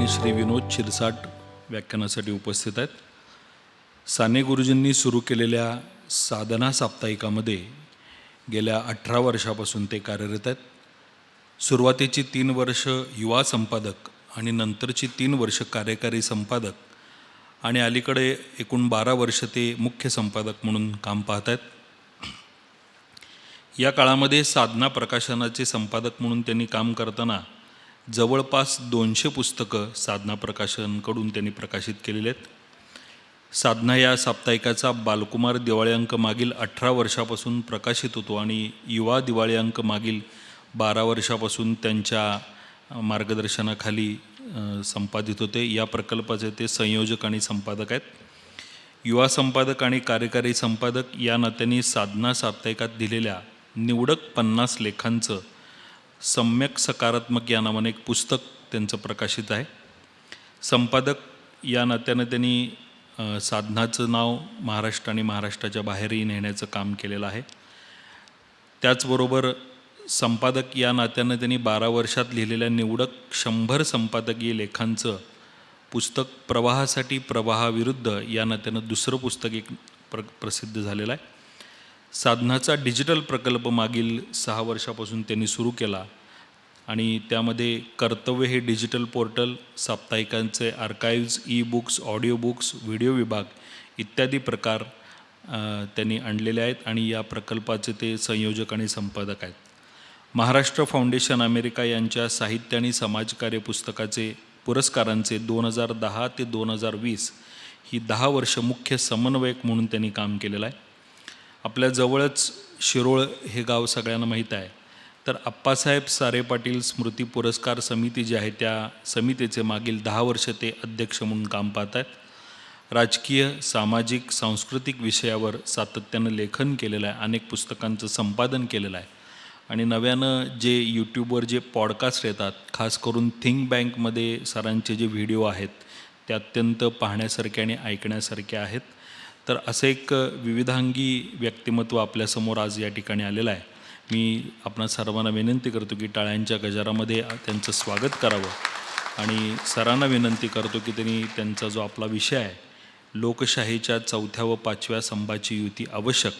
ठिकाणी श्री विनोद शिरसाट व्याख्यानासाठी उपस्थित आहेत. साने गुरुजींनी सुरू केलेल्या साधना साप्ताहिकामध्ये गेल्या 18 वर्षापासून ते कार्यरत आहेत. सुरुवातीची 3 वर्ष युवा संपादक आणि नंतरची 3 वर्ष कार्यकारी संपादक आणि अलीकडे एकूण 12 वर्ष ते मुख्य संपादक म्हणून काम पाहत आहेत. या काळामध्ये साधना प्रकाशनाचे संपादक म्हणून त्यांनी काम करताना जवळपास 200 पुस्तकं साधना प्रकाशनकडून त्यांनी प्रकाशित केलेली आहेत. साधना या साप्ताहिकाचा बालकुमार दिवाळी अंक मागील 18 वर्षापासून प्रकाशित होतो आणि युवा दिवाळी अंक मागील 12 वर्षापासून त्यांच्या मार्गदर्शनाखाली संपादित होते. या प्रकल्पाचे ते संयोजक आणि संपादक आहेत. युवा संपादक आणि कार्यकारी संपादक या नात्याने साधना साप्ताहिकात दिलेल्या निवडक 50 लेखांचं सम्यक सकारात्मक या नावाने एक पुस्तक त्यांचं प्रकाशित आहे. संपादक या नात्यानं त्यांनी साधनाचं नाव महाराष्ट्र आणि महाराष्ट्राच्या बाहेरही नेण्याचं काम केलेलं आहे. त्याचबरोबर संपादक या नात्यानं त्यांनी 12 वर्षात लिहिलेल्या निवडक 100 संपादकीय लेखांचं पुस्तक प्रवाहासाठी प्रवाहाविरुद्ध या नात्यानं दुसरं पुस्तक एक प्रसिद्ध झालेलं आहे. साधनाचा डिजिटल प्रकल्प मागील 6 वर्षापासून त्यांनी सुरू केला आणि त्यामध्ये कर्तव्य हे डिजिटल पोर्टल, साप्ताहिकांचे archives, e books, audio books, video विभाग इत्यादी प्रकार त्यांनी आणलेले आहेत आणि या प्रकल्पाचे ते संयोजक आणि संपादक आहेत. महाराष्ट्र फाउंडेशन अमेरिका यांच्या साहित्य आणि समाजकार्य पुस्तकाचे पुरस्कारांचे 2010 ते 2020 ही 10 वर्ष मुख्य समन्वयक म्हणून त्यांनी काम केलेलं आहे. आपल्या जवळच शिरोळ हे गाव सगळ्यांना माहीत आहे. तर अप्पासाहेब सारे पाटील स्मृती पुरस्कार समिती जी आहे त्या समितीचे मागील 10 वर्ष ते अध्यक्ष म्हणून काम पाहत आहेत. राजकीय, सामाजिक, सांस्कृतिक विषयावर सातत्यानं लेखन केलेलं आहे. अनेक पुस्तकांचं संपादन केलेलं आहे आणि नव्यानं जे यूट्यूबवर जे पॉडकास्ट येतात, खास करून थिंक बँकमध्ये सरांचे जे व्हिडिओ आहेत ते अत्यंत पाहण्यासारखे आणि ऐकण्यासारखे आहेत. तर असं एक विविधांगी व्यक्तिमत्व आपल्यासमोर आज या ठिकाणी आलेलं आहे. मी आपणा सर्वांना विनंती करतो की टाळ्यांच्या गजरामध्ये त्यांचं स्वागत करावं आणि सरांना विनंती करतो की त्यांनी त्यांचा जो आपला विषय आहे लोकशाहीच्या 4थ्या व 5व्या स्तंभाची युती आवश्यक,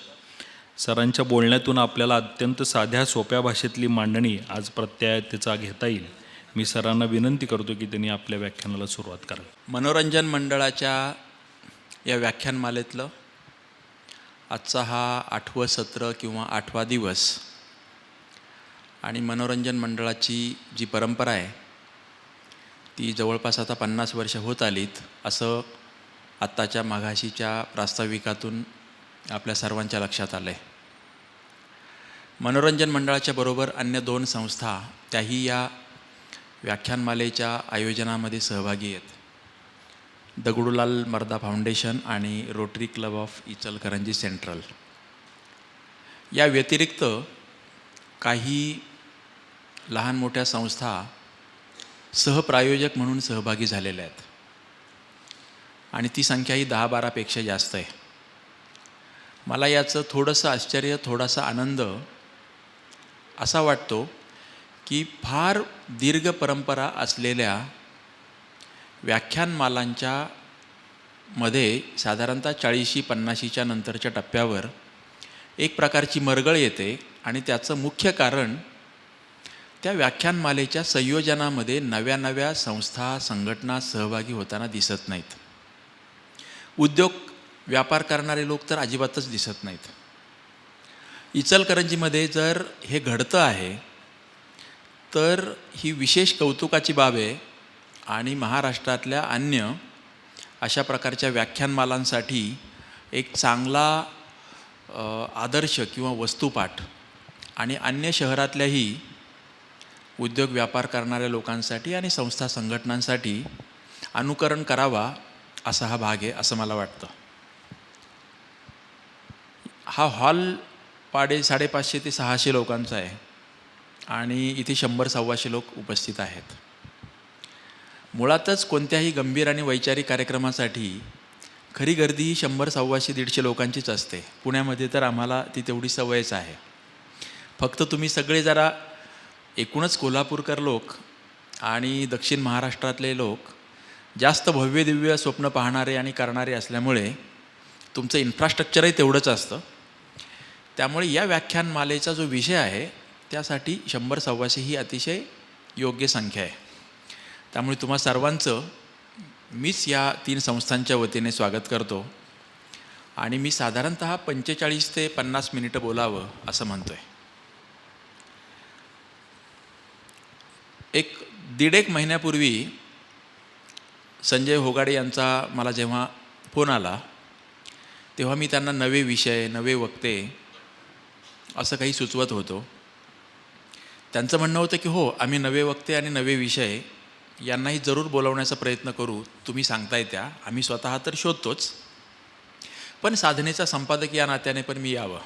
सरांच्या बोलण्यातून आपल्याला अत्यंत साध्या सोप्या भाषेतली मांडणी आज प्रत्ययाचा घेता येईल. मी सरांना विनंती करतो की त्यांनी आपल्या व्याख्यानाला सुरुवात करावी. मनोरंजन मंडळाच्या या व्याख्यानमालेतलं आजचा हा 8वं सत्र किंवा 8वा दिवस आणि मनोरंजन मंडळाची जी परंपरा आहे ती जवळपास आता 50 वर्ष होत आलीत असं आत्ताच्या माघाशीच्या प्रास्ताविकातून आपल्या सर्वांच्या लक्षात आलं आहे. मनोरंजन मंडळाच्या बरोबर अन्य 2 संस्था त्याही या व्याख्यानमालेच्या आयोजनामध्ये सहभागी आहेत. दगडूलाल मर्दा फाउंडेशन आणि rotary club of Ichalkaranji central. या व्यतिरिक्त काही लहान मोठ्या संस्था सहप्रायोजक म्हणून सहभागी झालेल्या आहेत आणि ती संख्याही 10-12 पेक्षा जास्त आहे. मला याचं थोडंसं आश्चर्य, थोडासा आनंद असा वाटतो की फार दीर्घ परंपरा असलेल्या व्याख्यानमालांच्या मध्ये साधारणतः 40-50च्या नंतरच्या टप्प्यावर एक प्रकारची मरगळ येते आणि त्याचं मुख्य कारण त्या व्याख्यानमालेच्या संयोजनामध्ये नव्या संस्था, संघटना सहभागी होताना दिसत नाहीत. उद्योग, व्यापार करणारे लोक तर अजिबातच दिसत नाहीत. इचलकरंजीमध्ये जर हे घडतं आहे तर ही विशेष कौतुकाची बाब आहे आणि महाराष्ट्रातल्या अन्य अशा प्रकारच्या व्याख्यानमालांसाठी एक चांगला आदर्श किंवा वस्तुपाठ आणि अन्य शहरातल्याही उद्योग व्यापार करणाऱ्या लोकांसाठी आणि संस्था संघटनांसाठी अनुकरण करावा असा हा भाग आहे असं मला वाटतं. हा हॉल 550 ते 600 लोकांचा आहे आणि इथे 100-125 लोक उपस्थित आहेत. मुळातच कोणत्याही गंभीर आणि वैचारिक कार्यक्रमासाठी खरी गर्दी ही 100-125-150 लोकांचीच असते. पुण्यामध्ये तर आम्हाला ती तेवढी सवयच आहे. फक्त तुम्ही सगळे जरा एकूणच कोल्हापूरकर लोक आणि दक्षिण महाराष्ट्रातले लोक जास्त भव्य दिव्य स्वप्न पाहणारे आणि करणारे असल्यामुळे तुमचं इन्फ्रास्ट्रक्चरही तेवढंच असतं. त्यामुळे या व्याख्यानमालेचा जो विषय आहे त्यासाठी 100-125 ही अतिशय योग्य संख्या आहे. त्यामुळे तुम्हा सर्वांचं मीच या 3 संस्थांच्या वतीने स्वागत करतो आणि मी साधारणतः 45 ते 50 मिनिटं बोलावं असं म्हणतो आहे. 1.5 महिन्यापूर्वी संजय होगाडे यांचा मला जेव्हा फोन आला तेव्हा मी त्यांना नवे विषय, नवे वक्ते असं काही सुचवत होतो. त्यांचं म्हणणं होतं की हो, आम्ही नवे वक्ते आणि नवे विषय यांनाही जरूर बोलवण्याचा प्रयत्न करू. तुम्ही सांगताय त्या, आम्ही स्वतः तर शोधतोच, पण साधनेचा संपादक या नात्याने पण मी यावं.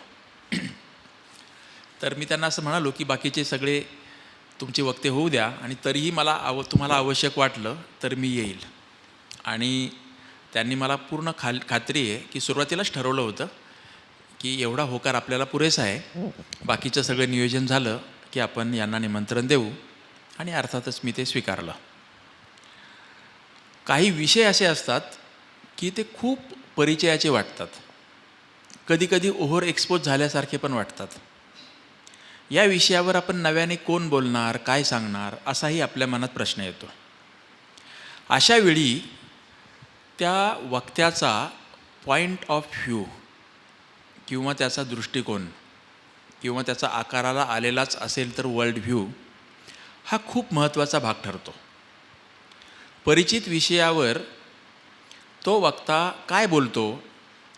तर मी त्यांना असं म्हणालो की बाकीचे सगळे तुमचे वक्ते होऊ द्या आणि तरीही मला तुम्हाला आवश्यक वाटलं तर मी येईल. आणि त्यांनी मला पूर्ण खात्री आहे की सुरुवातीलाच ठरवलं होतं की एवढा होकार आपल्याला पुरेसा आहे, बाकीचं सगळं नियोजन झालं की आपण यांना निमंत्रण देऊ. आणि अर्थातच मी ते स्वीकारलं. काही विषय असे असतात की ते खूप परिचयाचे वाटतात, कधीकधी ओव्हर एक्सपोज झाल्यासारखे पण वाटतात. या विषयावर आपण नव्याने कोण बोलणार, काय सांगणार असाही आपल्या मनात प्रश्न येतो. अशा वेळी त्या वक्त्याचा पॉईंट ऑफ व्ह्यू किंवा त्याचा दृष्टिकोन किंवा त्याचा आकाराला आलेलाच असेल तर वर्ल्ड व्ह्यू हा खूप महत्त्वाचा भाग ठरतो. परिचित विषयावर तो वक्ता काय बोलतो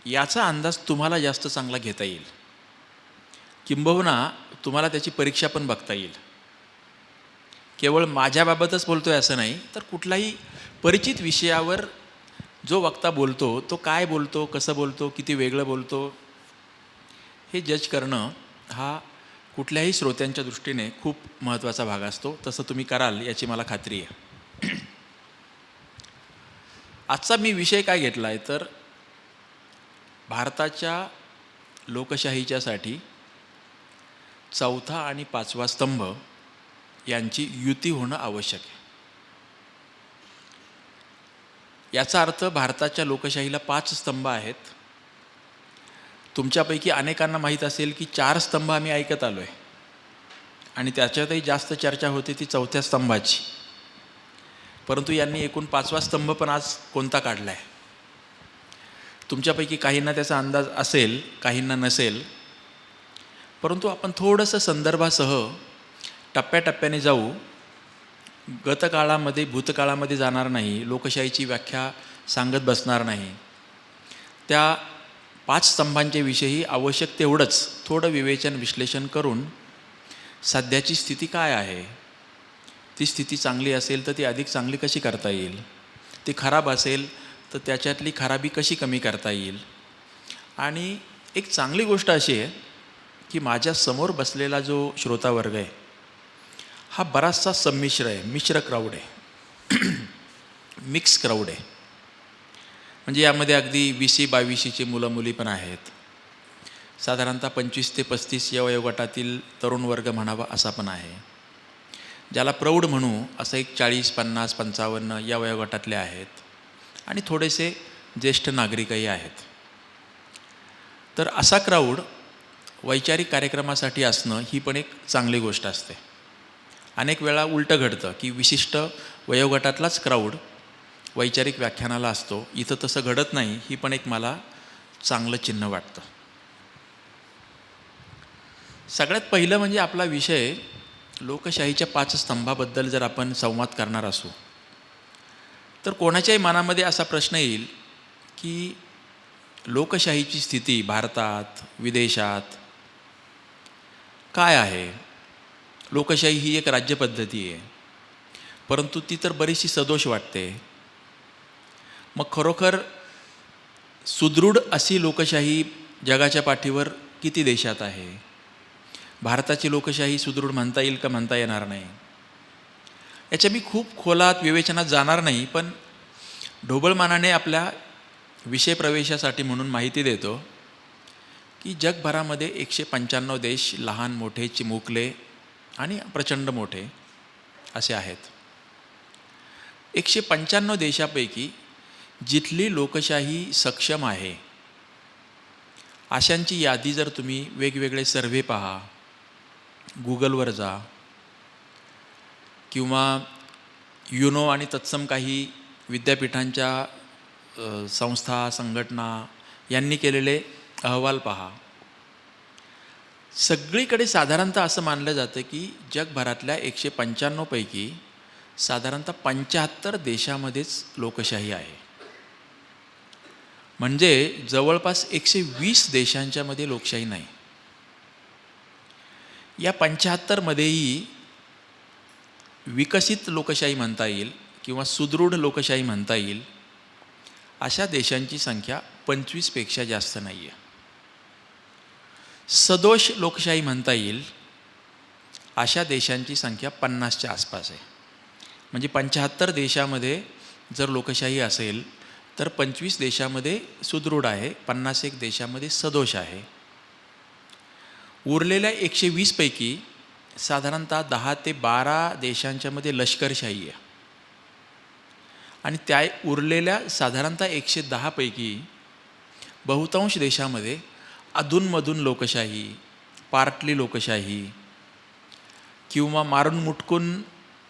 याचा अंदाज तुम्हाला जास्त चांगला घेता येईल, किंबहुना तुम्हाला त्याची परीक्षा पण बघता येईल. केवळ माझ्याबाबतच बोलतो आहे असं नाही, तर कुठलाही परिचित विषयावर जो वक्ता बोलतो तो काय बोलतो, कसं बोलतो, किती वेगळं बोलतो हे जज करणं हा कुठल्याही श्रोत्यांच्या दृष्टीने खूप महत्त्वाचा भाग असतो. तसं तुम्ही कराल याची मला खात्री आहे. आजचा मी विषय काय घेतला आहे तर भारताच्या लोकशाहीच्यासाठी 4था आणि 5वा स्तंभ यांची युती होणं आवश्यक आहे. याचा अर्थ भारताच्या लोकशाहीला 5 स्तंभ आहेत. तुमच्यापैकी अनेकांना माहीत असेल की 4 स्तंभ आम्ही ऐकत आलो आहे आणि त्याच्यातही जास्त चर्चा होते ती 4थ्या स्तंभाची. परंतु यांनी एकूण 5वा स्तंभ पण आज कोणता काढला आहे. तुमच्यापैकी काहींना त्याचा अंदाज असेल, काहींना नसेल, परंतु आपण थोडंसं संदर्भासह टप्प्याटप्प्याने जाऊ. गतकाळामध्ये भूतकाळामध्ये जाणार नाही, लोकशाहीची व्याख्या सांगत बसणार नाही. त्या 5 स्तंभांच्या विषयी आवश्यक तेवढंच थोडं विवेचन विश्लेषण करून सध्याची स्थिती काय आहे, ती स्थिती चांगली असेल तर ती अधिक चांगली कशी करता येईल, ती खराब असेल तर त्याच्यातली खराबी कशी कमी करता येईल. आणि एक चांगली गोष्ट अशी आहे की माझ्या समोर बसलेला जो श्रोतावर्ग आहे हा बराचसा संमिश्र आहे, मिश्र क्राऊड आहे, मिक्स क्राऊड आहे. म्हणजे यामध्ये अगदी 20-22ची मुलं मुली पण आहेत. साधारणतः 25 ते 35 या वयोगटातील तरुण वर्ग म्हणावा असा पण आहे. ज्याला प्रौढ म्हणू असं एक 40, 50, 55 या वयोगटातले आहेत आणि थोडेसे ज्येष्ठ नागरिकही आहेत. तर असा क्राऊड वैचारिक कार्यक्रमासाठी असणं ही पण एक चांगली गोष्ट असते. अनेक वेळा उलटं घडतं की विशिष्ट वयोगटातलाच क्राऊड वैचारिक व्याख्यानाला असतो. इथं तसं घडत नाही, ही पण एक मला चांगलं चिन्ह वाटतं. सगळ्यात पहिलं म्हणजे आपला विषय लोकशाहीच्या 5 स्तंभाबद्दल जर आपण संवाद करणार असू तर कोणाच्याही मनामध्ये असा प्रश्न येईल की लोकशाहीची स्थिती भारतात, विदेशात काय आहे. लोकशाही ही एक राज्यपद्धती आहे, परंतु ती तर बरीचशी सदोष वाटते. मग खरोखर सुदृढ अशी लोकशाही जगाच्या पाठीवर किती देशात आहे. भारताची लोकशाही सुदृढ म्हणता येईल का म्हणता येणार नाही. याच्या मी खूप खोलात विवेचनात जाणार नाही, पण ढोबळमानाने आपल्या विषय प्रवेशासाठी म्हणून माहिती देतो की जगभरामध्ये 195 देश लहान मोठे, चिमुकले आणि प्रचंड मोठे असे आहेत. 195 देशापैकी जिथली लोकशाही सक्षम आहे अशांची यादी जर तुम्ही वेगवेगळे सर्व्हे पहा, गुगलवर जा, किंवा युनो आणि तत्सम काही विद्यापीठांच्या संस्था, संघटना यांनी केलेले अहवाल पहा, सगळीकडे साधारणतः असं मानलं जातं की जगभरातल्या 195 पैकी साधारणतः 75 देशामध्येच लोकशाही आहे. म्हणजे जवळपास 120 देशांच्या मध्ये लोकशाही नाही. या 75 मध्येही विकसित लोकशाही म्हणता येईल किंवा सुदृढ लोकशाही म्हणता येईल अशा देशांची संख्या 25 पेक्षा जास्त नाही आहे. सदोष लोकशाही म्हणता येईल अशा देशांची संख्या 50च्या आसपास आहे. म्हणजे 75 देशामध्ये जर लोकशाही असेल तर 25 देशामध्ये सुदृढ आहे, 51 देशामध्ये सदोष आहे. उरलेल्या 120 पैकी साधारणतः 10 ते 12 देशांच्यामध्ये लष्करशाही आहे आणि त्या उरलेल्या साधारणतः 110 पैकी बहुतांश देशामध्ये अधूनमधून लोकशाही, पार्टली लोकशाही किंवा मारून मुटकून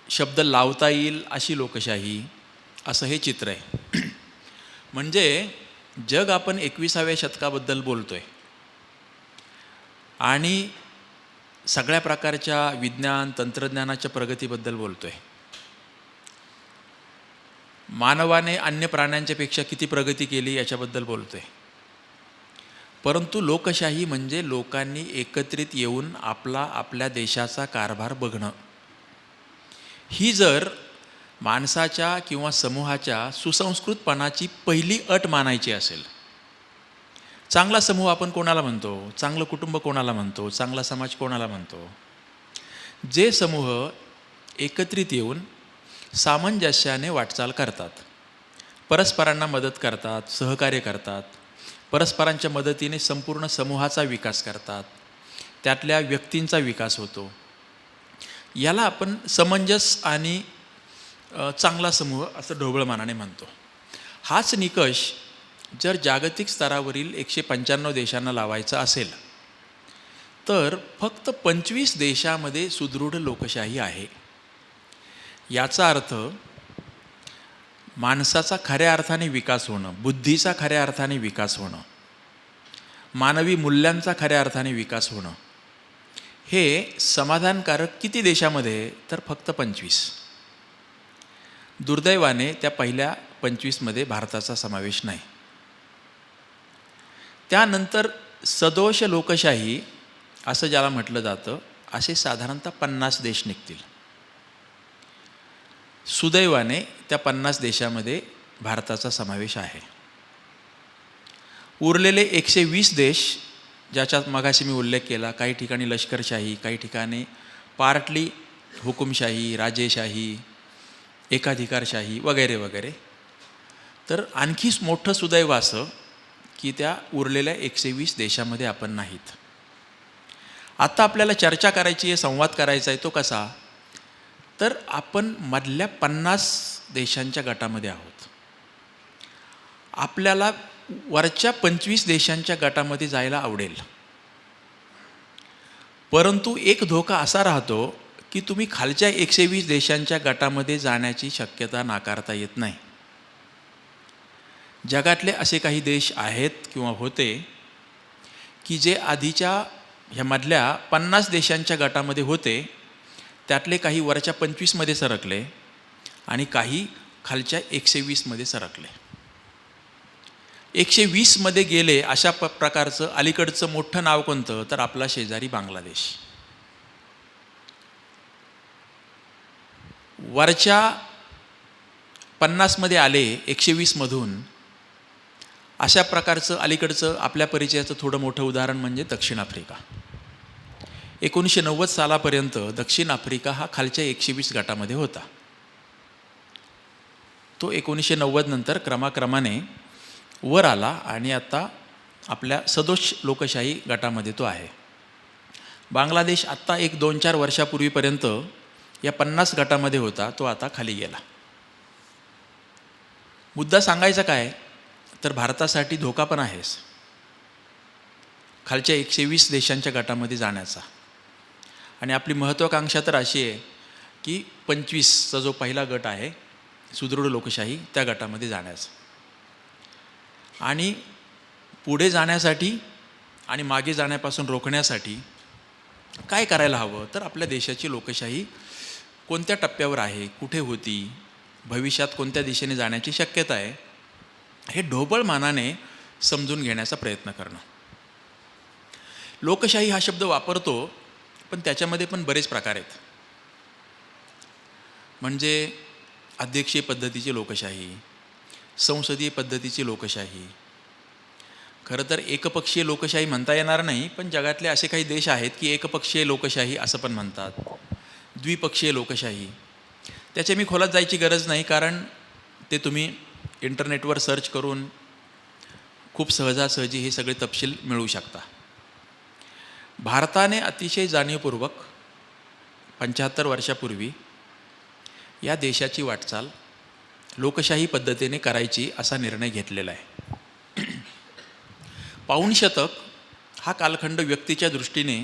शब्द लावता येईल अशी लोकशाही, असं हे चित्र आहे. म्हणजे जग आपण 21व्या शतकाबद्दल बोलतोय आणि सगळ्या प्रकारच्या विज्ञान तंत्रज्ञानाच्या प्रगतीबद्दल बोलतोय. मानवाने अन्य प्राण्यांच्या पेक्षा किती प्रगती केली याच्याबद्दल बोलतोय. परंतु लोकशाही म्हणजे लोकांनी एकत्रित येऊन आपल्या देशाचा कारभार बघणं. ही जर माणसाच्या किंवा समूहाच्या सुसंस्कृतपणाची पहिली अट मानायची असेल, चांगला समूह आपण कोणाला म्हणतो, चांगलं कुटुंब कोणाला म्हणतो, चांगला समाज कोणाला म्हणतो? जे समूह एकत्रित येऊन सामंजस्याने वाटचाल करतात, परस्परांना मदत करतात, सहकार्य करतात, परस्परांच्या मदतीने संपूर्ण समूहाचा विकास करतात, त्यातल्या व्यक्तींचा विकास होतो, याला आपण समंजस आणि चांगला समूह असं ढोबळमानाने म्हणतो. हाच निकष जर जागतिक स्तरावरील 195 देशांना लावायचा असेल तर फक्त 25 देशामध्ये सुदृढ लोकशाही आहे. याचा अर्थ माणसाचा खऱ्या अर्थाने विकास होणं, बुद्धीचा खऱ्या अर्थाने विकास होणं, मानवी मूल्यांचा खऱ्या अर्थाने विकास होणं हे समाधानकारक किती देशामध्ये? तर फक्त 25. दुर्दैवाने त्या पहिल्या 25मध्ये भारताचा समावेश नाही. त्यानंतर सदोष लोकशाही असं ज्याला म्हटलं जातं असे साधारणतः 50 देश निघतील. सुदैवाने त्या 50 देशामध्ये भारताचा समावेश आहे. उरलेले 120 देश ज्याच्यात मगाशी मी उल्लेख केला, काही ठिकाणी लष्करशाही, काही ठिकाणी पार्टली हुकुमशाही, राजेशाही, एकाधिकारशाही वगैरे वगैरे. तर आणखी मोठं सुदैव असं की त्या उरलेल्या 120 देशामध्ये आपण नाहीत. आता आपल्याला चर्चा करायची आहे, संवाद करायचा आहे, तो कसा? तर आपण मधल्या 50 देशांच्या गटामध्ये आहोत. आपल्याला वरच्या 25 देशांच्या गटामध्ये जायला आवडेल, परंतु एक धोका असा राहतो की तुम्ही खालच्या 120 देशांच्या गटामध्ये जाण्याची शक्यता नाकारता येत नाही. जगातले असे काही देश आहेत किंवा होते की जे आधीच्या ह्या मधल्या 50 देशांच्या गटामध्ये होते, त्यातले काही वरच्या 25मध्ये सरकले आणि काही खालच्या 120मध्ये सरकले. 120मध्ये गेले अशा प्रकारचं अलीकडचं मोठं नाव कोणतं? तर आपला शेजारी बांगलादेश. वरच्या 50मध्ये आले 120मधून. अशा प्रकारचं अलीकडचं आपल्या परिचयाचं थोडं मोठं उदाहरण म्हणजे दक्षिण आफ्रिका. 1990 सालापर्यंत दक्षिण आफ्रिका हा खालच्या 120 गटामध्ये होता. तो 1990 नंतर क्रमाक्रमाने वर आला आणि आता आपल्या सदोष लोकशाही गटामध्ये तो आहे. बांगलादेश आत्ता 1-2-4 वर्षापूर्वीपर्यंत या 50 गटामध्ये होता, तो आता खाली गेला. मुद्दा सांगायचा काय तर भारतासाठी धोका पण आहेच खालच्या 120 देशांच्या गटामध्ये जाण्याचा. आणि आपली महत्त्वाकांक्षा तर अशी आहे की 25चा जो पहिला गट आहे सुदृढ लोकशाही त्या गटामध्ये जाण्याचा. आणि पुढे जाण्यासाठी आणि मागे जाण्यापासून रोखण्यासाठी काय करायला हवं तर आपल्या देशाची लोकशाही कोणत्या टप्प्यावर आहे, कुठे होती, भविष्यात कोणत्या दिशेने जाण्याची शक्यता आहे, हे ढोबळ मानाने समजून घेण्याचा प्रयत्न करणं. लोकशाही हा शब्द वापरतो पण त्याच्यामध्ये पण बरेच प्रकार आहेत. म्हणजे अध्यक्षीय पद्धतीची लोकशाही, संसदीय पद्धतीची लोकशाही. खरं तर एकपक्षीय लोकशाही म्हणता येणार नाही, पण जगातले असे काही देश आहेत की एकपक्षीय लोकशाही असं पण म्हणतात, द्विपक्षीय लोकशाही. त्याच्या मी खोलात जायची गरज नाही, कारण ते तुम्ही इंटरनेटवर सर्च करून खूप सहजासहजी हे सगळे तपशील मिळवू शकता. भारताने अतिशय जाणीवपूर्वक 75 वर्षापूर्वी या देशाची वाटचाल लोकशाही पद्धतीने करायची असा निर्णय घेतलेला आहे. पाऊण शतक हा कालखंड व्यक्तीच्या दृष्टीने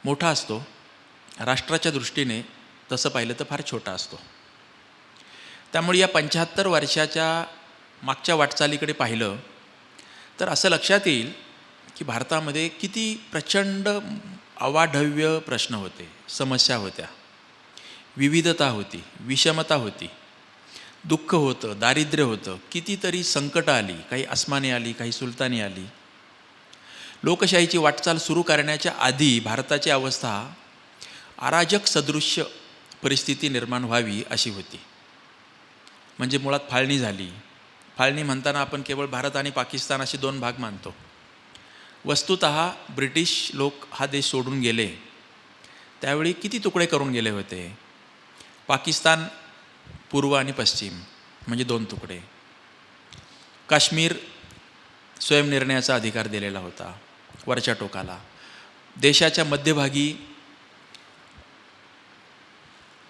मोठा असतो, राष्ट्राच्या दृष्टीने तसं पाहिलं तर फार छोटा असतो. त्यामुळे या 75 वर्षाच्या मागच्या वाटचालीकडे पाहिलं तर असं लक्षात येईल की भारतामध्ये किती प्रचंड अवाढव्य प्रश्न होते, समस्या होत्या, विविधता होती, विषमता होती, दुःख होतं, दारिद्र्य होतं, कितीतरी संकटं आली, काही अस्मानी आली, काही सुलतानी आली. लोकशाहीची वाटचाल सुरू करण्याच्या आधी भारताची अवस्था अराजक सदृश्य परिस्थिती निर्माण व्हावी अशी होती. म्हणजे मुळात फाळणी झाली. फाळणी म्हणताना आपण केवळ भारत आणि पाकिस्तान असे दोन भाग मानतो. वस्तुतः ब्रिटिश लोक हा देश सोडून गेले त्यावेळी किती तुकडे करून गेले होते. पाकिस्तान पूर्व आणि पश्चिम म्हणजे 2 तुकडे. काश्मीर स्वयंनिर्णयाचा अधिकार दिलेला होता वरच्या टोकाला. देशाच्या मध्यभागी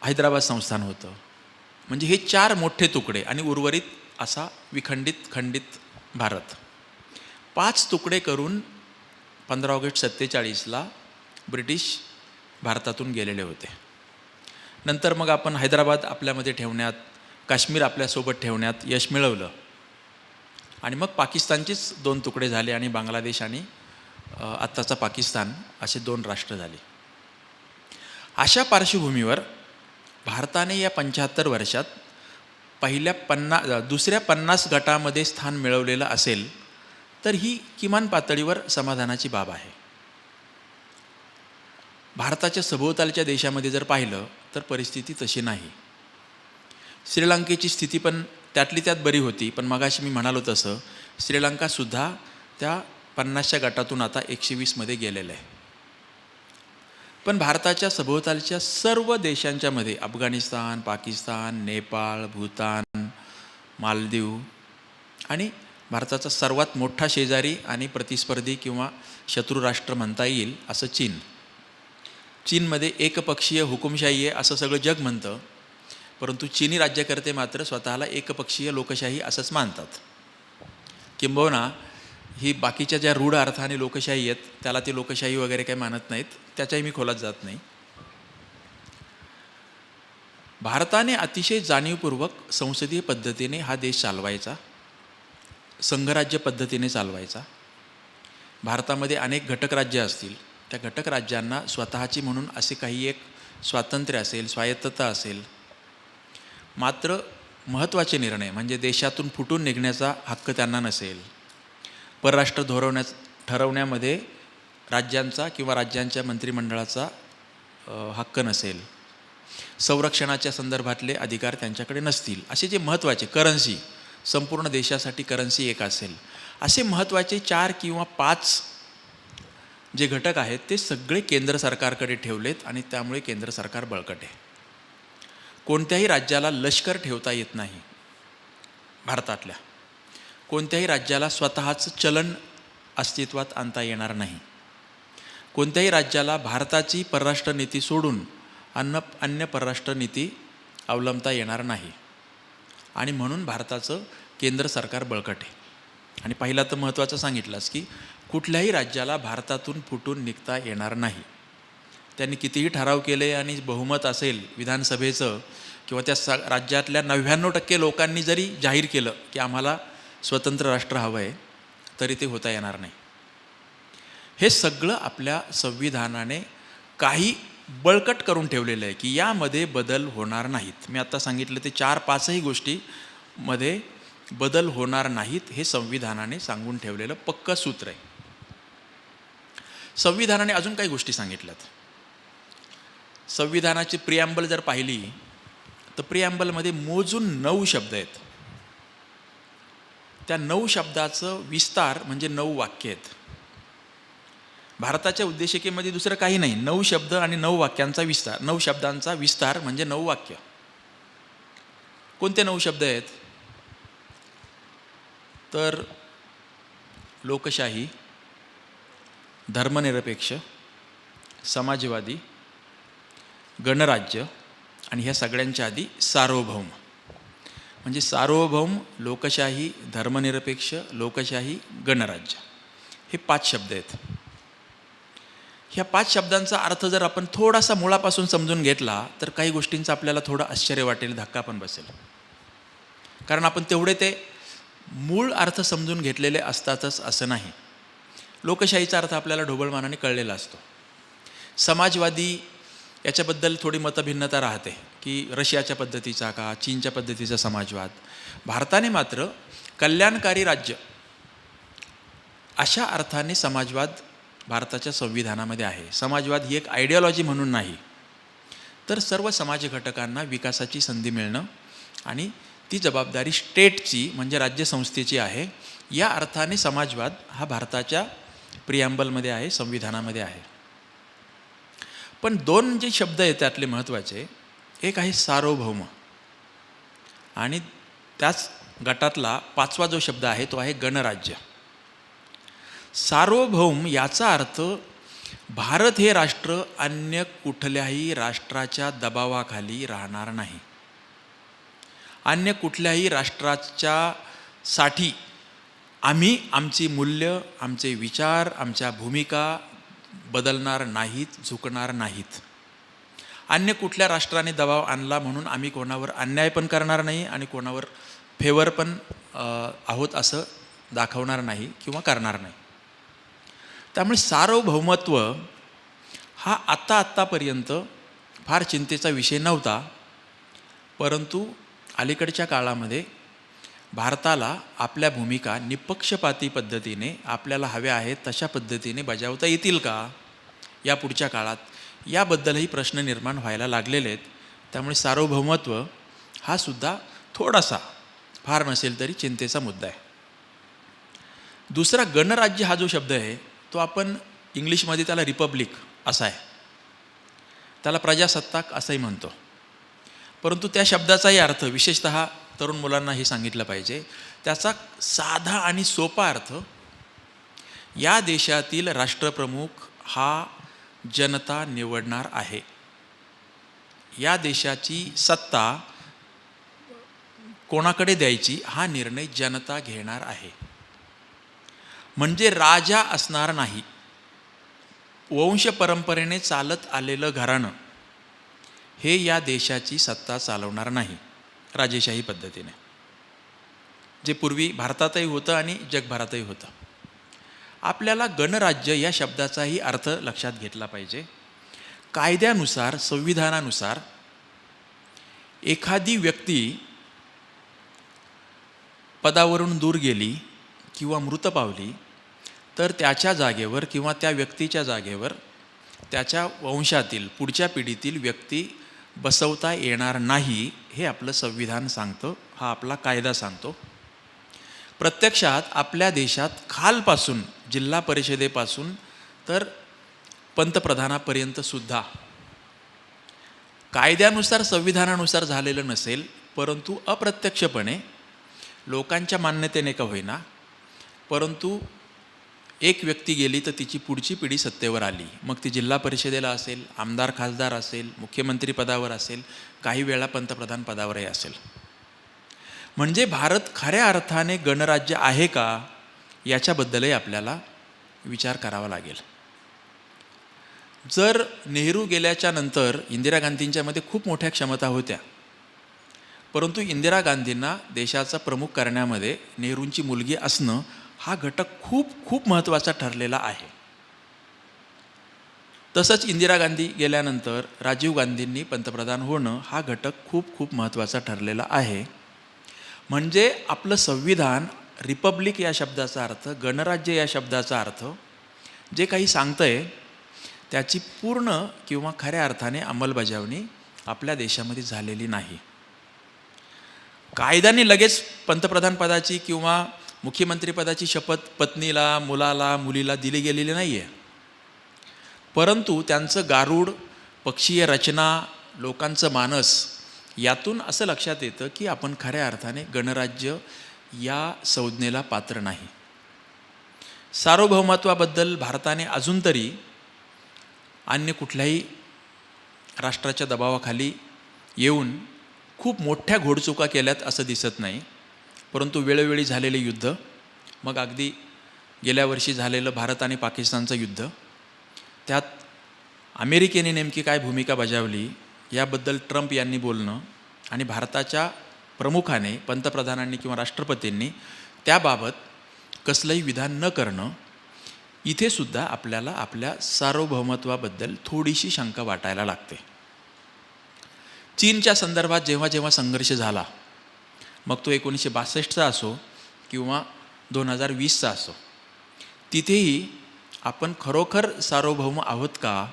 हैदराबाद संस्थान होतं. म्हणजे हे 4 मोठे तुकडे आणि उर्वरित असा खंडित भारत. 5 तुकडे करून 15 ऑगस्ट 47ला ब्रिटिश भारतातून गेलेले होते. नंतर मग आपण हैदराबाद आपल्यामध्ये ठेवण्यात, काश्मीर आपल्यासोबत ठेवण्यात यश मिळवलं. आणि मग पाकिस्तानचेच 2 तुकडे झाले आणि बांगलादेश आणि आत्ताचा पाकिस्तान असे 2 राष्ट्र झाले. अशा पार्श्वभूमीवर भारताने या 75 वर्षात दुसऱ्या 50 गटामध्ये स्थान मिळवलेलं असेल तर ही किमान पातळीवर समाधानाची बाब आहे. भारताच्या सभोवतालच्या देशामध्ये जर पाहिलं तर परिस्थिती तशी नाही. श्रीलंकेची स्थिती पण त्यातली त्यात बरी होती, पण मगाशी मी म्हणालो तसं श्रीलंकासुद्धा त्या 50च्या गटातून आता 120मध्ये गेलेलं आहे. पण भारताच्या सभोवतालच्या सर्व देशांच्या मध्ये अफगाणिस्तान, पाकिस्तान, नेपाळ, भूतान, मालदीव आणि भारताचा सर्वात मोठा शेजारी आणि प्रतिस्पर्धी किंवा शत्रुराष्ट्र म्हणता येईल असं चीन. चीनमध्ये एकपक्षीय हुकुमशाही आहे असं सगळं जग म्हणतं, परंतु चीनी राज्यकर्ते मात्र स्वतःला एकपक्षीय लोकशाही असंच मानतात. किंबहुना ही बाकीच्या ज्या रूढ अर्थाने लोकशाही आहेत त्याला ते लोकशाही वगैरे काही मानत नाहीत, त्याच्याही मी खोलात जात नाही. भारताने अतिशय जाणीवपूर्वक संसदीय पद्धतीने हा देश चालवायचा, संघराज्य पद्धतीने चालवायचा. भारतामध्ये अनेक घटक राज्य असतील, त्या घटक राज्यांना स्वतःची म्हणून असे काही एक स्वातंत्र्य असेल, स्वायत्तता असेल. मात्र महत्त्वाचे निर्णय म्हणजे देशातून फुटून निघण्याचा हक्क त्यांना नसेल. परराष्ट्र धोरण ठरवण्यामध्ये राज्यांचा किंवा राज्यांच्या मंत्रिमंडळाचा हक्क नसेल. संरक्षणाच्या संदर्भातले अधिकार त्यांच्याकडे नसतील. असे जे महत्त्वाचे करन्सी, संपूर्ण देशासाठी करन्सी एक असेल, असे महत्त्वाचे 4 किंवा 5 जे घटक आहेत ते सगळे केंद्र सरकारकडे ठेवलेत आणि त्यामुळे केंद्र सरकार बळकट आहे. कोणत्याही राज्याला लष्कर ठेवता येत नाही. भारतातल्या कोणत्याही राज्याला स्वतःचं चलन अस्तित्वात आणता येणार नाही. कोणत्याही राज्याला भारताची परराष्ट्र नीती सोडून अन्य परराष्ट्र नीती अवलंबता येणार नाही. आणि म्हणून भारताचं केंद्र सरकार बळकट आहे. आणि पहिला तर महत्त्वाचं सांगितलंस की कुठल्याही राज्याला भारतातून फुटून निघता येणार नाही. त्यांनी कितीही ठराव केले आणि बहुमत असेल विधानसभेचं किंवा त्या राज्यातल्या 99% लोकांनी जरी जाहीर केलं की आम्हाला स्वतंत्र राष्ट्र हवं आहे, तरी ते होता येणार नाही. हे सगळं आपल्या संविधानाने काही बळकट करून ठेवलेलं आहे की यामध्ये बदल होणार नाहीत. मी आत्ता सांगितलं ते 4-5ही गोष्टीमध्ये बदल होणार नाहीत, हे संविधानाने सांगून ठेवलेलं पक्कं सूत्र आहे. संविधानाने अजून काही गोष्टी सांगितल्यात. संविधानाची प्रिॲम्बल जर पाहिली तर प्रिॲम्बलमध्ये मोजून 9 शब्द आहेत. त्या 9 शब्दाचं विस्तार म्हणजे 9 वाक्य आहेत. भारताच्या उद्देशिकेमध्ये दुसरं काही नाही. 9 शब्द आणि 9 वाक्यांचा विस्तार, 9 शब्दांचा विस्तार म्हणजे 9 वाक्य. कोणते 9 शब्द आहेत? तर लोकशाही, धर्मनिरपेक्ष, समाजवादी, गणराज्य आणि ह्या सगळ्यांच्या आधी सार्वभौम. म्हणजे सार्वभौम, लोकशाही, धर्मनिरपेक्ष, लोकशाही, गणराज्य, हे 5 शब्द आहेत. ह्या 5 शब्दांचा अर्थ जर आपण थोडासा मुळापासून समजून घेतला तर काही गोष्टींचं आपल्याला थोडं आश्चर्य वाटेल, धक्का पण बसेल. कारण आपण तेवढे ते मूळ अर्थ समजून घेतलेले असतातच असं नाही. लोकशाहीचा अर्थ आपल्याला ढोबळमानाने कळलेला असतो. समाजवादी याच्याबद्दल थोडी मतभिन्नता राहते की रशियाच्या पद्धतीचा का चीनच्या पद्धतीचा समाजवाद. भारताने मात्र कल्याणकारी राज्य अशा अर्थाने समाजवाद भारताच्या संविधानामध्ये आहे. समाजवाद ही एक आयडियॉलॉजी म्हणून नाही, तर सर्व समाज घटकांना विकासाची संधी मिळणं आणि ती जबाबदारी स्टेटची म्हणजे राज्यसंस्थेची आहे. या अर्थाने समाजवाद हा भारताच्या प्रिॲम्बलमध्ये आहे, संविधानामध्ये आहे. पण 2 जे शब्द आहेत त्यातले महत्त्वाचे, एक आहे सार्वभौम आणि त्याच गटातला 5वा जो शब्द आहे तो आहे गणराज्य. सार्वभौम याचा अर्थ भारत हे राष्ट्र अन्य कुठल्याही राष्ट्राच्या दबावाखाली राहणार नाही. अन्य कुठल्याही राष्ट्राच्या साठी आम्ही आमची मूल्य, आमचे विचार, आमच्या भूमिका बदलणार नाहीत, झुकणार नाहीत. अन्य कुठल्या राष्ट्राने दबाव आणला म्हणून आम्ही कोणावर अन्याय पण करणार नाही आणि कोणावर फेवर पण आहोत असं दाखवणार नाही किंवा करणार नाही. त्यामुळे सार्वभौमत्व हा आत्तापर्यंत फार चिंतेचा विषय नव्हता, परंतु अलीकडच्या काळामध्ये भारताला आपल्या भूमिका निपक्षपाती पद्धतीने आपल्याला हव्या आहेत तशा पद्धतीने बजावता येतील का या पुढच्या काळात, याबद्दलही प्रश्न निर्माण व्हायला लागलेले आहेत. त्यामुळे सार्वभौमत्व हा सुद्धा थोडासा, फार नसेल तरी चिंतेचा मुद्दा आहे. दुसरा गणराज्य हा जो शब्द आहे तो आपण इंग्लिशमध्ये त्याला रिपब्लिक असा आहे, त्याला प्रजासत्ताक असंही म्हणतो. परंतु त्या शब्दाचाही अर्थ विशेषतः तरुण मुलांना हे सांगितलं पाहिजे. त्याचा साधा आणि सोपा अर्थ, या देशातील राष्ट्रप्रमुख हा जनता निवडणार आहे. या देशाची सत्ता कोणाकडे द्यायची हा निर्णय जनता घेणार आहे. म्हणजे राजा असणार नाही. वंश परंपरेने चालत आलेलं घराणं हे या देशाची सत्ता चालवणार नाही राजेशाही पद्धतीने, जे पूर्वी भारतातही होतं आणि जगभरातही होतं. आपल्याला गणराज्य या शब्दाचाही अर्थ लक्षात घेतला पाहिजे. कायद्यानुसार, संविधानानुसार एखादी व्यक्ती पदावरून दूर गेली किंवा मृत पावली तर त्याच्या जागेवर किंवा त्या व्यक्तीच्या जागेवर त्याच्या वंशातील पुढच्या पिढीतील व्यक्ती बसवता येणार नाही, हे आपलं संविधान सांगतं, हा आपला कायदा सांगतो. प्रत्यक्षात आपल्या देशात खालपासून, जिल्हा परिषदेपासून तर पंतप्रधानापर्यंत सुद्धा कायद्यानुसार, संविधानानुसार झालेलं नसेल, परंतु अप्रत्यक्षपणे लोकांच्या मान्यतेने का होईना, परंतु एक व्यक्ती गेली तर तिची पुढची पिढी सत्तेवर आली. मग ती जिल्हा परिषदेला असेल, आमदार खासदार असेल, मुख्यमंत्री पदावर असेल, काही वेळा पंतप्रधान पदावरही असेल. म्हणजे भारत खऱ्या अर्थाने गणराज्य आहे का याच्याबद्दलही आपल्याला विचार करावा लागेल. जर नेहरू गेल्याच्या नंतर इंदिरा गांधींच्यामध्ये खूप मोठ्या क्षमता होत्या, परंतु इंदिरा गांधींना देशाचा प्रमुख करण्यामध्ये नेहरूंची मुलगी असणं हा घटक खूप खूप महत्त्वाचा ठरलेला आहे. तसंच इंदिरा गांधी गेल्यानंतर राजीव गांधींनी पंतप्रधान होणं हा घटक खूप खूप महत्त्वाचा ठरलेला आहे. म्हणजे आपलं संविधान, रिपब्लिक या शब्दाचा अर्थ, गणराज्य या शब्दाचा अर्थ जे काही सांगतंय त्याची पूर्ण किंवा खऱ्या अर्थाने अंमलबजावणी आपल्या देशामध्ये झालेली नाही. कायद्याने लगेच पंतप्रधानपदाची किंवा मुख्यमंत्रीपदाची शपथ पत्नीला, मुलाला, मुलीला दिली गेलेली नाही आहे. परंतु त्यांचं गारूड, पक्षीय रचना, लोकांचं मानस यातून असं लक्षात येतं की आपण खऱ्या अर्थाने गणराज्य या संज्ञेला पात्र नाही. सार्वभौमत्वाबद्दल भारताने अजून तरी अन्य कुठल्याही राष्ट्राच्या दबावाखाली येऊन खूप मोठ्या घोडचुका केल्यात असं दिसत नाही. परंतु वेळोवेळी झालेले युद्ध, मग अगदी गेल्या वर्षी झालेलं भारत आणि पाकिस्तानचं युद्ध, त्यात अमेरिकेने नेमकी काय भूमिका बजावली याबद्दल ट्रम्प यांनी बोलणं आणि भारताच्या प्रमुखाने, पंतप्रधानांनी किंवा राष्ट्रपतींनी त्याबाबत कसलंही विधान न करणं, इथे सुद्धा आपल्याला आपल्या सार्वभौमत्वाबद्दल थोडीशी शंका वाटायला लागते. चीनच्या संदर्भात जेव्हा जेव्हा संघर्ष झाला, मग तो 1962चा असो किंवा 2020चा असो, तिथेही आपण खरोखर सार्वभौम आहोत का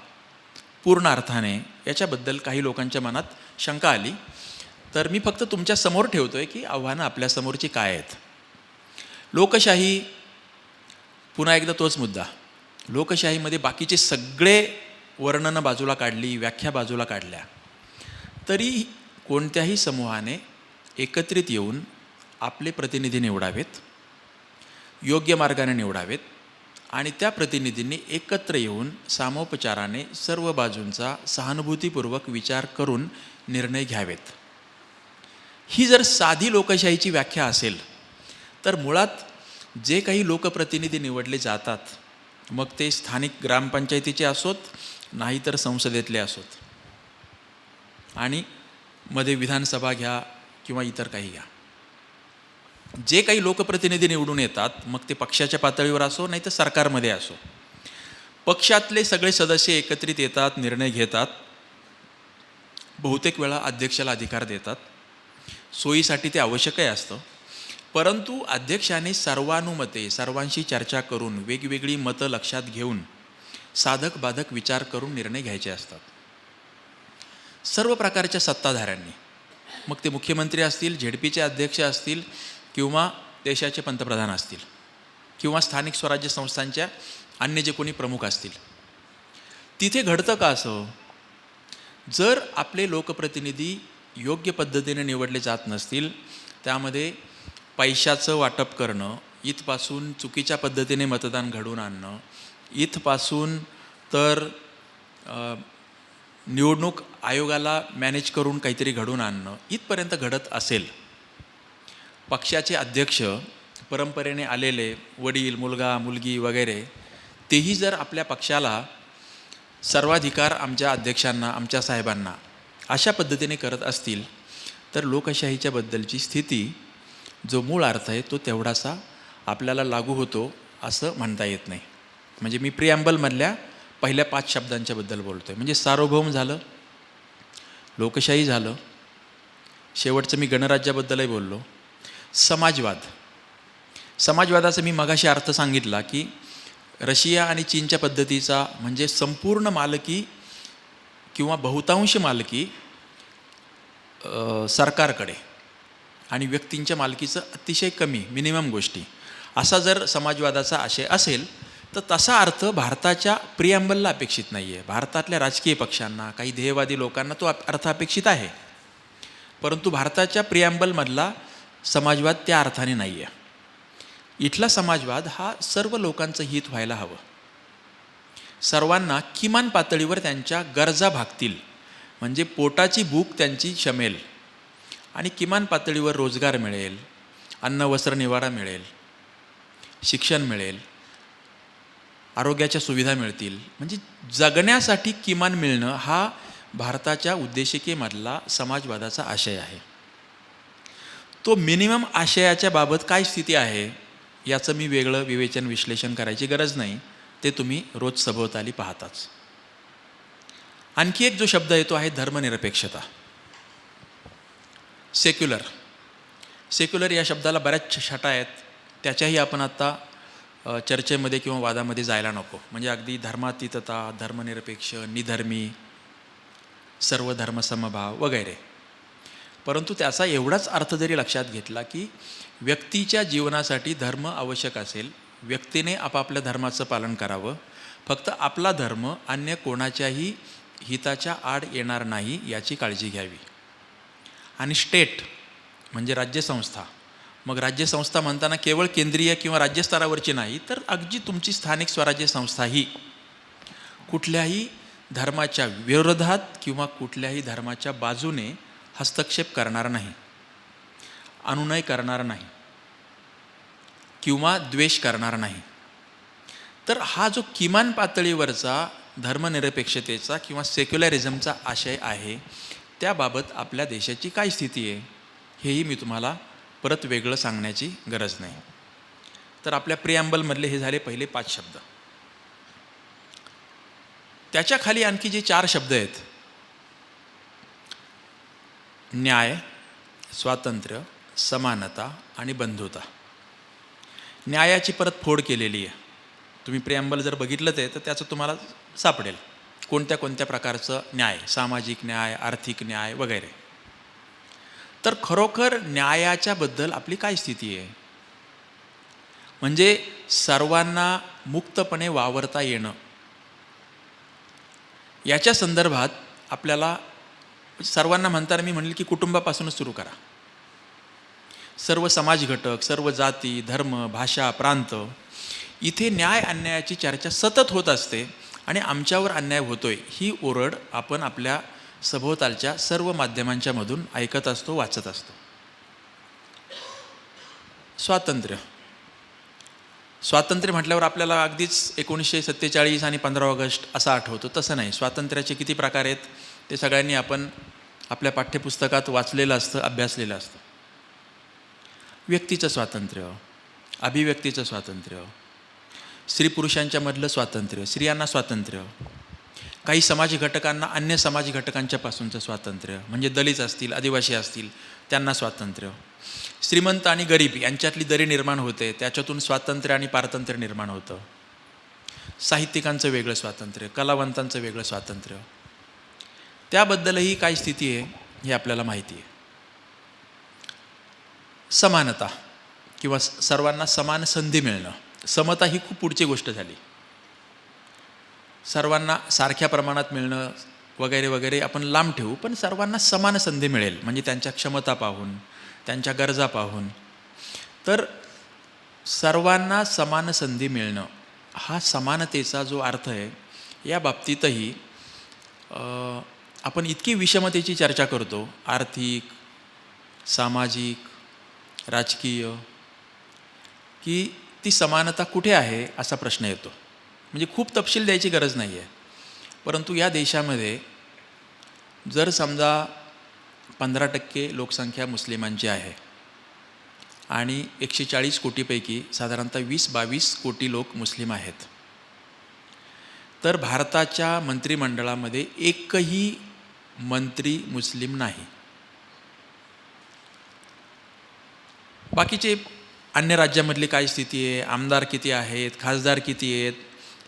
पूर्ण अर्थाने याच्याबद्दल काही लोकांच्या मनात शंका आली. तर मी फक्त तुमच्या समोर ठेवतो आहे की आव्हानं आपल्यासमोरची काय आहेत. लोकशाही, पुन्हा एकदा तोच मुद्दा, लोकशाहीमध्ये बाकीचे सगळे वर्णनं बाजूला काढली, व्याख्या बाजूला काढल्या, तरी कोणत्याही समूहाने एकत्रित येऊन आपले प्रतिनिधी निवडावेत, योग्य मार्गाने निवडावेत आणि त्या प्रतिनिधींनी एकत्र येऊन सामोपचाराने सर्व बाजूंचा सहानुभूतीपूर्वक विचार करून निर्णय घ्यावेत. ही जर साधी लोकशाहीची व्याख्या असेल तर मुळात जे काही लोकप्रतिनिधी निवडले जातात, मग ते स्थानिक ग्रामपंचायतीचे असोत, नाहीतर संसदेतले असोत, आणि मध्ये विधानसभा घ्या किंवा इतर काही घ्या, जे काही लोकप्रतिनिधी निवडून येतात, मग ते पक्षाच्या पातळीवर असो नाही तर सरकारमध्ये असो, पक्षातले सगळे सदस्य एकत्रित येतात, निर्णय घेतात, बहुतेक वेळा अध्यक्षाला अधिकार देतात. सोयीसाठी ते आवश्यकही असतं. परंतु अध्यक्षाने सर्वानुमते, सर्वांशी चर्चा करून, वेगवेगळी मतं लक्षात घेऊन, साधक बाधक विचार करून निर्णय घ्यायचे असतात. सर्व प्रकारच्या सत्ताधाऱ्यांनी, मग ते मुख्यमंत्री असतील, झेडपीचे अध्यक्ष असतील किंवा देशाचे पंतप्रधान असतील किंवा स्थानिक स्वराज्य संस्थांच्या अन्य जे कोणी प्रमुख असतील, तिथे घडतं का असं? जर आपले लोकप्रतिनिधी योग्य पद्धतीने निवडले जात नसतील, त्यामध्ये पैशाचं वाटप करणं, इथपासून चुकीच्या पद्धतीने मतदान घडवून आणणं, इथपासून तर निवडणूक आयोगाला मॅनेज करून काहीतरी घडवून आणणं, इथपर्यंत घडत असेल, पक्षाचे अध्यक्ष परंपरेने आलेले वडील, मुलगा, मुलगी वगैरे, तेही जर आपल्या पक्षाला सर्वाधिकार आमच्या अध्यक्षांना, आमच्या साहेबांना अशा पद्धतीने करत असतील, तर लोकशाहीच्या बद्दलची स्थिती, जो मूळ अर्थ आहे तो तेवढासा आपल्याला लागू होतो असं म्हणता येत नाही. म्हणजे मी प्रिॲम्बलमधल्या पहिल्या 5 शब्दांच्याबद्दल बोलतो आहे. म्हणजे सार्वभौम झालं, लोकशाही झालं, शेवटचं मी गणराज्याबद्दलही बोललो, समाजवाद. समाजवादाचा मी मगाशी अर्थ सांगितला की रशिया आणि चीनच्या पद्धतीचा, म्हणजे संपूर्ण मालकी किंवा बहुतांश मालकी सरकारकडे आणि व्यक्तींच्या मालकीचं अतिशय कमी, मिनिमम गोष्टी, असा जर समाजवादाचा आशय असेल तर तसा अर्थ भारताच्या प्रिॲम्बलला अपेक्षित नाही आहे. भारतातल्या राजकीय पक्षांना, काही ध्येयवादी लोकांना तो अर्थ अपेक्षित आहे, परंतु भारताच्या प्रिॲम्बलमधला समाजवाद त्या अर्थाने नाही आहे. इथला समाजवाद हा सर्व लोकांचं हित व्हायला हवं, सर्वांना किमान पातळीवर त्यांच्या गरजा भागतील, म्हणजे पोटाची भूक त्यांची शमेल आणि किमान पातळीवर रोजगार मिळेल, अन्न वस्त्र निवारा मिळेल, शिक्षण मिळेल, आरोग्याच्या सुविधा मिळतील. म्हणजे जगण्यासाठी किमान मिळणं हा भारताच्या उद्देशिकेमधला समाजवादाचा आशय आहे. तो मिनिमम आशयाच्या बाबत काय स्थिती आहे याचं मी वेगळं विवेचन विश्लेषण करायची गरज नाही, ते तुम्ही रोज सभोवताली पाहताच. आणखी एक जो शब्द येतो आहे धर्मनिरपेक्षता. सेक्युलर या शब्दाला बऱ्याच छटा आहेत, त्याच्याही आपण आत्ता चर्चेमध्ये किंवा वादामध्ये जायला नको. म्हणजे अगदी धर्मातीतता, धर्मनिरपेक्ष, निधर्मी, सर्व धर्मसमभाव वगैरे. परंतु त्याचा एवढाच अर्थ जरी लक्षात घेतला की व्यक्तीच्या जीवनासाठी धर्म आवश्यक असेल, व्यक्तीने आपापल्या धर्माचं पालन करावं, फक्त आपला धर्म अन्य कोणाच्याही हिताच्या आड येणार नाही याची काळजी घ्यावी. आणि स्टेट म्हणजे राज्यसंस्था, मग राज्यसंस्था म्हणताना केवळ केंद्रीय किंवा राज्यस्तरावरची नाही, तर अगदी तुमची स्थानिक स्वराज्य संस्थाही कुठल्याही धर्माच्या विरोधात किंवा कुठल्याही धर्माच्या बाजूने हस्तक्षेप करणार नाही, अनुनय करणार नाही किंवा द्वेष करणार नाही. तर हा जो किमान पातळीवरचा धर्मनिरपेक्षतेचा किंवा सेक्युलरिझमचा आशय आहे, त्याबाबत आपल्या देशाची काय स्थिती आहे हेही मी तुम्हाला परत वेगळं सांगण्याची गरज नाही. तर आपल्या प्रिॲम्बलमधले हे झाले पहिले 5 शब्द. त्याच्या खाली आणखी जे 4 शब्द आहेत, न्याय, स्वातंत्र्य, समानता आणि बंधुता. न्यायाची परत फोड केलेली आहे. तुम्ही प्रिॲम्बल जर बघितलं तर त्याचं तुम्हाला सापडेल कोणत्या कोणत्या प्रकारचं न्याय, सामाजिक न्याय, आर्थिक न्याय वगैरे. तर खरोखर न्यायाच्याबद्दल आपली काय स्थिती आहे? म्हणजे सर्वांना मुक्तपणे वावरता येणं, याच्या संदर्भात आपल्याला सर्वांना म्हणताना मी म्हणेल की कुटुंबापासूनच सुरू करा. सर्व समाज घटक, सर्व जाती, धर्म, भाषा, प्रांत, इथे न्याय अन्यायाची चर्चा सतत होत असते आणि आमच्यावर अन्याय होतोय ही ओरड आपण आपल्या सभोवतालच्या सर्व माध्यमांच्या मधून ऐकत असतो, वाचत असतो. स्वातंत्र्य म्हटल्यावर आपल्याला अगदीच 1947 आणि 15 ऑगस्ट असा आठवतो. तसं नाही. स्वातंत्र्याचे किती प्रकार आहेत ते सगळ्यांनी आपण आपल्या पाठ्यपुस्तकात वाचलेलं असतं, अभ्यासलेलं असतं. व्यक्तीचं स्वातंत्र्य, अभिव्यक्तीचं स्वातंत्र्य, स्त्री पुरुषांच्या मधलं स्वातंत्र्य, स्त्रियांना स्वातंत्र्य, काही समाज घटकांना अन्य समाज घटकांच्यापासूनचं स्वातंत्र्य, म्हणजे दलित असतील, आदिवासी असतील, त्यांना स्वातंत्र्य, श्रीमंत आणि गरीब यांच्यातली दरी निर्माण होते, त्याच्यातून स्वातंत्र्य आणि पारतंत्र्य निर्माण होतं. साहित्यिकांचं वेगळं स्वातंत्र्य, कलावंतांचं वेगळं स्वातंत्र्य, त्याबद्दलही काय स्थिती आहे हे आपल्याला माहिती आहे. समानता किंवा सर्वांना समान संधी मिळणं, समता ही खूप पुढची गोष्ट झाली. सर्वांना सारख्या प्रमाणात मिळणं वगैरे वगैरे आपण लांब ठेवू, पण सर्वांना समान संधी मिळेल म्हणजे त्यांच्या क्षमता पाहून, त्यांच्या गरजा पाहून. तर सर्वांना समान संधी मिळणं हा समानतेचा जो अर्थ आहे, या बाबतीतही आपण इतकी विषमतेची चर्चा करतो, आर्थिक, सामाजिक, राजकीय, की ती समानता कुठे आहे असा प्रश्न येतो. म्हणजे खूप तपशील द्यायची गरज नाही आहे, परंतु या देशामध्ये जर समजा 15% लोकसंख्या मुस्लिमांची आहे आणि 140 कोटीपैकी साधारणतः 20-22 कोटी लोक मुस्लिम आहेत, तर भारताच्या मंत्रिमंडळामध्ये एकही मंत्री मुस्लिम नाही. बाकीचे अन्य राज्यामधली काय स्थिती आहे, आमदार किती आहेत, खासदार किती आहेत,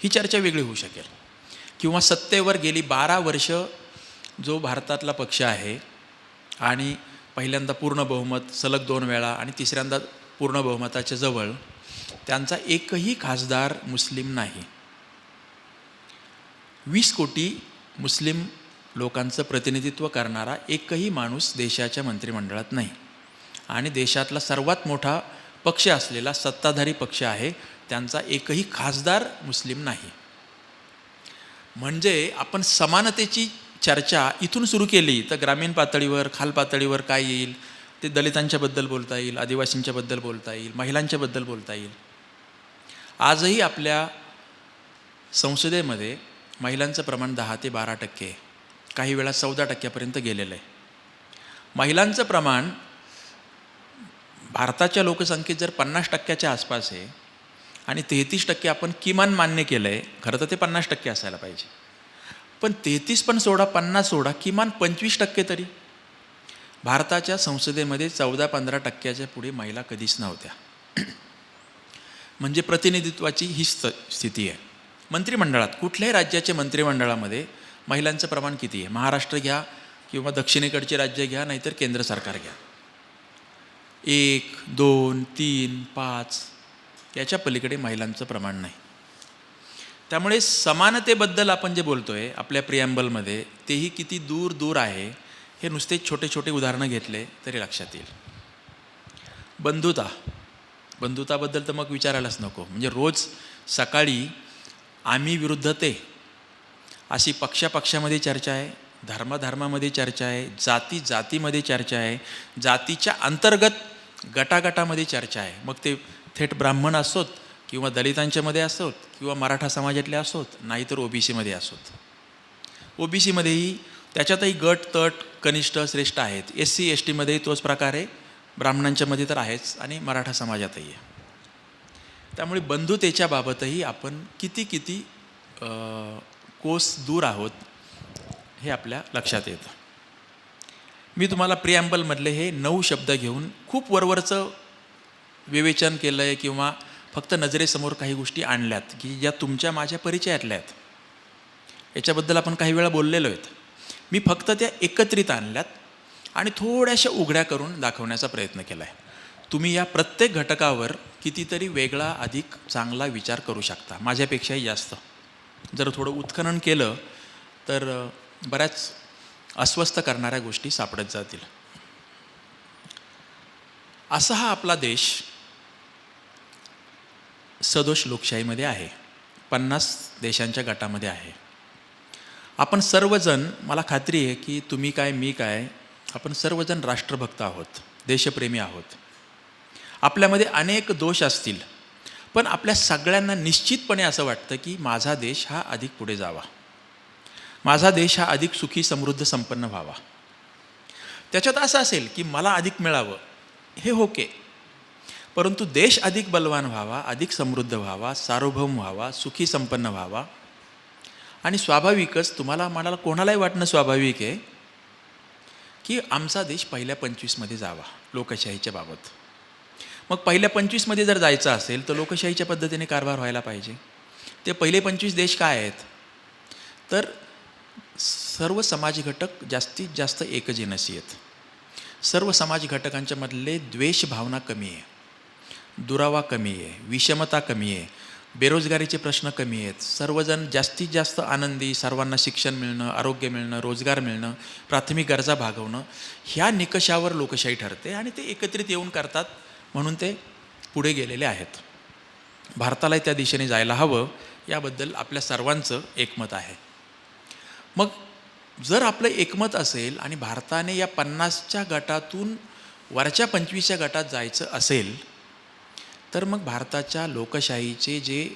ही चर्चा वेगळी होऊ शकेल. किंवा सत्तेवर गेली 12 वर्ष जो भारतातला पक्ष आहे आणि पहिल्यांदा पूर्ण बहुमत, सलग 2 वेळा आणि तिसऱ्यांदा पूर्ण बहुमताच्या जवळ, त्यांचा एकही खासदार मुस्लिम नाही. 20 कोटी मुस्लिम लोकांचं प्रतिनिधित्व करणारा एकही माणूस देशाच्या मंत्रिमंडळात नाही. आणि देशातला सर्वात मोठा पक्ष असलेला सत्ताधारी पक्ष आहे, त्यांचा एकही खासदार मुस्लिम नाही. म्हणजे आपण समानतेची चर्चा इथून सुरू केली तर ग्रामीण पातळीवर, खाल पातळीवर काय येईल, ते दलितांच्याबद्दल बोलता येईल, आदिवासींच्याबद्दल बोलता येईल, महिलांच्याबद्दल बोलता येईल. आजही आपल्या संसदेमध्ये महिलांचं प्रमाण 10 ते 12% आहे, काही वेळा 14% गेलेलं आहे. महिलांचं प्रमाण भारताच्या लोकसंख्येत जर 50% आसपास आहे आणि 33% आपण किमान मान्य केलं आहे, खरं तर ते 50% असायला पाहिजे, पण 33 पण सोडा, 50 सोडा, किमान 25% तरी. भारताच्या संसदेमध्ये 14-15% पुढे महिला कधीच नव्हत्या. म्हणजे प्रतिनिधित्वाची ही स्थिती आहे. मंत्रिमंडळात, कुठल्याही राज्याच्या मंत्रिमंडळामध्ये महिलांचं प्रमाण किती आहे? महाराष्ट्र घ्या किंवा दक्षिणेकडचे राज्य घ्या, नाहीतर केंद्र सरकार घ्या. 1, 2, 3, 5 याच्या पलीकडे महिलांचं प्रमाण नाही. त्यामुळे समानतेबद्दल आपण जे बोलतो आहे आपल्या प्रिॲम्बलमध्ये, तेही किती दूर दूर आहे हे नुसते छोटे छोटे उदाहरणं घेतले तरी लक्षात येईल. बंधुताबद्दल तर मग विचारायलाच नको. म्हणजे रोज सकाळी आम्ही विरुद्ध ते अशी पक्षामध्ये चर्चा आहे, धर्मामध्ये चर्चा आहे, जातीमध्ये चर्चा आहे, जातीच्या अंतर्गत गटागटामध्ये चर्चा आहे. मग ते थेट ब्राह्मण असोत किंवा दलितांच्यामध्ये असोत किंवा मराठा समाजातले असोत, नाहीतर ओबीसीमध्ये असोत. ओबीसीमध्येही त्याच्यातही गट तट कनिष्ठ श्रेष्ठ आहेत. SC ST मध्येही तोच प्रकार आहे, ब्राह्मणांच्यामध्ये तर आहेच आणि मराठा समाजातही आहे. त्यामुळे बंधुतेच्या बाबतही आपण किती कोस दूर आहोत हे आपल्या लक्षात येतं. मी तुम्हाला प्रिॲम्बलमधले हे 9 शब्द घेऊन खूप वरवरचं विवेचन केलं आहे किंवा फक्त नजरेसमोर काही गोष्टी आणल्यात की ज्या तुमच्या माझ्या परिचयातल्या आहेत. याच्याबद्दल आपण काही वेळा बोललेलो आहेत. मी फक्त त्या एकत्रित आणल्यात आणि थोड्याशा उघड्या करून दाखवण्याचा प्रयत्न केला आहे. तुम्ही या प्रत्येक घटकावर कितीतरी वेगळा अधिक चांगला विचार करू शकता, माझ्यापेक्षाही जास्त. जर थोडं उत्खनन केलं तर बऱ्याच अस्वस्थ करणाऱ्या गोष्टी सापडत जातील. असा हा आपला देश सदोष लोकशाहीमध्ये आहे, 50 देशांच्या गटामध्ये आहे. आपण सर्वजण, मला खात्री आहे की तुम्ही काय मी काय, आपण सर्वजण राष्ट्रभक्त आहोत, देशप्रेमी आहोत. आपल्यामध्ये अनेक दोष असतील, पण आपल्या सगळ्यांना निश्चितपणे असं वाटतं की माझा देश हा अधिक पुढे जावा, माझा देश हा अधिक सुखी समृद्ध संपन्न व्हावा. त्याच्यात असं असेल की मला अधिक मिळावं, हे ओके, परंतु देश अधिक बलवान व्हावा, अधिक समृद्ध व्हावा, सार्वभौम व्हावा, सुखी संपन्न व्हावा. आणि स्वाभाविकच तुम्हाला म्हणाला कोणालाही वाटणं स्वाभाविक आहे की आमचा देश पहिल्या 25 जावा लोकशाहीच्या बाबत. मग पहिल्या 25 जर जायचं असेल तर लोकशाहीच्या पद्धतीने कारभार व्हायला पाहिजे. ते पहिले 25 देश काय आहेत? तर सर्व समाज घटक जास्तीत जास्त एकजिनसी आहेत. सर्व समाज घटकांच्या मधले द्वेष भावना कमी आहे, दुरावा कमी आहे, विषमता कमी आहे, बेरोजगारीचे प्रश्न कमी आहेत. सर्वजण जास्तीत जास्त आनंदी, सर्वांना शिक्षण मिळणं, आरोग्य मिळणं, रोजगार मिळणं, प्राथमिक गरजा भागवणं, ह्या निकषावर लोकशाही ठरते आणि ते एकत्रित येऊन करतात, म्हणून ते पुढे गेलेले आहेत. भारतालाही त्या दिशेने जायला हवं, याबद्दल आपल्या सर्वांचं एकमत आहे. मग जर आपलं एकमत असेल आणि भारताने या 50च्या गटातून वरच्या 25च्या गटात जायचं असेल, तर मग भारताच्या लोकशाहीचे जे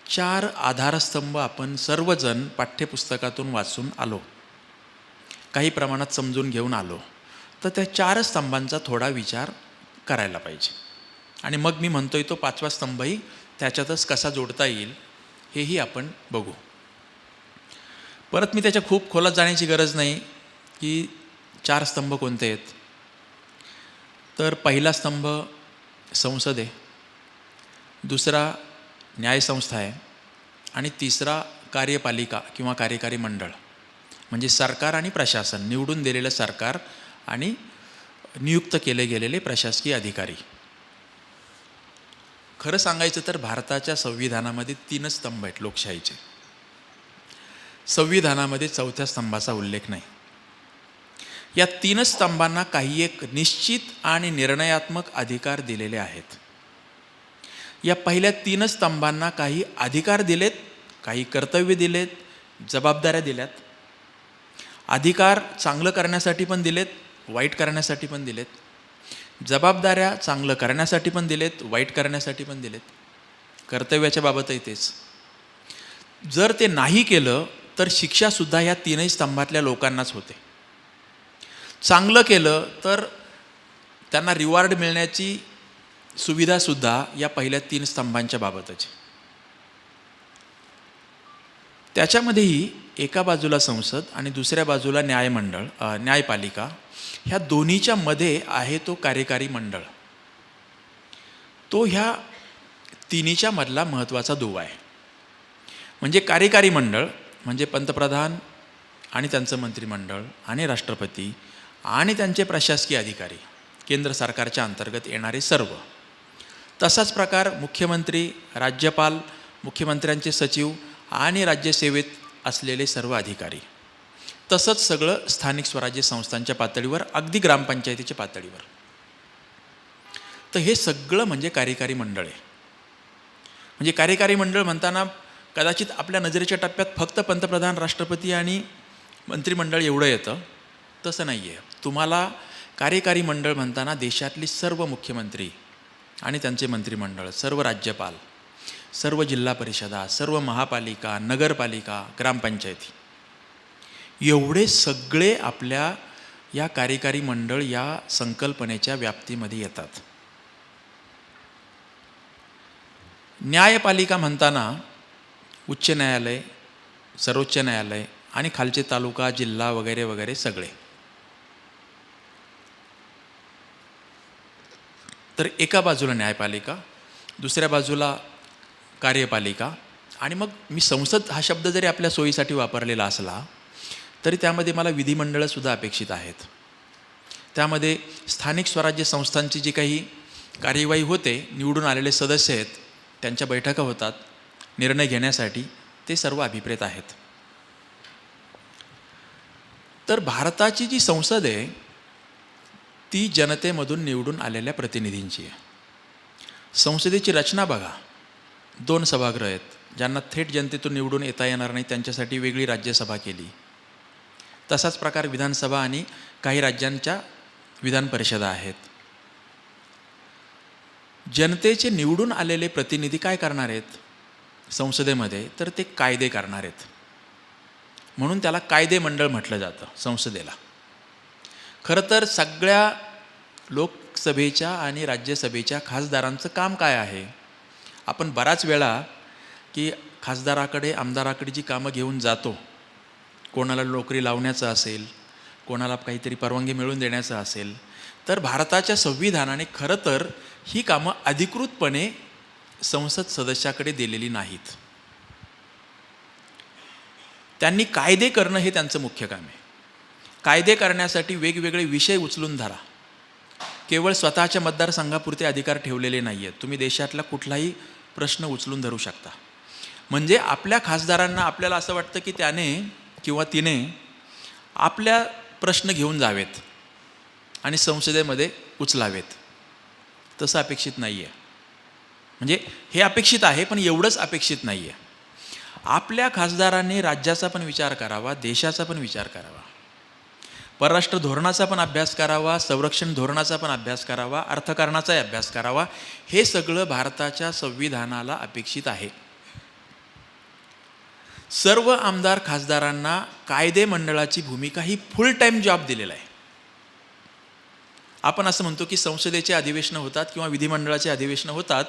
4 आधारस्तंभ आपण सर्वजण पाठ्यपुस्तकातून वाचून आलो, काही प्रमाणात समजून घेऊन आलो, तर त्या 4 स्तंभांचा थोडा विचार करायला पाहिजे. आणि मग मी म्हणतोय तो 5वा स्तंभही त्याच्यातच कसा जोडता येईल हेही आपण बघू. परत मी त्याच्या खूप खोलात जाण्याची गरज नाही की 4 स्तंभ कोणते आहेत. तर पहिला स्तंभ संसद आहे, दुसरा न्यायसंस्था आहे आणि तिसरा कार्यपालिका किंवा कार्यकारी मंडळ, म्हणजे सरकार आणि प्रशासन, निवडून दिलेलं सरकार आणि नियुक्त केले गेलेले प्रशासकीय अधिकारी. खरं सांगायचं तर भारताच्या संविधानामध्ये 3 स्तंभ आहेत लोकशाहीचे. संविधानामध्ये 4थ्या स्तंभाचा उल्लेख नाही. या 3 स्तंभांना काही एक निश्चित आणि निर्णयात्मक अधिकार दिलेले आहेत. या पहिल्या 3 स्तंभांना काही अधिकार दिलेत, काही कर्तव्य दिलेत, जबाबदाऱ्या दिल्यात. अधिकार चांगलं करण्यासाठी पण दिलेत, वाईट करण्यासाठी पण दिलेत. जबाबदाऱ्या चांगलं करण्यासाठी पण दिलेत, वाईट करण्यासाठी पण दिलेत. कर्तव्याच्या बाबतही तेच. जर ते नाही केलं तर शिक्षासुद्धा ह्या तीनही स्तंभातल्या लोकांनाच होते. चांगलं केलं तर त्यांना रिवॉर्ड मिळण्याची सुविधासुद्धा या पहिल्या 3 स्तंभांच्या बाबतच. त्याच्यामध्येही एका बाजूला संसद आणि दुसऱ्या बाजूला न्यायमंडळ, न्यायपालिका, ह्या दोन्हीच्या मध्ये आहे तो कार्यकारी मंडळ. तो ह्या तिन्हीच्या मधला महत्त्वाचा दुवा आहे. म्हणजे कार्यकारी मंडळ म्हणजे पंतप्रधान आणि त्यांचं मंत्रिमंडळ आणि राष्ट्रपती आणि त्यांचे प्रशासकीय अधिकारी, केंद्र सरकारच्या अंतर्गत येणारे सर्व. तसाच प्रकार मुख्यमंत्री, राज्यपाल, मुख्यमंत्र्यांचे सचिव आणि राज्यसेवेत असलेले सर्व अधिकारी. तसंच सगळं स्थानिक स्वराज्य संस्थांच्या पातळीवर, अगदी ग्रामपंचायतीच्या पातळीवर. तर हे सगळं म्हणजे कार्यकारी मंडळ आहे. म्हणजे कार्यकारी मंडळ म्हणताना कदाचित आपल्या नजरेच्या टप्प्यात फक्त पंतप्रधान, राष्ट्रपती आणि मंत्रिमंडळ एवढं येतं. तसं नाही आहे. तुम्हाला कार्यकारी मंडळ म्हणताना देशातली सर्व मुख्यमंत्री आणि त्यांचे मंत्रिमंडळ, सर्व राज्यपाल, सर्व जिल्हा परिषदा, सर्व महापालिका, नगरपालिका, ग्रामपंचायती, एवढे सगळे आपल्या या कार्यकारी मंडळ या संकल्पनेच्या व्याप्तीमध्ये येतात. न्यायपालिका म्हणताना उच्च न्यायालय, सर्वोच्च न्यायालय आणि खालचे तालुका, जिल्हा वगैरे वगैरे सगळे. तर एका बाजूला न्यायपालिका, दुसऱ्या बाजूला कार्यपालिका, आणि मग मी संसद हा शब्द जरी आपल्या सोयीसाठी वापरलेला असला तरी त्यामध्ये मला विधिमंडळंसुद्धा अपेक्षित आहेत. त्यामध्ये स्थानिक स्वराज्य संस्थांची जी काही कार्यवाही होते, निवडून आलेले सदस्य आहेत, त्यांच्या बैठका होतात निर्णय घेण्यासाठी, ते सर्व अभिप्रेत आहेत. तर भारताची जी संसद आहे ती जनतेमधून निवडून आलेल्या प्रतिनिधींची आहे. संसदेची रचना बघा, 2 सभागृह आहेत. ज्यांना थेट जनतेतून निवडून येता येणार नाही त्यांच्यासाठी वेगळी राज्यसभा केली. तसाच प्रकार विधानसभा आणि काही राज्यांच्या विधान परिषदा आहेत. जनतेचे निवडून आलेले प्रतिनिधी काय करणार आहेत संसदेमध्ये? तर ते कायदे करणार आहेत. म्हणून त्याला कायदे मंडळ म्हटलं जातं संसदेला. खरं तर सगळ्या लोकसभेच्या आणि राज्यसभेच्या खासदारांचं काम काय आहे? आपण बराच वेळा की खासदाराकडे, आमदाराकडे जी कामं घेऊन जातो, कोणाला नोकरी लावण्याचं असेल, कोणाला काहीतरी परवानगी मिळवून देण्याचं असेल, तर भारताच्या संविधानाने खरं तर ही कामं अधिकृतपणे संसद सदस्याकडे दिलेली नाहीत. त्यांनी कायदे करणं हे त्यांचं मुख्य काम आहे. कायदे करण्यासाठी वेगवेगळे विषय उचलून धरा. केवळ स्वतःच्या मतदारसंघापुरते अधिकार ठेवलेले नाही आहेत. तुम्ही देशातला कुठलाही प्रश्न उचलून धरू शकता. म्हणजे आपल्या खासदारांना आपल्याला असं वाटतं की त्याने किंवा तिने आपल्या प्रश्न घेऊन जावेत आणि संसदेमध्ये उचलावेत. तसं अपेक्षित नाही आहे. म्हणजे हे अपेक्षित आहे पण एवढंच अपेक्षित नाही आहे. आपल्या खासदारांनी राज्याचा पण विचार करावा, देशाचा पण विचार करावा, परराष्ट्र धोरणाचा पण अभ्यास करावा, संरक्षण धोरणाचा पण अभ्यास करावा, अर्थकारणाचाही अभ्यास करावा. हे सगळं भारताच्या संविधानाला अपेक्षित आहे. सर्व आमदार खासदारांना कायदे मंडळाची भूमिका ही फुल टाईम जॉब दिलेला आहे. आपण असं म्हणतो की संसदेचे अधिवेशनं होतात किंवा विधिमंडळाचे अधिवेशनं होतात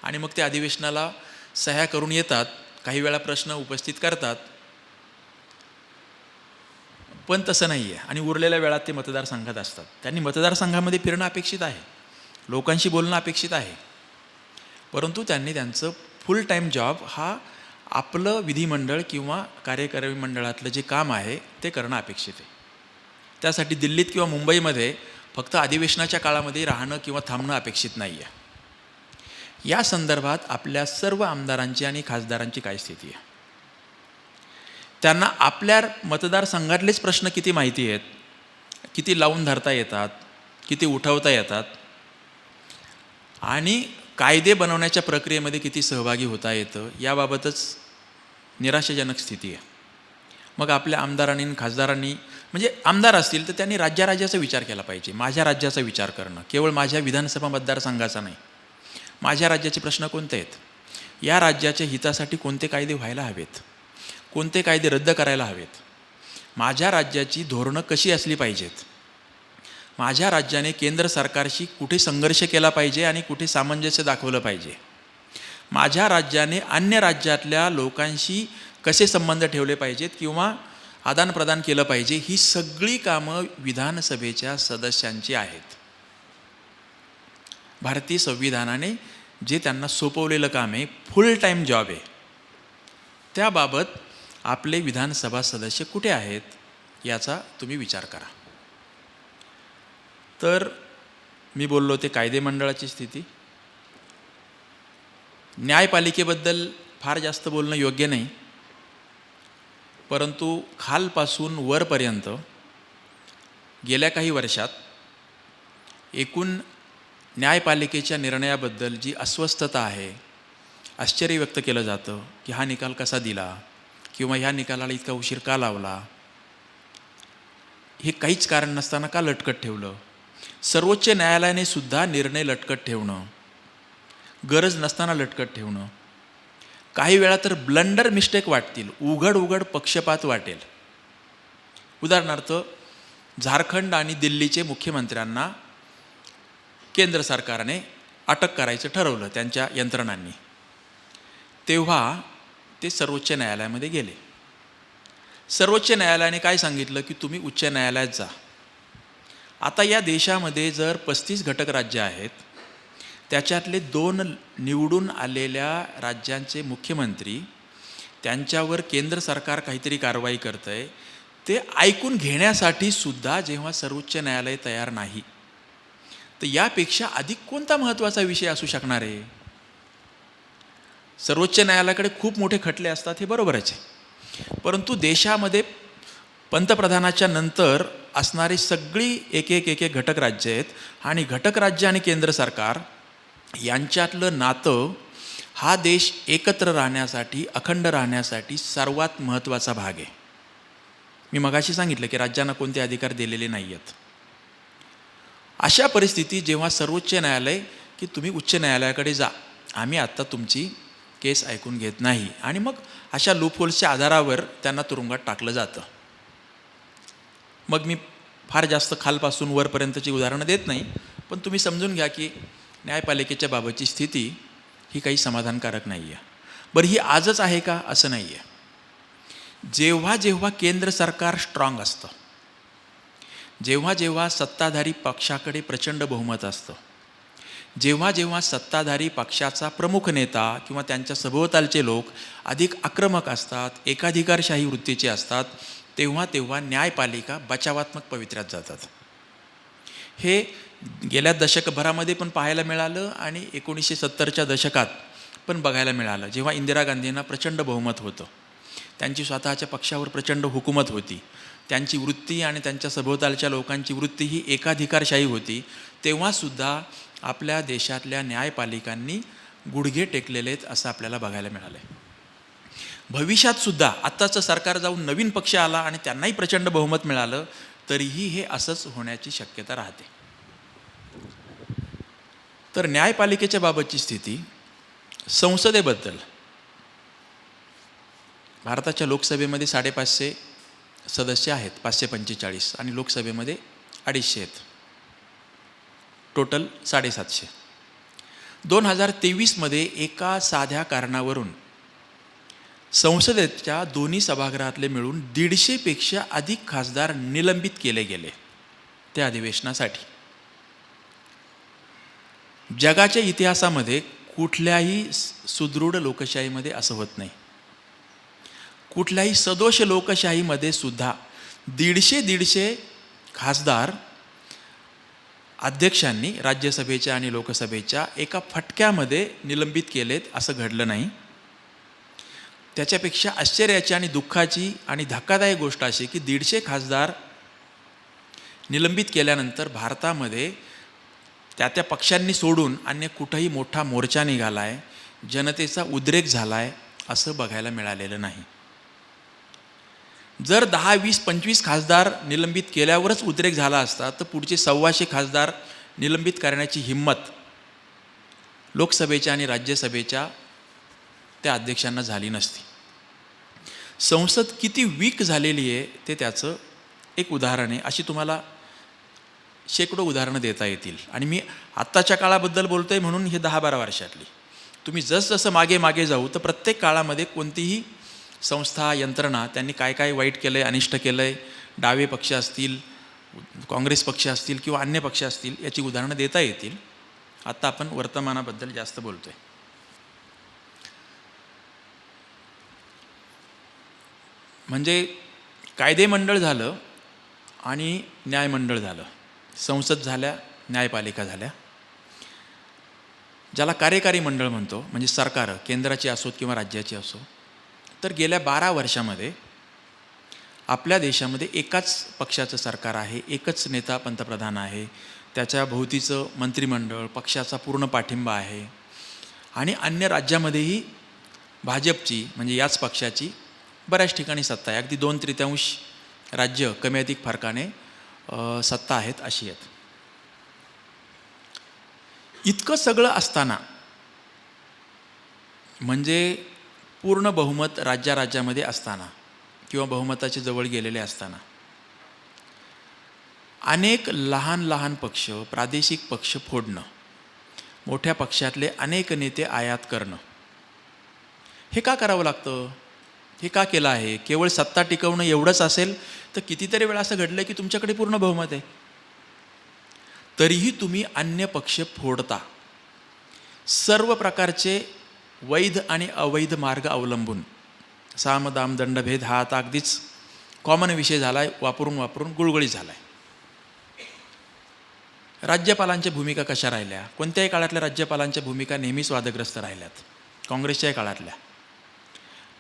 आणि मग त्या अधिवेशनाला सह्या करून येतात, काही वेळा प्रश्न उपस्थित करतात, पण तसं नाही आहे. आणि उरलेल्या वेळात ते मतदारसंघात असतात. त्यांनी मतदारसंघामध्ये फिरणं अपेक्षित आहे, लोकांशी बोलणं अपेक्षित आहे, परंतु त्यांनी त्यांचं फुल टाईम जॉब हा आपलं विधिमंडळ किंवा कार्यकारी मंडळातलं जे काम आहे ते करणं अपेक्षित आहे. त्यासाठी दिल्लीत किंवा मुंबईमध्ये फक्त अधिवेशनाच्या काळामध्ये राहणं किंवा थांबणं अपेक्षित नाही आहे. या संदर्भात आपल्या सर्व आमदारांची आणि खासदारांची काय स्थिती आहे? त्यांना आपल्या मतदारसंघातलेच प्रश्न किती माहिती आहेत, किती लावून धरता येतात, किती उठवता येतात, आणि कायदे बनवण्याच्या प्रक्रियेमध्ये किती सहभागी होता येतं, याबाबतच निराशाजनक स्थिती आहे. मग आपल्या आमदारांनी आणि खासदारांनी म्हणजे आमदार असतील तर त्यांनी राज्याचा विचार केला पाहिजे. माझ्या राज्याचा विचार करणं, केवळ माझ्या विधानसभा मतदारसंघाचा नाही. माझ्या राज्याचे प्रश्न कोणते आहेत, या राज्याच्या हितासाठी कोणते कायदे व्हायला हवेत, कोणते कायदे रद्द करायला हवेत, माझ्या राज्याची धोरणं कशी असली पाहिजेत, माझ्या राज्याने केंद्र सरकारशी कुठे संघर्ष केला पाहिजे आणि कुठे सामंजस्य दाखवलं पाहिजे, माझ्या राज्याने अन्य राज्यातल्या लोकांशी कसे संबंध ठेवले पाहिजेत किंवा आदानप्रदान केलं पाहिजे, ही सगळी कामं विधानसभेच्या सदस्यांची आहेत. भारतीय संविधानाने जे त्यांना सोपवलेलं काम आहे, फुल टाईम जॉब आहे, त्याबाबत आपले विधानसभा सदस्य कुठे आहेत याचा तुम्ही विचार करा. तर मी बोललो ते कायदे मंडळाची स्थिती. न्यायपालिकेबद्दल फार जास्त बोलणं योग्य नाही, परंतु खालपासून वरपर्यंत गेल्या काही वर्षात एकूण न्यायपालिकेच्या निर्णयाबद्दल जी अस्वस्थता आहे, आश्चर्य व्यक्त केलं जातं की हा निकाल कसा दिला किंवा ह्या निकालाला इतका उशीर का लावला, हे काहीच कारण नसताना का लटकत ठेवलं. सर्वोच्च न्यायालयाने सुद्धा निर्णय लटकत ठेवणं, गरज नसताना लटकत ठेवणं, काही वेळा तर ब्लंडर मिस्टेक वाटतील, उघड पक्षपात वाटेल. उदाहरणार्थ, झारखंड आणि दिल्लीचे मुख्यमंत्र्यांना केंद्र सरकारने अटक करायचं ठरवलं त्यांच्या यंत्रणांनी. तेव्हा ते सर्वोच्च न्यायालयामध्ये गेले. सर्वोच्च न्यायालयाने काय सांगितलं की तुम्ही उच्च न्यायालयात जा. आता या देशामध्ये जर 35 घटक राज्य आहेत, त्याच्यातले 2 निवडून आलेल्या राज्यांचे मुख्यमंत्री, त्यांच्यावर केंद्र सरकार काहीतरी कारवाई करतं आहे, ते ऐकून घेण्यासाठी सुद्धा जेव्हा सर्वोच्च न्यायालय तयार नाही, तर यापेक्षा अधिक कोणता महत्त्वाचा विषय असू शकणार आहे. सर्वोच्च न्यायालयाकडे खूप मोठे खटले असतात, हे बरोबरच आहे, परंतु देशामध्ये पंतप्रधानाच्या नंतर असणारी सगळी एक घटक राज्य आहेत आणि घटक राज्य आणि केंद्र सरकार यांच्यातलं नातं हा देश एकत्र राहण्यासाठी, अखंड राहण्यासाठी सर्वात महत्त्वाचा भाग आहे. मी मगाशी सांगितलं की राज्यांना कोणते अधिकार दिलेले नाही आहेत. अशा परिस्थितीत जेव्हा सर्वोच्च न्यायालय की तुम्ही उच्च न्यायालयाकडे जा, आम्ही आत्ता तुमची केस ऐकून घेत नाही, आणि मग अशा लूपहोल्सच्या आधारावर त्यांना तुरुंगात टाकलं जातं. मग मी फार जास्त खालपासून वरपर्यंतची उदाहरणं देत नाही, पण तुम्ही समजून घ्या की न्यायपालिकेच्या बाबतची स्थिती ही काही समाधानकारक नाही आहे. बरं, ही आजच आहे का? असं नाही आहे. जेव्हा जेव्हा केंद्र सरकार स्ट्रॉंग असतं, जेव्हा जेव्हा सत्ताधारी पक्षाकडे प्रचंड बहुमत असतं, जेव्हा जेव्हा सत्ताधारी पक्षाचा प्रमुख नेता किंवा त्यांच्या सभोवतालचे लोक अधिक आक्रमक असतात, एकाधिकारशाही वृत्तीचे असतात, तेव्हा तेव्हा न्यायपालिका बचावात्मक पवित्र्यात जातात. हे गेल्या दशकभरामध्ये पण पाहायला मिळालं आणि 1970च्या दशकात पण बघायला मिळालं, जेव्हा इंदिरा गांधींना प्रचंड बहुमत होतं, त्यांची स्वतःच्या पक्षावर प्रचंड हुकूमत होती, त्यांची वृत्ती आणि त्यांच्या सभोवतालच्या लोकांची वृत्ती ही एकाधिकारशाही होती, तेव्हासुद्धा आपल्या देशातल्या न्यायपालिकांनी गुडघे टेकलेले आहेत असं आपल्याला बघायला मिळालं आहे. भविष्यातसुद्धा आत्ताचं सरकार जाऊन नवीन पक्ष आला आणि त्यांनाही प्रचंड बहुमत मिळालं, तरीही हे असंच होण्याची शक्यता राहते. तर न्यायपालिकेच्या बाबतची स्थिती. संसदेबद्दल भारताच्या लोकसभेमध्ये 550 सदस्य आहेत, 545, आणि लोकसभेमध्ये 250 आहेत, टोटल 750. 2023मध्ये एका साध्या कारणावरून संसदेच्या दोन्ही सभागृहातले मिळून 150पेक्षा अधिक खासदार निलंबित केले गेले त्या अधिवेशनासाठी. जगाच्या इतिहासामध्ये कुठल्याही सुदृढ लोकशाहीमध्ये असं होत नाही. कुठल्याही सदोष लोकशाहीमध्ये सुद्धा 150 खासदार अध्यक्षांनी राज्यसभेच्या आणि लोकसभेच्या एका फटक्यामध्ये निलंबित केलेत असं घडलं नाही. त्याच्यापेक्षा आश्चर्याची आणि दुःखाची आणि धक्कादायक गोष्ट अशी की 150 खासदार निलंबित केल्यानंतर भारतामध्ये त्या पक्षांनी सोडून अन्य कुठंही मोठा मोर्चा निघाला आहे, जनतेचा उद्रेक झाला आहे असं बघायला मिळालेलं नाही. जर 10, 20, 25 खासदार निलंबित केल्यावरच उद्रेक झाला असता तर पुढचे 125 खासदार निलंबित करण्याची हिंमत लोकसभेच्या आणि राज्यसभेच्या त्या अध्यक्षांना झाली नसती. संसद किती वीक झालेली आहे ते त्याचं एक उदाहरण आहे. अशी तुम्हाला शेकडो उदाहरणं देता येतील. आणि मी आत्ताच्या काळाबद्दल बोलतोय म्हणून हे 10-12 वर्षातली. तुम्ही जसजसं मागे मागे जाऊ तर प्रत्येक काळामध्ये कोणतीही संस्था, यंत्रणा त्यांनी काय काय वाईट केलं आहे, अनिष्ट केलं आहे, डावे पक्ष असतील, काँग्रेस पक्ष असतील किंवा अन्य पक्ष असतील, याची उदाहरणं देता येतील. आत्ता आपण वर्तमानाबद्दल जास्त बोलतोय. म्हणजे कायदेमंडळ झालं आणि न्यायमंडळ झालं, संसद झाल्या, न्यायपालिका झाल्या. ज्याला कार्यकारी मंडळ म्हणतो, म्हणजे सरकारं केंद्राची असोत किंवा राज्याची असो, तर गेल्या 12 वर्षामध्ये आपल्या देशामध्ये एकाच पक्षाचं सरकार आहे, एकच नेता पंतप्रधान आहे, त्याच्या भोवतीचं मंत्रिमंडळ, पक्षाचा पूर्ण पाठिंबा आहे. आणि अन्य राज्यामध्येही भाजपची म्हणजे याच पक्षाची बऱ्याच ठिकाणी सत्ता आहे. अगदी 2/3 राज्य कमी अधिक फरकाने सत्ता आहेत अशी आहेत. इतकं सगळं असताना, म्हणजे पूर्ण बहुमत राज्यामध्ये असताना किंवा बहुमताच्या जवळ गेलेले असताना, अनेक लहान लहान पक्ष, प्रादेशिक पक्ष फोडणं, मोठ्या पक्षातले अनेक नेते आयात करणं, हे का करावं लागतं? हे का केलं आहे? केवळ सत्ता टिकवणं एवढंच असेल तर कितीतरी वेळा असं घडलं की तुमच्याकडे पूर्ण बहुमत आहे, तरीही तुम्ही अन्य पक्ष फोडता. सर्व प्रकारचे वैध आणि अवैध मार्ग अवलंबून, साम दाम दंडभेद हा आता अगदीच कॉमन विषय झाला आहे, वापरून गुळगुळीत झाला आहे. राज्यपालांच्या भूमिका कशा राहिल्या? कोणत्याही काळातल्या राज्यपालांच्या भूमिका नेहमीच वादग्रस्त राहिल्यात, काँग्रेसच्याही काळातल्या.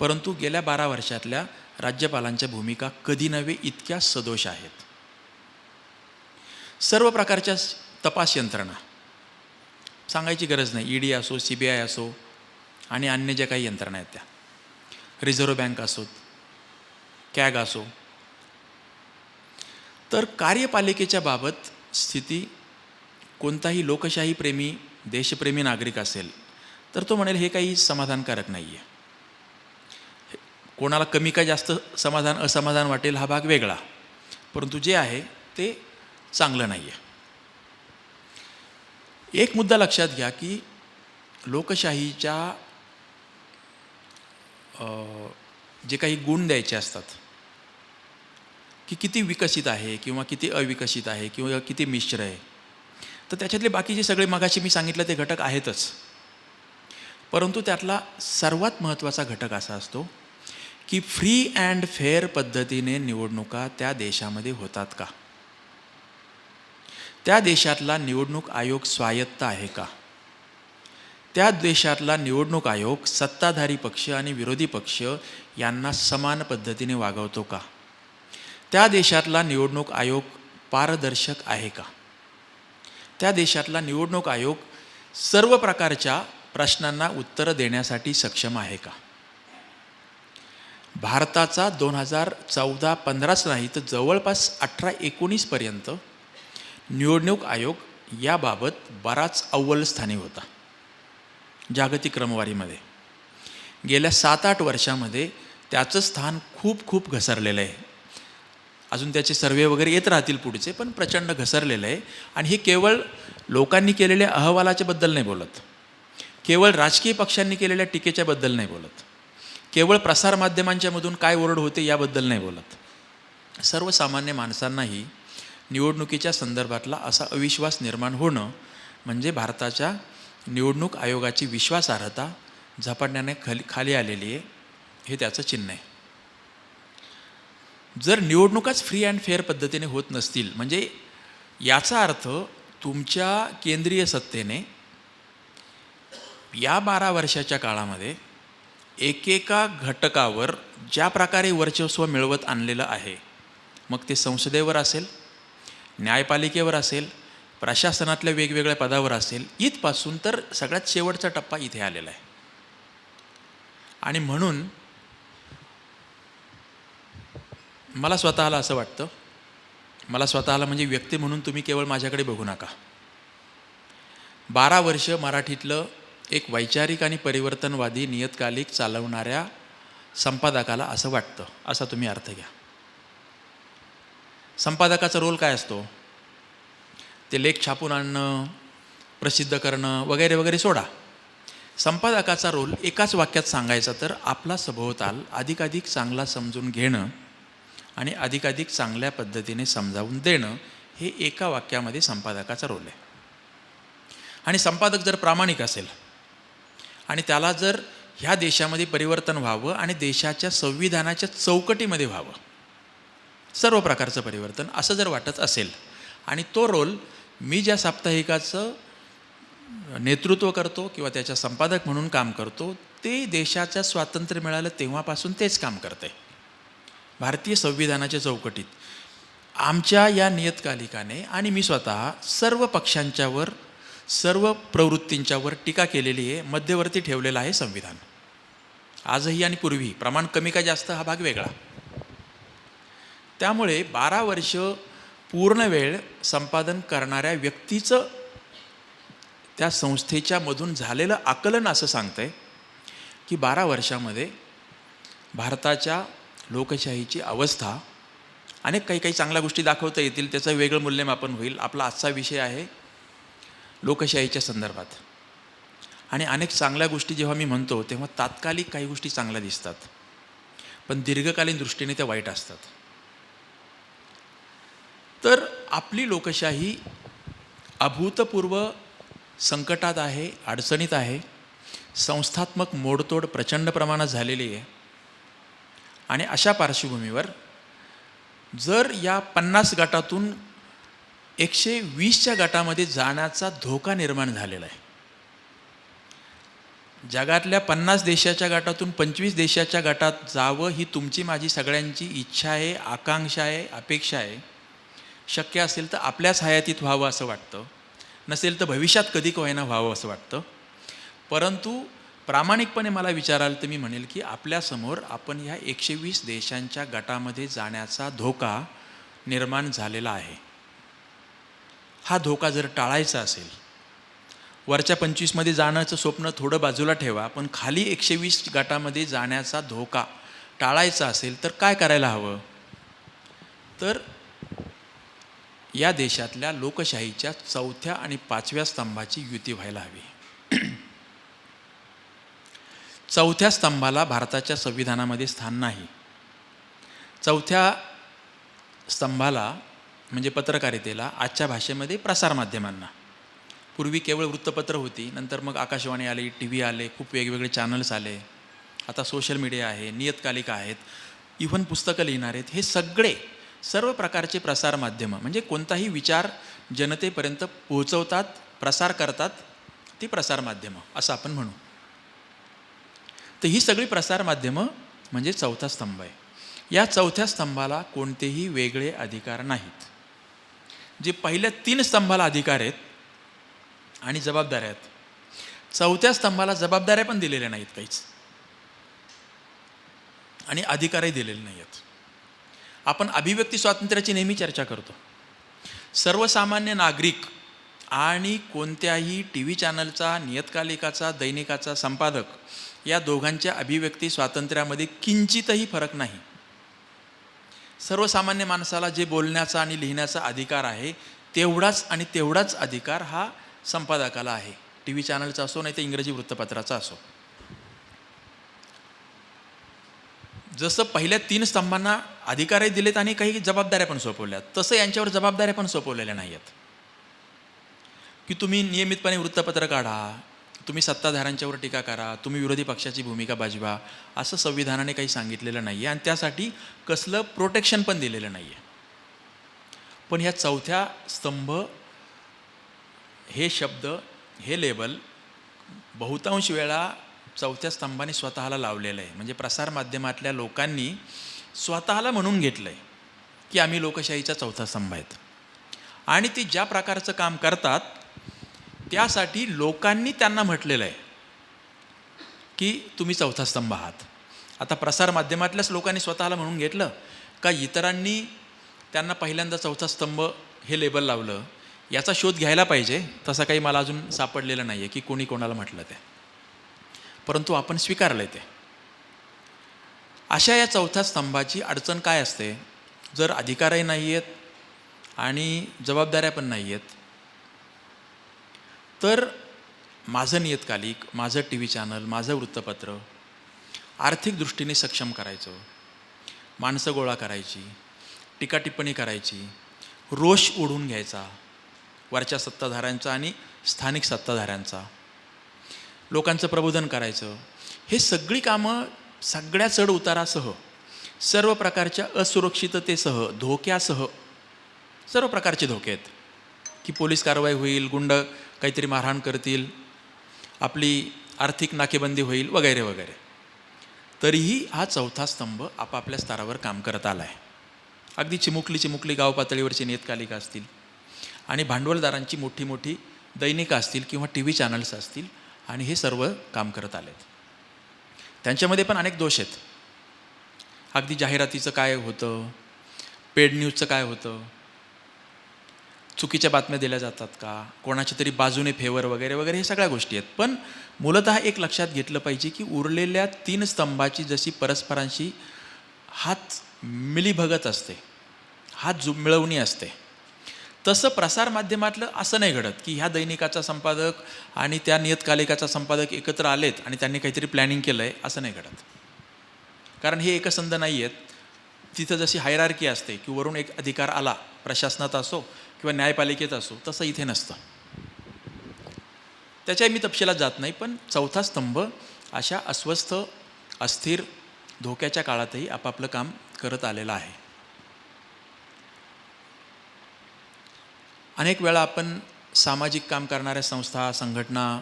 परंतु गेल्या 12 वर्षातल्या राज्यपालांच्या भूमिका कधी नव्हे इतक्या सदोष आहेत. सर्व प्रकारच्या तपास यंत्रणा, सांगायची गरज नाही, ED असो, CBI असो आणि अन्य ज्या काही यंत्रणा आहेत त्या, रिझर्व्ह बँक असोत, कॅग असो, तर कार्यपालिकेच्या बाबत स्थिती कोणताही लोकशाही प्रेमी, देशप्रेमी नागरिक असेल तर तो म्हणेल हे काही समाधानकारक नाही आहे. कोणाला कमी का जास्त असमाधान वाटेल हा भाग वेगळा, परंतु जे आहे ते चांगलं नाही आहे. एक मुद्दा लक्षात घ्या की लोकशाहीच्या जे काही गुण द्यायचे असतात की किती विकसित आहे किंवा किती अविकसित आहे किंवा किती मिश्र आहे, तर त्याच्यातले बाकीचे सगळे मगाशी मी सांगितलं ते घटक आहेतच. परंतु त्यातला सर्वात महत्त्वाचा घटक असा असतो की फ्री अँड फेअर पद्धतीने निवडणुका त्या देशामध्ये होतात का? त्या देशातला निवडणूक आयोग स्वायत्त आहे का? त्या देशातला निवडणूक आयोग सत्ताधारी पक्ष आणि विरोधी पक्ष यांना समान पद्धतीने वागवतो का? त्या देशातला निवडणूक आयोग पारदर्शक आहे का? त्या देशातला निवडणूक आयोग सर्व प्रकारच्या प्रश्नांना उत्तरं देण्यासाठी सक्षम आहे का? भारताचा 2014-15च नाही तर जवळपास 18-19 पर्यंत निवडणूक आयोग याबाबत बराच अव्वल स्थानी होता जागतिक क्रमवारीमध्ये. गेल्या 7-8 वर्षामध्ये त्याचं स्थान खूप घसरलेलं आहे. अजून त्याचे सर्वे वगैरे येत राहतील पुढचे, पण प्रचंड घसरलेलं आहे. आणि हे केवळ लोकांनी केलेल्या अहवालाच्याबद्दल नाही बोलत, केवळ राजकीय पक्षांनी केलेल्या टीकेच्याबद्दल नाही बोलत, केवळ प्रसारमाध्यमांच्यामधून काय ओरड होते याबद्दल नाही बोलत. सर्वसामान्य माणसांनाही निवडणुकीच्या संदर्भातला असा अविश्वास निर्माण होणं म्हणजे भारताच्या निवडणूक आयोगाची विश्वासार्हता झपाट्याने खाली आलेली आहे, हे त्याचं चिन्ह आहे. जर निवडणुकाच फ्री अँड फेअर पद्धतीने होत नसतील, म्हणजे याचा अर्थ तुमच्या केंद्रीय सत्तेने या 12 वर्षाच्या काळामध्ये एकेका घटकावर ज्या प्रकारे वर्चस्व मिळवत आणलेलं आहे, मग ते संसदेवर असेल, न्यायपालिकेवर असेल, प्रशासनातल्या वेगवेगळ्या पदावर असेल, इथपासून तर सगळ्यात शेवटचा टप्पा इथे आलेला आहे. आणि म्हणून मला स्वतःला असं वाटतं, मला स्वतःला म्हणजे व्यक्ती म्हणून तुम्ही केवळ माझ्याकडे बघू नका. 12 वर्ष मराठीतलं एक वैचारिक आणि परिवर्तनवादी नियतकालिक चालवणाऱ्या संपादकाला असं वाटतं, असा तुम्ही अर्थ घ्या. संपादकाचा रोल काय असतो? ते लेख छापून आणणं, प्रसिद्ध करणं वगैरे वगैरे सोडा. संपादकाचा रोल एकाच वाक्यात सांगायचा तर आपला सभोवताल अधिकाधिक चांगला समजून घेणं आणि अधिकाधिक चांगल्या पद्धतीने समजावून देणं, हे एका वाक्यामध्ये संपादकाचा रोल आहे. आणि संपादक जर प्रामाणिक असेल आणि त्याला जर ह्या देशामध्ये परिवर्तन व्हावं आणि देशाच्या संविधानाच्या चौकटीमध्ये व्हावं, सर्व प्रकारचं परिवर्तन असं जर वाटत असेल, आणि तो रोल मी ज्या साप्ताहिकाचं नेतृत्व करतो किंवा त्याच्या संपादक म्हणून काम करतो, ते देशाचं स्वातंत्र्य मिळालं तेव्हापासून तेच काम करते. भारतीय संविधानाच्या चौकटीत आमच्या या नियतकालिकाने आणि मी स्वतः सर्व पक्षांच्यावर, सर्व प्रवृत्तींच्यावर टीका केलेली आहे. मध्यवर्ती ठेवलेलं आहे संविधान. आजही आणि पूर्वी प्रमाण कमी का जास्त हा भाग वेगळा. त्यामुळे 12 वर्ष पूर्ण वेळ संपादन करणाऱ्या व्यक्तीचं त्या संस्थेच्या मधून झालेलं आकलन असं सांगतं आहे की 12 वर्षामध्ये भारताच्या लोकशाहीची अवस्था, अनेक काही चांगल्या गोष्टी दाखवता येतील, त्याचं वेगळं मूल्यमापन होईल. आपला आजचा विषय आहे लोकशाहीच्या संदर्भात. आणि अनेक चांगल्या गोष्टी जेव्हा मी म्हणतो तेव्हा तात्कालिक काही गोष्टी चांगल्या दिसतात, पण दीर्घकालीन दृष्टीने त्या वाईट असतात. तर आपली लोकशाही अभूतपूर्व संकटात आहे, अडचणीत आहे. संस्थात्मक मोडतोड प्रचंड प्रमाणात झालेली आहे. आणि अशा पार्श्वभूमीवर जर या 50 गटातून 120च्या गटामध्ये जाण्याचा धोका निर्माण झालेला आहे, जगातल्या 50 देशाच्या गटातून 25 देशाच्या गटात जावं ही तुमची माझी सगळ्यांची इच्छा आहे, आकांक्षा आहे, अपेक्षा आहे. शक्य असेल तर आपल्याच हयातीत व्हावं असं वाटतं, नसेल तर भविष्यात कधी का होईना व्हावं असं वाटतं. परंतु प्रामाणिकपणे मला विचाराल तर मी म्हणेल की आपल्यासमोर आपण ह्या 120 देशांच्या गटामध्ये जाण्याचा धोका निर्माण झालेला आहे. हा धोका जर टाळायचा असेल, वरच्या 25मध्ये जाण्याचं स्वप्न थोडं बाजूला ठेवा, पण खाली 120 गटामध्ये जाण्याचा धोका टाळायचा असेल तर काय करायला हवं? तर या देशातल्या लोकशाहीच्या 4थ्या आणि 5व्या स्तंभाची युती व्हायला हवी. 4थ्या स्तंभाला भारताच्या संविधानामध्ये स्थान नाही. 4थ्या स्तंभाला म्हणजे पत्रकारितेला आजच्या भाषेमध्ये प्रसारमाध्यमांना, पूर्वी केवळ वृत्तपत्र होती, नंतर मग आकाशवाणी आली, TV आले, खूप वेगवेगळे चॅनल्स आले, आता सोशल मीडिया आहे, नियतकालिका आहेत, इव्हन पुस्तकं लिहिणार आहेत. हे सगळे सर्व प्रकारचे प्रसारमाध्यमं म्हणजे कोणताही विचार जनतेपर्यंत पोहोचवतात, प्रसार करतात, ती प्रसारमाध्यमं असं आपण म्हणू. तर ही सगळी प्रसारमाध्यमं म्हणजे 4था स्तंभ आहे. या 4थ्या स्तंभाला कोणतेही वेगळे अधिकार नाहीत. जे पहिल्या 3 स्तंभाला अधिकार आहेत आणि जबाबदाऱ्या आहेत, 4थ्या स्तंभाला जबाबदाऱ्या पण दिलेल्या नाहीत काहीच, आणि अधिकारही दिलेले नाही आहेत. आपण अभिव्यक्ती स्वातंत्र्याची नेहमी चर्चा करतो. सर्वसामान्य नागरिक आणि कोणत्याही TV चॅनलचा, नियतकालिकाचा, दैनिकाचा संपादक या दोघांच्या अभिव्यक्ती स्वातंत्र्यामध्ये किंचितही फरक नाही. सर्वसामान्य माणसाला जे बोलण्याचा आणि लिहिण्याचा अधिकार आहे तेवढाच आणि तेवढाच अधिकार हा संपादकाला आहे, TV चॅनलचा असो नाही तर इंग्रजी वृत्तपत्राचा असो. जसं पहिल्या 3 स्तंभांना अधिकारही दिलेत आणि काही जबाबदाऱ्या पण सोपवल्यात, तसं यांच्यावर जबाबदाऱ्या पण सोपवलेल्या नाही आहेत. की तुम्ही नियमितपणे वृत्तपत्र काढा, तुम्ही सत्ताधाऱ्यांच्यावर टीका करा, तुम्ही विरोधी पक्षाची भूमिका बाजवा, असं संविधानाने काही सांगितलेलं नाही आहे आणि त्यासाठी कसलं प्रोटेक्शन पण दिलेलं नाही आहे. पण ह्या 4थ्या स्तंभ हे शब्द, हे लेबल बहुतांश वेळा 4थ्या स्तंभाने स्वतःला लावलेलं आहे. म्हणजे प्रसारमाध्यमातल्या लोकांनी स्वतःला म्हणून घेतलं आहे की आम्ही लोकशाहीचा 4था स्तंभ आहेत, आणि ती ज्या प्रकारचं काम करतात त्यासाठी लोकांनी त्यांना म्हटलेलं आहे की तुम्ही 4था स्तंभ आहात. आता प्रसारमाध्यमातल्याच लोकांनी स्वतःला म्हणून घेतलं का इतरांनी त्यांना पहिल्यांदा चौथा स्तंभ हे लेबल लावलं, याचा शोध घ्यायला पाहिजे. तसं काही मला अजून सापडलेलं नाही आहे की कोणी कोणाला म्हटलं ते, परंतु आपण स्वीकारलं ते. अशा या चौथ्या स्तंभाची अडचण काय असते, जर अधिकारही नाही आहेत आणि जबाबदाऱ्या पण नाही आहेत, तर माझं नियतकालिक, माझं टी व्ही चॅनल, माझं वृत्तपत्र आर्थिक दृष्टीने सक्षम करायचं, माणसं गोळा करायची, टीका टिप्पणी करायची, रोष ओढून घ्यायचा वरच्या सत्ताधाऱ्यांचा आणि स्थानिक सत्ताधाऱ्यांचा, लोकांचं प्रबोधन करायचं, हे सगळी कामं सगळ्या चढ उतारासह, सर्व प्रकारच्या असुरक्षिततेसह, धोक्यासह, सर्व प्रकारचे धोके आहेत की पोलीस कारवाई होईल, गुंड काहीतरी मारहाण करतील, आपली आर्थिक नाकेबंदी होईल वगैरे वगैरे. तरीही हा चौथा स्तंभ आपापल्या स्तरावर काम करत आला आहे. अगदी चिमुकली गाव पातळीवरची नियतकालिका असतील आणि भांडवलदारांची मोठी मोठी दैनिकं असतील किंवा टी व्ही चॅनल्स असतील, आणि हे सर्व काम करत आलेत. त्यांच्यामध्ये पण अनेक दोष आहेत. अगदी जाहिरातीचं काय होतं, पेड न्यूजचं काय होतं, चुकीच्या बातम्या दिल्या जातात का, कोणाच्या तरी बाजूने फेवर वगैरे वगैरे, हे सगळ्या गोष्टी आहेत. पण मूलतः एक लक्षात घेतलं पाहिजे की उरलेल्या 3 स्तंभाची जशी परस्परांशी हात मिलीभगत असते, हात मिळवणी असते, तसं प्रसारमाध्यमातलं असं नाही घडत की ह्या दैनिकाचा संपादक आणि त्या नियतकालिकाचा संपादक एकत्र आलेत आणि त्यांनी काहीतरी प्लॅनिंग केलं आहे, असं नाही घडत. कारण हे एकसंध नाही आहेत. तिथं जशी हायरार्की असते की वरून एक अधिकार आला, प्रशासनात असो किंवा न्यायपालिकेत असो, तसं इथे नसतं. त्याच्याही मी तपशिलात जात नाही, पण चौथा स्तंभ अशा अस्वस्थ, अस्थिर, धोक्याच्या काळातही आपापलं काम करत आलेलं आहे. अनेक वेळा आपण सामाजिक काम करणाऱ्या संस्था, संघटना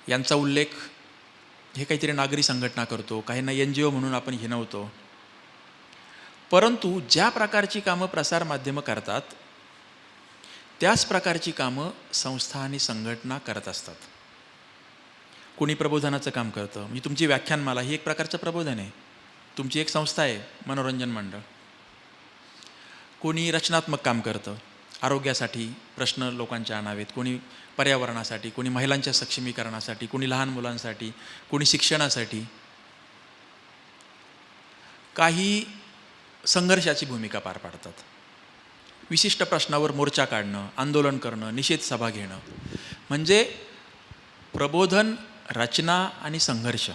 यांचा उल्लेख हे काहीतरी नागरी संघटना करतो, काहींना NGO म्हणून आपण हिणवतो. परंतु ज्या प्रकारची कामं प्रसारमाध्यमं करतात, त्याच प्रकारची कामं संस्था आणि संघटना करत असतात. कोणी प्रबोधनाचं काम करतं, म्हणजे तुमची व्याख्यानमाला ही एक प्रकारचं प्रबोधन आहे. तुमची एक संस्था आहे, मनोरंजन मंडळ. कोणी रचनात्मक काम करतं, आरोग्यासाठी प्रश्न लोकांचे आणावेत, कोणी पर्यावरणासाठी, कोणी महिलांच्या सक्षमीकरणासाठी, कोणी लहान मुलांसाठी, कोणी शिक्षणासाठी. काही संघर्षाची भूमिका पार पाडतात. विशिष्ट प्रश्नावर मोर्चा काढणं, आंदोलन करणं, निषेध सभा घेणं, म्हणजे प्रबोधन, रचना आणि संघर्ष,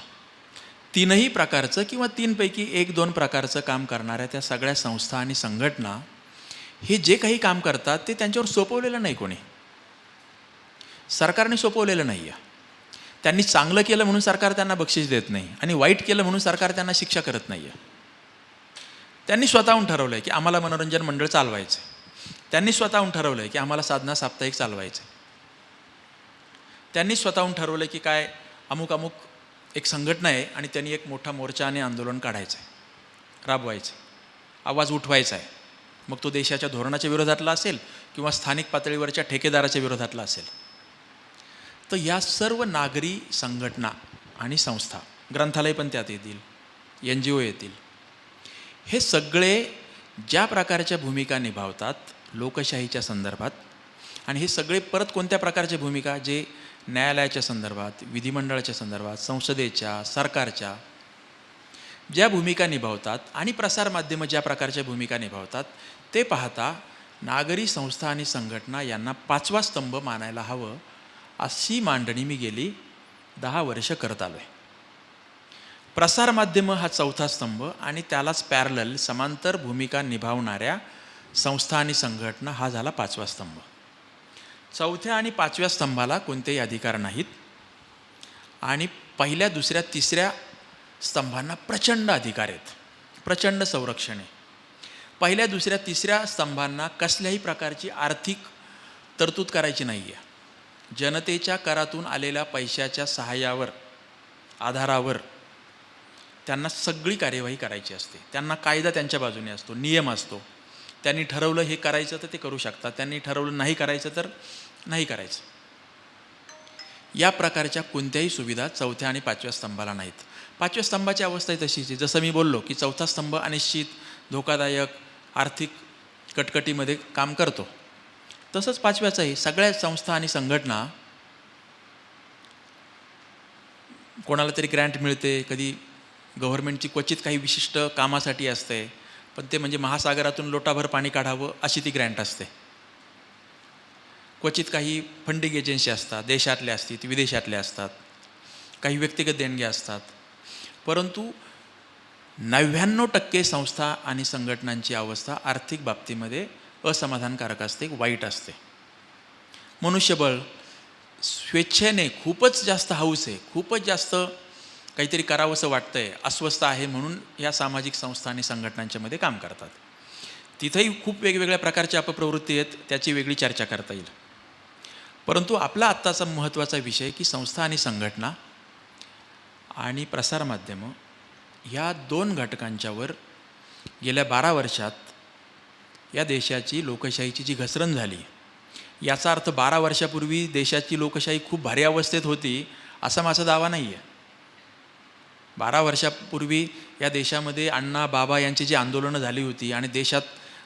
तीनही प्रकारचं किंवा 3पैकी 1-2 प्रकारचं काम करणाऱ्या त्या सगळ्या संस्था आणि संघटना हे जे काही काम करतात ते त्यांच्यावर सोपवलेलं नाही. कोणी सरकारने सोपवलेलं नाही आहे. त्यांनी चांगलं केलं म्हणून सरकार त्यांना बक्षीस देत नाही आणि वाईट केलं म्हणून सरकार त्यांना शिक्षा करत नाही आहे. त्यांनी स्वतःहून ठरवलं आहे की आम्हाला मनोरंजन मंडळ चालवायचं आहे. त्यांनी स्वतःहून ठरवलं आहे की आम्हाला साधना साप्ताहिक चालवायचं आहे. त्यांनी स्वतःहून ठरवलं की काय अमुक अमुक एक संघटना आहे आणि त्यांनी एक मोठा मोर्चा आणि आंदोलन काढायचं आहे, राबवायचं आहे, आवाज उठवायचा आहे. मग तो देशाच्या धोरणाच्या विरोधातला असेल किंवा स्थानिक पातळीवरच्या ठेकेदाराच्या विरोधातला असेल. तर या सर्व नागरी संघटना आणि संस्था, ग्रंथालय पण त्यात येतील, NGO येतील, हे सगळे ज्या प्रकारच्या भूमिका निभावतात लोकशाहीच्या संदर्भात, आणि हे सगळे परत कोणत्या प्रकारच्या भूमिका, जे न्यायालयाच्या संदर्भात, विधिमंडळाच्या संदर्भात, संसदेच्या, सरकारच्या ज्या भूमिका निभावतात आणि प्रसारमाध्यमं ज्या प्रकारच्या भूमिका निभावतात, ते पाहता नागरी संस्था आणि संघटना यांना 5वा स्तंभ मानायला हवं, अशी मांडणी मी गेली 10 वर्ष करत आलो आहे. प्रसारमाध्यमं हा 4था स्तंभ आणि त्यालाच पॅरलल समांतर भूमिका निभावणाऱ्या संस्था आणि संघटना हा झाला 5वा स्तंभ. 4थ्या आणि 5व्या स्तंभाला कोणतेही अधिकार नाहीत आणि 1ल्या, 2ऱ्या, 3ऱ्या स्तंभांना प्रचंड अधिकार आहेत, प्रचंड संरक्षण आहे. 1ल्या, 2ऱ्या, 3ऱ्या स्तंभांना कसल्याही प्रकारची आर्थिक तरतूद करायची नाही आहे. जनतेच्या करातून आलेल्या पैशाच्या सहाय्यावर, आधारावर त्यांना सगळी कार्यवाही करायची असते. त्यांना कायदा त्यांच्या बाजूने असतो, नियम असतो. त्यांनी ठरवलं हे करायचं तर ते करू शकतात, त्यांनी ठरवलं नाही करायचं तर नाही करायचं. या प्रकारच्या कोणत्याही सुविधा 4थ्या आणि 5व्या स्तंभाला नाहीत. पाचव्या स्तंभाची अवस्थाही तशीच आहे. जसं मी बोललो की चौथा स्तंभ अनिश्चित, धोकादायक, आर्थिक कटकटीमध्ये काम करतो, तसंच पाचव्याचाही सगळ्या संस्था आणि संघटना कोणाला तरी ग्रँट मिळते, कधी गव्हर्नमेंटची क्वचित काही विशिष्ट कामासाठी असते, पण ते म्हणजे महासागरातून लोटाभर पाणी काढावं अशी ती ग्रँट असते. क्वचित काही फंडिंग एजन्सी असतात, देशातल्या असतात, विदेशातल्या असतात, काही व्यक्तिगत देणग्या असतात. परंतु 99% संस्था आणि संघटनांची अवस्था आर्थिक बाबतीमध्ये असमाधानकारक असते, वाईट असते. मनुष्यबळ स्वेच्छेने खूपच जास्त हौस आहे, खूपच जास्त काहीतरी करावंसं वाटतं आहे, अस्वस्थ आहे म्हणून या सामाजिक संस्था आणि संघटनांच्यामध्ये काम करतात. तिथंही खूप वेगवेगळ्या प्रकारच्या अपप्रवृत्ती आहेत, त्याची वेगळी चर्चा करता येईल. परंतु आपला आत्ताचा महत्त्वाचा विषय की संस्था आणि संघटना आणि प्रसारमाध्यमं ह्या 2 घटकांच्यावर गेल्या 12 वर्षात या देशाची लोकशाहीची जी घसरण झाली, याचा अर्थ 12 वर्षापूर्वी देशाची लोकशाही खूप भारी अवस्थेत होती असा माझा दावा नाही आहे. 12 वर्षापूर्वी या देशामध्ये अण्णा बाबा यांची जी आंदोलनं झाली होती आणि देशात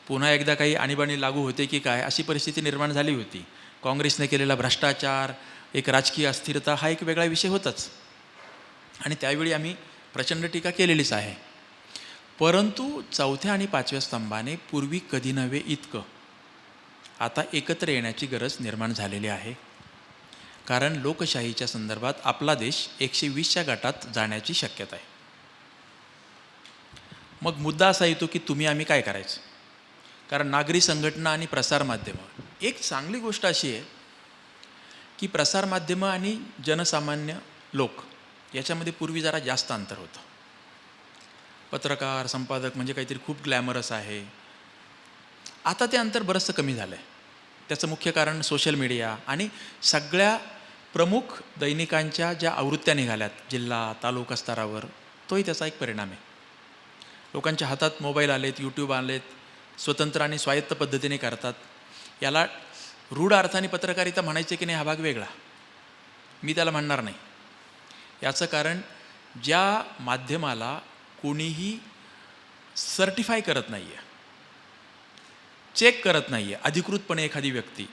पुन्हा एकदा काही आणीबाणी लागू होते की काय अशी परिस्थिती निर्माण झाली होती. काँग्रेसने केलेला भ्रष्टाचार, एक राजकीय अस्थिरता हा एक वेगळा विषय होताच आणि त्यावेळी आम्ही प्रचंड टीका केलेलीच आहे. परंतु चौथ्या आणि पाचव्या स्तंभाने पूर्वी कधी नव्हे इतकं आता एकत्र येण्याची गरज निर्माण झालेली आहे. कारण लोकशाहीच्या संदर्भात आपला देश 120च्या गटात जाण्याची शक्यता आहे. मग मुद्दा असा येतो की तुम्ही आम्ही काय करायचं. कारण नागरी संघटना आणि प्रसारमाध्यमं, एक चांगली गोष्ट अशी आहे की प्रसारमाध्यमं आणि जनसामान्य लोक याच्यामध्ये पूर्वी जरा जास्त अंतर होतं. पत्रकार संपादक म्हणजे काहीतरी खूप ग्लॅमरस आहे. आता ते अंतर बरंचसं कमी झालं आहे. त्याचं मुख्य कारण सोशल मीडिया आणि सगळ्या प्रमुख दैनिकांच्या ज्या आवृत्त्या निघाल्यात जिल्हा तालुका स्तरावर, तोही त्याचा एक परिणाम आहे. लोकांच्या हातात मोबाईल आलेत, यूट्यूब आलेत, स्वतंत्र आणि स्वायत्त पद्धतीने करतात. याला रूढ अर्थाने पत्रकारिता म्हणायचे की नाही हा भाग वेगळा, मी त्याला म्हणणार नाही. याचं कारण ज्या माध्यमाला कोणीही सर्टिफाय करत नाही आहे, चेक करत नाही आहे अधिकृतपणे एखादी व्यक्ती,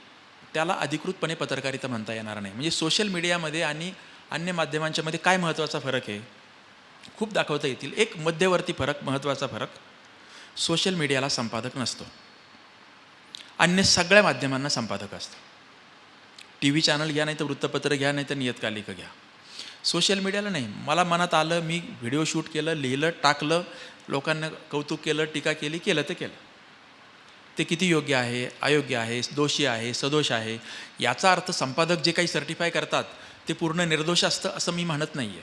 त्याला अधिकृतपणे पत्रकारिता म्हणता येणार नाही. म्हणजे सोशल मीडियामध्ये आणि अन्य माध्यमांच्यामध्ये काय महत्त्वाचा फरक आहे खूप दाखवता येतील. एक मध्यवर्ती फरक, महत्त्वाचा फरक, सोशल मीडियाला संपादक नसतो, अन्य सगळ्या माध्यमांना संपादक असतो. टी व्ही चॅनल घ्या, नाही तर वृत्तपत्र घ्या, नाही तर नियतकालिकं घ्या. सोशल मीडियाला नाही. मला मनात आलं, मी व्हिडिओ शूट केलं, लिहिलं, टाकलं, लोकांना कौतुक केलं, टीका केली, केलं ते केलं. ते किती योग्य आहे, अयोग्य आहे, दोषी आहे, सदोष आहे, याचा अर्थ संपादक जे काही सर्टिफाय करतात ते पूर्ण निर्दोष असतं असं मी म्हणत नाही आहे.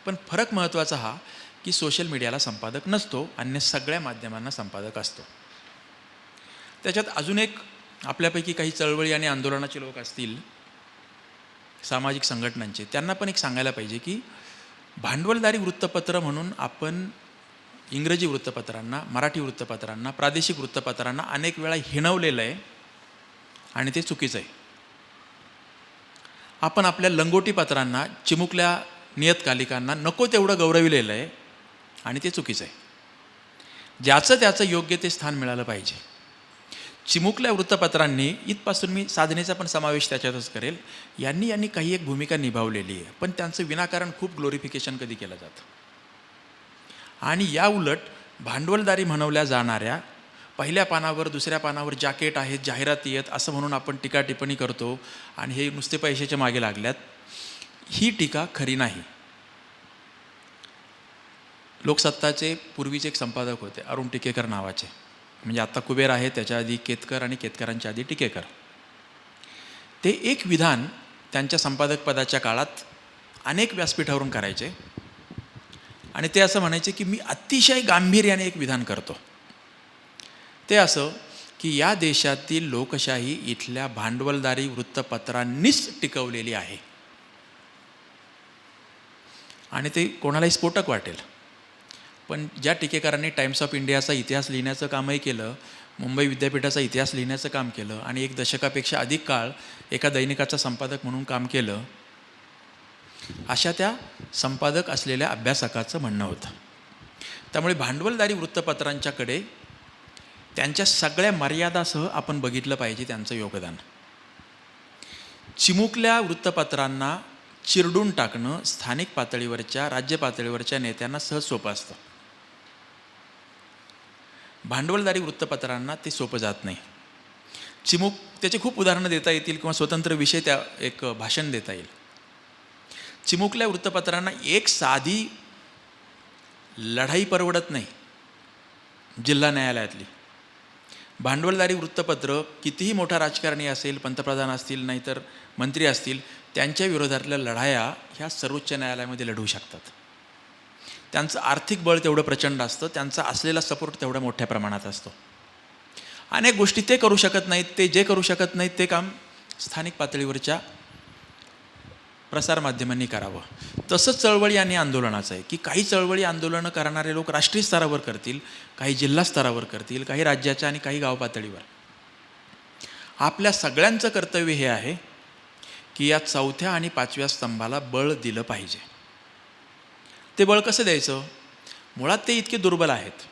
पण फरक महत्त्वाचा हा की सोशल मीडियाला संपादक नसतो, अन्य सगळ्या माध्यमांना संपादक असतो. त्याच्यात अजून एक, आपल्यापैकी काही चळवळी आणि आंदोलनाचे लोक असतील, सामाजिक संघटनांचे, त्यांना पण एक सांगायला पाहिजे की भांडवलदारी वृत्तपत्र म्हणून आपण इंग्रजी वृत्तपत्रांना, मराठी वृत्तपत्रांना, प्रादेशिक वृत्तपत्रांना अनेक वेळा हिणवलेलं आहे आणि ते चुकीचं आहे. आपण आपल्या लंगोटी पत्रांना, चिमुकल्या नियतकालिकांना नको तेवढं गौरविलेलं आहे आणि ते चुकीचं आहे. ज्याचं त्याचं योग्य ते स्थान मिळालं पाहिजे. चिमुकल्या वृत्तपत्रांनी, इथपासून मी साधनेचा पण समावेश त्याच्यातच करेल, यांनी काही एक भूमिका निभावलेली आहे, पण त्यांचं विनाकारण खूप ग्लोरिफिकेशन कधी केलं जातं. आणि या उलट भांडवलदारी म्हणवल्या जाणाऱ्या पहिल्या पानावर, दुसऱ्या पानावर जॅकेट आहेत, जाहिराती आहेत असं म्हणून आपण टीका टिप्पणी करतो आणि हे नुसते पैशाच्या मागे लागल्यात. ही टीका खरी नाही. लोकसत्ताचे पूर्वीचे एक संपादक होते, अरुण टिकेकर नावाचे, म्हणजे आत्ता कुबेर आहे, त्याच्या आधी केतकर आणि केतकरांच्या आधी टिकेकर. ते एक विधान त्यांच्या संपादक पदाच्या काळात अनेक व्यासपीठावरून करायचे आणि ते असं म्हणायचे की मी अतिशय गांभीर्याने एक विधान करतो. ते असं की या देशातील लोकशाही इथल्या भांडवलदारी वृत्तपत्रांनीच टिकवलेली आहे. आणि ते कोणालाही स्फोटक वाटेल, पण ज्या टिकेकरांनी टाइम्स ऑफ इंडियाचा इतिहास लिहिण्याचं कामही केलं, मुंबई विद्यापीठाचा इतिहास लिहिण्याचं काम केलं आणि 1 दशकापेक्षा अधिक काळ एका दैनिकाचा संपादक म्हणून काम केलं, अशा त्या संपादक असलेल्या अभ्यासकाचं म्हणणं होतं. त्यामुळे भांडवलदारी वृत्तपत्रांच्याकडे त्यांच्या सगळ्या मर्यादासह आपण बघितलं पाहिजे त्यांचं योगदान. चिमुकल्या वृत्तपत्रांना चिरडून टाकणं स्थानिक पातळीवरच्या, राज्य पातळीवरच्या नेत्यांना सहज सोपं असतं. भांडवलदारी वृत्तपत्रांना ते सोपं जात नाही. त्याचे खूप उदाहरणं देता येतील किंवा स्वतंत्र विषय त्या एक भाषण देता येईल. चिमुकल्या वृत्तपत्रांना एक साधी लढाई परवडत नाही जिल्हा न्यायालयातली. भांडवलदारी वृत्तपत्र कितीही मोठा राजकारणी असेल, पंतप्रधान असतील, नाहीतर मंत्री असतील, त्यांच्या विरोधातल्या लढाया ह्या सर्वोच्च न्यायालयामध्ये लढवू शकतात. त्यांचं आर्थिक बळ तेवढं प्रचंड असतं, त्यांचा असलेला सपोर्ट तेवढ्या मोठ्या प्रमाणात असतो. अनेक गोष्टी ते करू शकत नाहीत. ते जे करू शकत नाहीत ते काम स्थानिक पातळीवरच्या प्रसारमाध्यमांनी करावं. तसंच चळवळी आणि आंदोलनाचं आहे की काही चळवळी आंदोलनं करणारे लोक राष्ट्रीय स्तरावर करतील, काही जिल्हा स्तरावर करतील, काही राज्याच्या आणि काही गाव पातळीवर. आपल्या सगळ्यांचं कर्तव्य हे आहे की या 4थ्या आणि 5व्या स्तंभाला बळ दिलं पाहिजे. ते बळ कसं द्यायचं? मुळात ते इतके दुर्बल आहेत,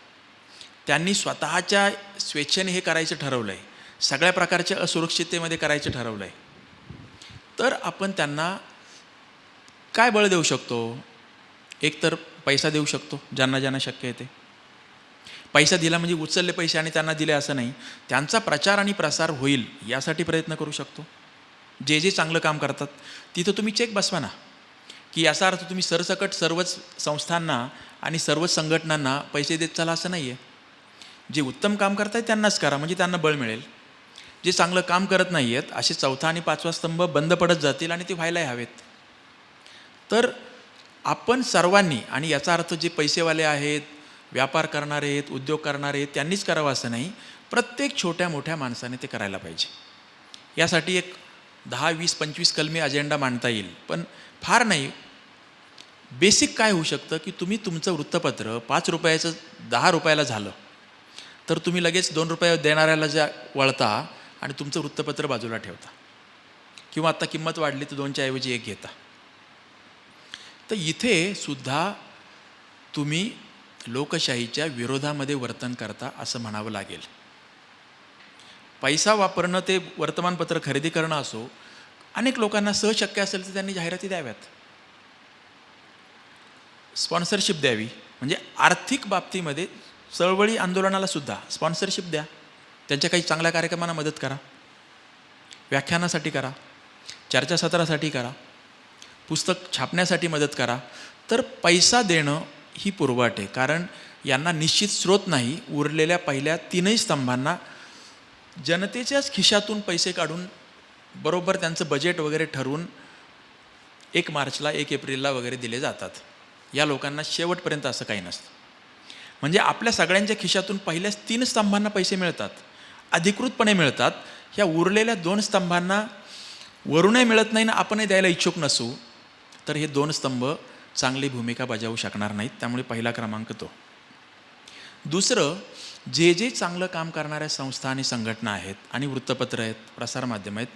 त्यांनी स्वतःच्या स्वेच्छेने हे करायचं ठरवलं आहे, सगळ्या प्रकारच्या असुरक्षिततेमध्ये करायचं ठरवलं आहे. तर आपण त्यांना काय बळ देऊ शकतो? एक तर पैसा देऊ शकतो, ज्यांना ज्यांना शक्य आहे ते. पैसा दिला म्हणजे उचलले पैसे आणि त्यांना दिले असं नाही, त्यांचा प्रचार आणि प्रसार होईल यासाठी प्रयत्न करू शकतो. जे जे चांगलं काम करतात तिथं तुम्ही चेक बसवा ना, की याचा अर्थ तुम्ही सरसकट सर्वच संस्थांना आणि सर्वच संघटनांना पैसे देत चाला असं नाही आहे. जे उत्तम काम करतायत त्यांनाच करा, म्हणजे त्यांना बळ मिळेल. जे चांगलं काम करत नाही आहेत असे 4था आणि 5वा स्तंभ बंद पडत जातील आणि ते व्हायलाही हवेत. तर आपण सर्वांनी, आणि याचा अर्थ जे पैसेवाले आहेत, व्यापार करणारे आहेत, उद्योग करणारे आहेत त्यांनीच करावं असं नाही, प्रत्येक छोट्या मोठ्या माणसाने ते करायला पाहिजे. यासाठी एक 10, 20, 25 कलमी अजेंडा मांडता येईल, पण फार नाही. बेसिक काय होऊ शकतं की तुम्ही तुमचं वृत्तपत्र 5 रुपयाचं 10 रुपयाला झालं तर तुम्ही लगेच 2 रुपये देणाऱ्याला ज्या वळता आणि तुमचं वृत्तपत्र बाजूला ठेवता, किंवा आत्ता किंमत वाढली तर 2च्या ऐवजी 1 घेता. तर इथे सुद्धा तुम्ही लोकशाहीच्या विरोधामध्ये वर्तन करता असं म्हणावं लागेल. पैसा वापरणं, ते वर्तमानपत्र खरेदी करणं असो, अनेक लोकांना सहज शक्य असेल तर त्यांनी जाहिराती द्याव्यात, स्पॉन्सरशिप द्यावी. म्हणजे आर्थिक बाबतीमध्ये चळवळी आंदोलनाला सुद्धा स्पॉन्सरशिप द्या, त्यांच्या काही चांगल्या कार्यक्रमांना मदत करा, व्याख्यानासाठी करा, चर्चासत्रासाठी करा, पुस्तक छापण्यासाठी मदत करा. तर पैसा देणं ही पूर्वाट आहे, कारण यांना निश्चित स्रोत नाही. उरलेल्या पहिल्या 3ही स्तंभांना जनतेच्याच खिशातून पैसे काढून बरोबर त्यांचं बजेट वगैरे ठरवून 1 मार्चला 1 एप्रिलला वगैरे दिले जातात. या लोकांना शेवटपर्यंत असं काही नसतं. म्हणजे आपल्या सगळ्यांच्या खिशातून पहिल्या 3 स्तंभांना पैसे मिळतात, अधिकृतपणे मिळतात. ह्या उरलेल्या 2 स्तंभांना वरूनही मिळत नाही ना आपणही द्यायला इच्छुक नसू, तर हे 2 स्तंभ चांगली भूमिका बजावू शकणार नाहीत. त्यामुळे पहिला क्रमांक तो. दुसरं, जे जे चांगलं काम करणाऱ्या संस्था आणि संघटना आहेत आणि वृत्तपत्र आहेत, प्रसारमाध्यम आहेत,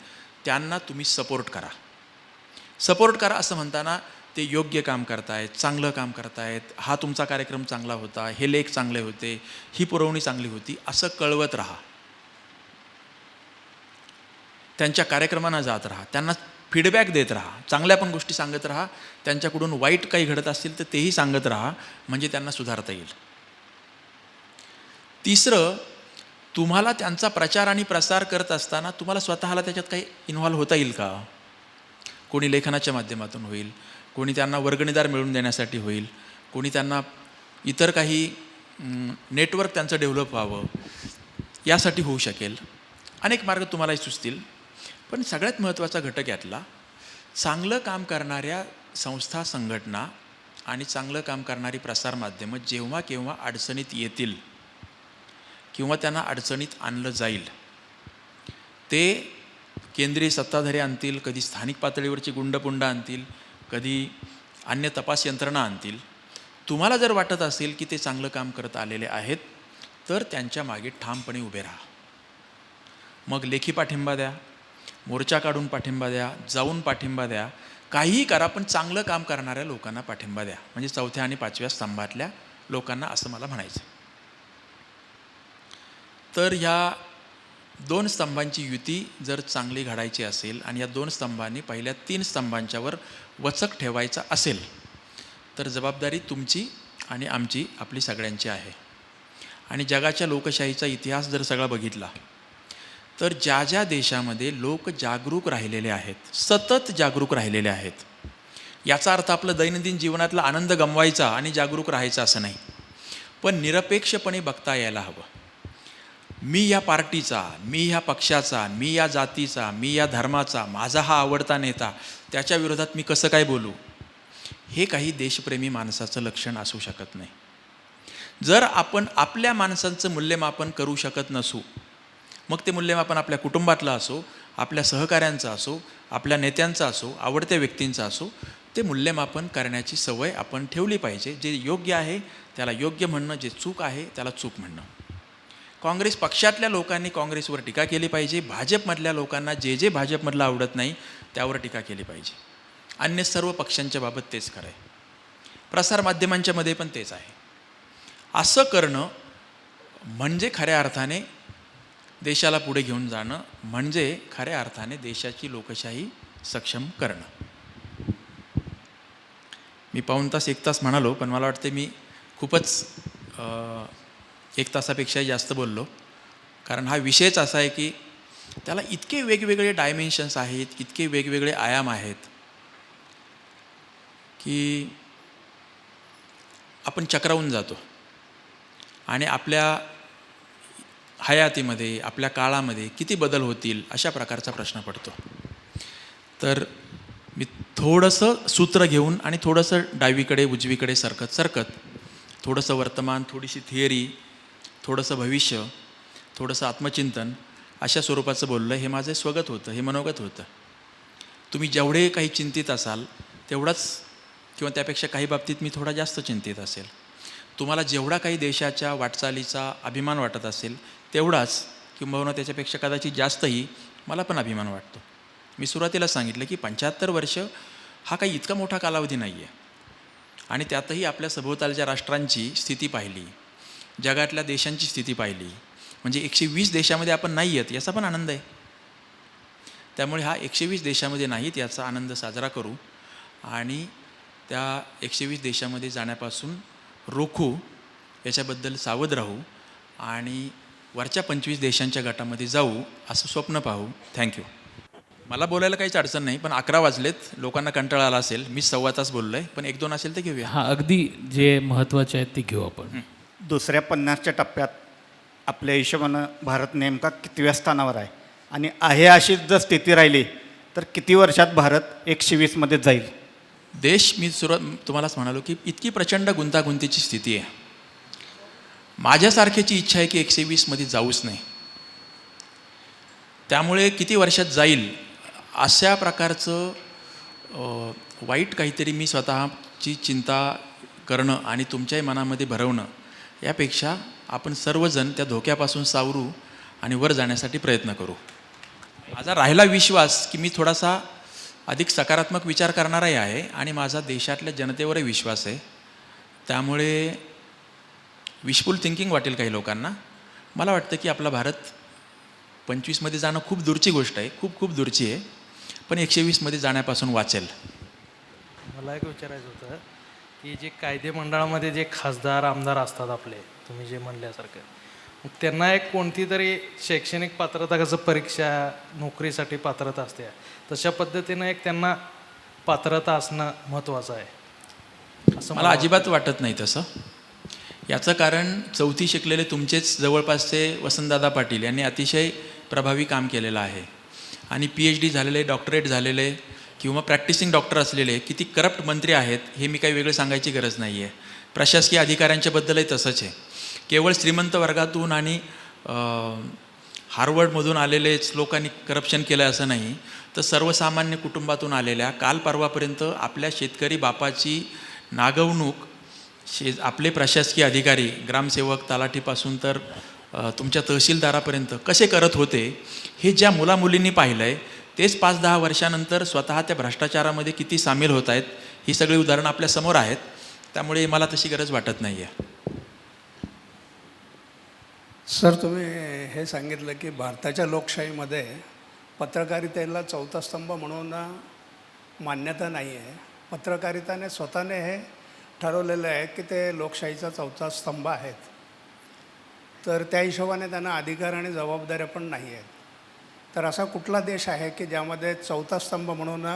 त्यांना तुम्ही सपोर्ट करा. सपोर्ट करा असं म्हणताना ते योग्य काम करतायत, चांगलं काम करतायत, हा तुमचा कार्यक्रम चांगला होता, हे लेख चांगले होते, ही पुरवणी चांगली होती, असं कळवत राहा. त्यांच्या कार्यक्रमांना जात राहा, त्यांना फीडबॅक देत राहा, चांगल्या पण गोष्टी सांगत राहा, त्यांच्याकडून वाईट काही घडत असतील तर तेही सांगत राहा, म्हणजे त्यांना सुधारता येईल. तिसरं, तुम्हाला त्यांचा प्रचार आणि प्रसार करत असताना तुम्हाला स्वतःला त्याच्यात काही इन्व्हॉल्व होता येईल का? कोणी लेखनाच्या माध्यमातून होईल, कोणी त्यांना वर्गणीदार मिळवून देण्यासाठी होईल, कोणी त्यांना इतर काही नेटवर्क त्यांचं डेव्हलप व्हावं यासाठी होऊ शकेल. अनेक मार्ग तुम्हालाही सुचतील. पण सगळ्यात महत्त्वाचा घटक यातला, चांगलं काम करणाऱ्या संस्था, संघटना आणि चांगलं काम करणारी प्रसारमाध्यमं जेव्हा केव्हा अडचणीत येतील किंवा त्यांना अडचणीत आणलं जाईल, ते केंद्रीय सत्ताधारी आणतील, कधी स्थानिक पातळीवरची गुंडपुंड आणतील, कधी अन्य तपास यंत्रणा आणतील. तुम्हाला जर वाटत असेल की ते चांगलं काम करत आलेले आहेत तर त्यांच्या मागे ठामपणे उभे राहा. मग लेखी पाठिंबा द्या, मोर्चा काढून पाठिंबा द्या, जाऊन पाठिंबा द्या, काहीही करा पण चांगलं काम करणाऱ्या लोकांना पाठिंबा द्या. म्हणजे 4थ्या आणि 5व्या स्तंभातल्या लोकांना असं मला म्हणायचं. तर ह्या 2 स्तंभांची युती जर चांगली घडायची असेल आणि या 2 स्तंभांनी पहिल्या 3 स्तंभांच्यावर वचक ठेवायचा असेल तर जबाबदारी तुमची आणि आमची, आपली सगळ्यांची आहे. आणि जगाच्या लोकशाहीचा इतिहास जर सगळा बघितला तर ज्या ज्या देशामध्ये लोक जागरूक राहिलेले आहेत, सतत जागरूक राहिलेले आहेत, याचा अर्थ आपलं दैनंदिन जीवनातला आनंद गमवायचा आणि जागरूक राहायचं असं नाही, पण निरपेक्षपणे बघता यायला हवं. मी या पार्टीचा, मी ह्या पक्षाचा, मी या जातीचा, मी या धर्माचा, माझा हा आवडता नेता, त्याच्या विरोधात मी कसं काय बोलू, हे काही देशप्रेमी माणसाचं लक्षण असू शकत नाही. जर आपण आपल्या माणसांचं मूल्यमापन करू शकत नसू, मग ते मूल्यमापन आपल्या कुटुंबातलं असो, आपल्या सहकाऱ्यांचं असो, आपल्या नेत्यांचं असो, आवडत्या व्यक्तींचं असो, ते मूल्यमापन करण्याची सवय आपण ठेवली पाहिजे. जे योग्य आहे त्याला योग्य म्हणणं, जे चूक आहे त्याला चूक म्हणणं. काँग्रेस पक्षातल्या लोकांनी काँग्रेसवर टीका केली पाहिजे. भाजपमधल्या लोकांना जे जे भाजपमधलं आवडत नाही त्यावर टीका केली पाहिजे. अन्य सर्व पक्षांच्या बाबत तेच खरं आहे. प्रसारमाध्यमांच्या मध्ये पण तेच आहे. असं करणं म्हणजे खऱ्या अर्थाने देशाला पुढे घेऊन जाणं, म्हणजे खऱ्या अर्थाने देशाची लोकशाही सक्षम करणं. मी पाऊण तास 1 तास म्हणालो, पण मला वाटते मी खूपच 1 तासापेक्षाही जास्त बोललो. कारण हा विषयच असा आहे की त्याला इतके वेगवेगळे डायमेन्शन्स आहेत, इतके वेगवेगळे आयाम आहेत की आपण चक्रावून जातो आणि आपल्या हयातीमध्ये, आपल्या काळामध्ये किती बदल होतील अशा प्रकारचा प्रश्न पडतो. तर मी थोडंसं सूत्र घेऊन आणि थोडंसं डावीकडे उजवीकडे सरकत थोडंसं वर्तमान, थोडीशी थिअरी, थोडंसं भविष्य, थोडंसं आत्मचिंतन अशा स्वरूपाचं बोललं. हे माझं स्वगत होतं, हे मनोगत होतं. तुम्ही जेवढे काही चिंतित असाल तेवढाच किंवा त्यापेक्षा काही बाबतीत मी थोडा जास्त चिंतित असेल. तुम्हाला जेवढा काही देशाच्या वाटचालीचा अभिमान वाटत असेल तेवढाच किंबहुना त्याच्यापेक्षा कदाचित जास्तही मला पण अभिमान वाटतो. मी सुरुवातीला सांगितलं की 75 वर्ष हा काही इतका मोठा कालावधी नाही आहे आणि त्यातही आपल्या सभोवतालच्या राष्ट्रांची स्थिती पाहिली, जगातल्या देशांची स्थिती पाहिली, म्हणजे 120 देशामध्ये आपण नाही आहेत याचा पण आनंद आहे. त्यामुळे हा 120 देशामध्ये नाहीत याचा आनंद साजरा करू आणि त्या 120 देशामध्ये जाण्यापासून रोखू, याच्याबद्दल सावध राहू आणि वरच्या 25 देशांच्या गटामध्ये जाऊ असं स्वप्न पाहू. थँक्यू. मला बोलायला काहीच अडचण नाही, पण 11 वाजलेत, लोकांना कंटाळा आला असेल. मी 1.25 तास बोललो आहे, पण 1-2 असेल तर घेऊया. हां, अगदी जे महत्त्वाचे आहेत ते घेऊ आपण. दुसऱ्या 50च्या टप्प्यात आपल्या हिशोबानं भारत नेमका कितव्या स्थानावर आहे आणि आहे अशीच जर स्थिती राहिली तर किती वर्षात भारत 120मध्ये जाईल? देश, मी तुम्हालाच म्हणालो की इतकी प्रचंड गुंतागुंतीची स्थिती आहे. माझ्यासारख्याची इच्छा आहे की 120मध्ये जाऊच नाही. त्यामुळे किती वर्षात जाईल अशा प्रकारचं वाईट काहीतरी मी स्वतःची चिंता करणं आणि तुमच्याही मनामध्ये भरवणं यापेक्षा आपण सर्वजण त्या धोक्यापासून सावरू आणि वर जाण्यासाठी प्रयत्न करू. माझा राहिला विश्वास की मी थोडासा अधिक सकारात्मक विचार करणाराही आहे आणि माझा देशातल्या जनतेवरही विश्वास आहे. त्यामुळे विशफुल थिंकिंग वाटेल काही लोकांना. मला वाटतं की आपला भारत 25मध्ये जाणं खूप दूरची गोष्ट आहे, खूप खूप दूरची आहे, पण 120मध्ये जाण्यापासून वाचेल. मला एक विचारायचं होतं की जे कायदे मंडळामध्ये जे खासदार आमदार असतात आपले, तुम्ही जे म्हणल्यासारखं, मग त्यांना एक कोणती तरी शैक्षणिक पात्रता, कसं परीक्षा नोकरीसाठी पात्रता असते, तशा पद्धतीनं एक त्यांना पात्रता असणं महत्त्वाचं आहे असं मला अजिबात वाटत नाही तसं. याचं कारण 4थी शिकलेले तुमचेच जवळपासचे वसंतदादा पाटील यांनी अतिशय प्रभावी काम केलेलं आहे आणि PhD झालेले, डॉक्टरेट झालेले किंवा प्रॅक्टिसिंग डॉक्टर असलेले किती करप्ट मंत्री आहेत हे मी काही वेगळं सांगायची गरज नाही आहे. प्रशासकीय अधिकाऱ्यांच्याबद्दलही तसंच आहे. केवळ श्रीमंत वर्गातून आणि हार्वर्डमधून आलेलेच लोकांनी करप्शन केलं असं नाही, तर सर्वसामान्य कुटुंबातून आलेल्या, काल परवापर्यंत आपल्या शेतकरी बापाची नागवणूक आपले प्रशासकीय अधिकारी, ग्रामसेवक, तलाठीपासून तर तुमच्या तहसीलदारापर्यंत कसे करत होते हे ज्या मुलामुलींनी पाहिलं आहे तेच 5-10 वर्षानंतर स्वतः त्या भ्रष्टाचारामध्ये किती सामील होत आहेत ही सगळी उदाहरणं आपल्यासमोर आहेत. त्यामुळे मला तशी गरज वाटत नाही आहे. सर, तुम्ही हे सांगितलं की भारताच्या लोकशाहीमध्ये पत्रकारितेला चौथा स्तंभ म्हणून मान्यता नाही आहे. पत्रकारिताने स्वतःने हे ठरवलेलं आहे की ते लोकशाहीचा चौथा स्तंभ आहेत. तर त्या हिशोबाने त्यांना अधिकार आणि जबाबदाऱ्या पण नाही आहेत. तर असा कुठला देश आहे की ज्यामध्ये चौथा स्तंभ म्हणून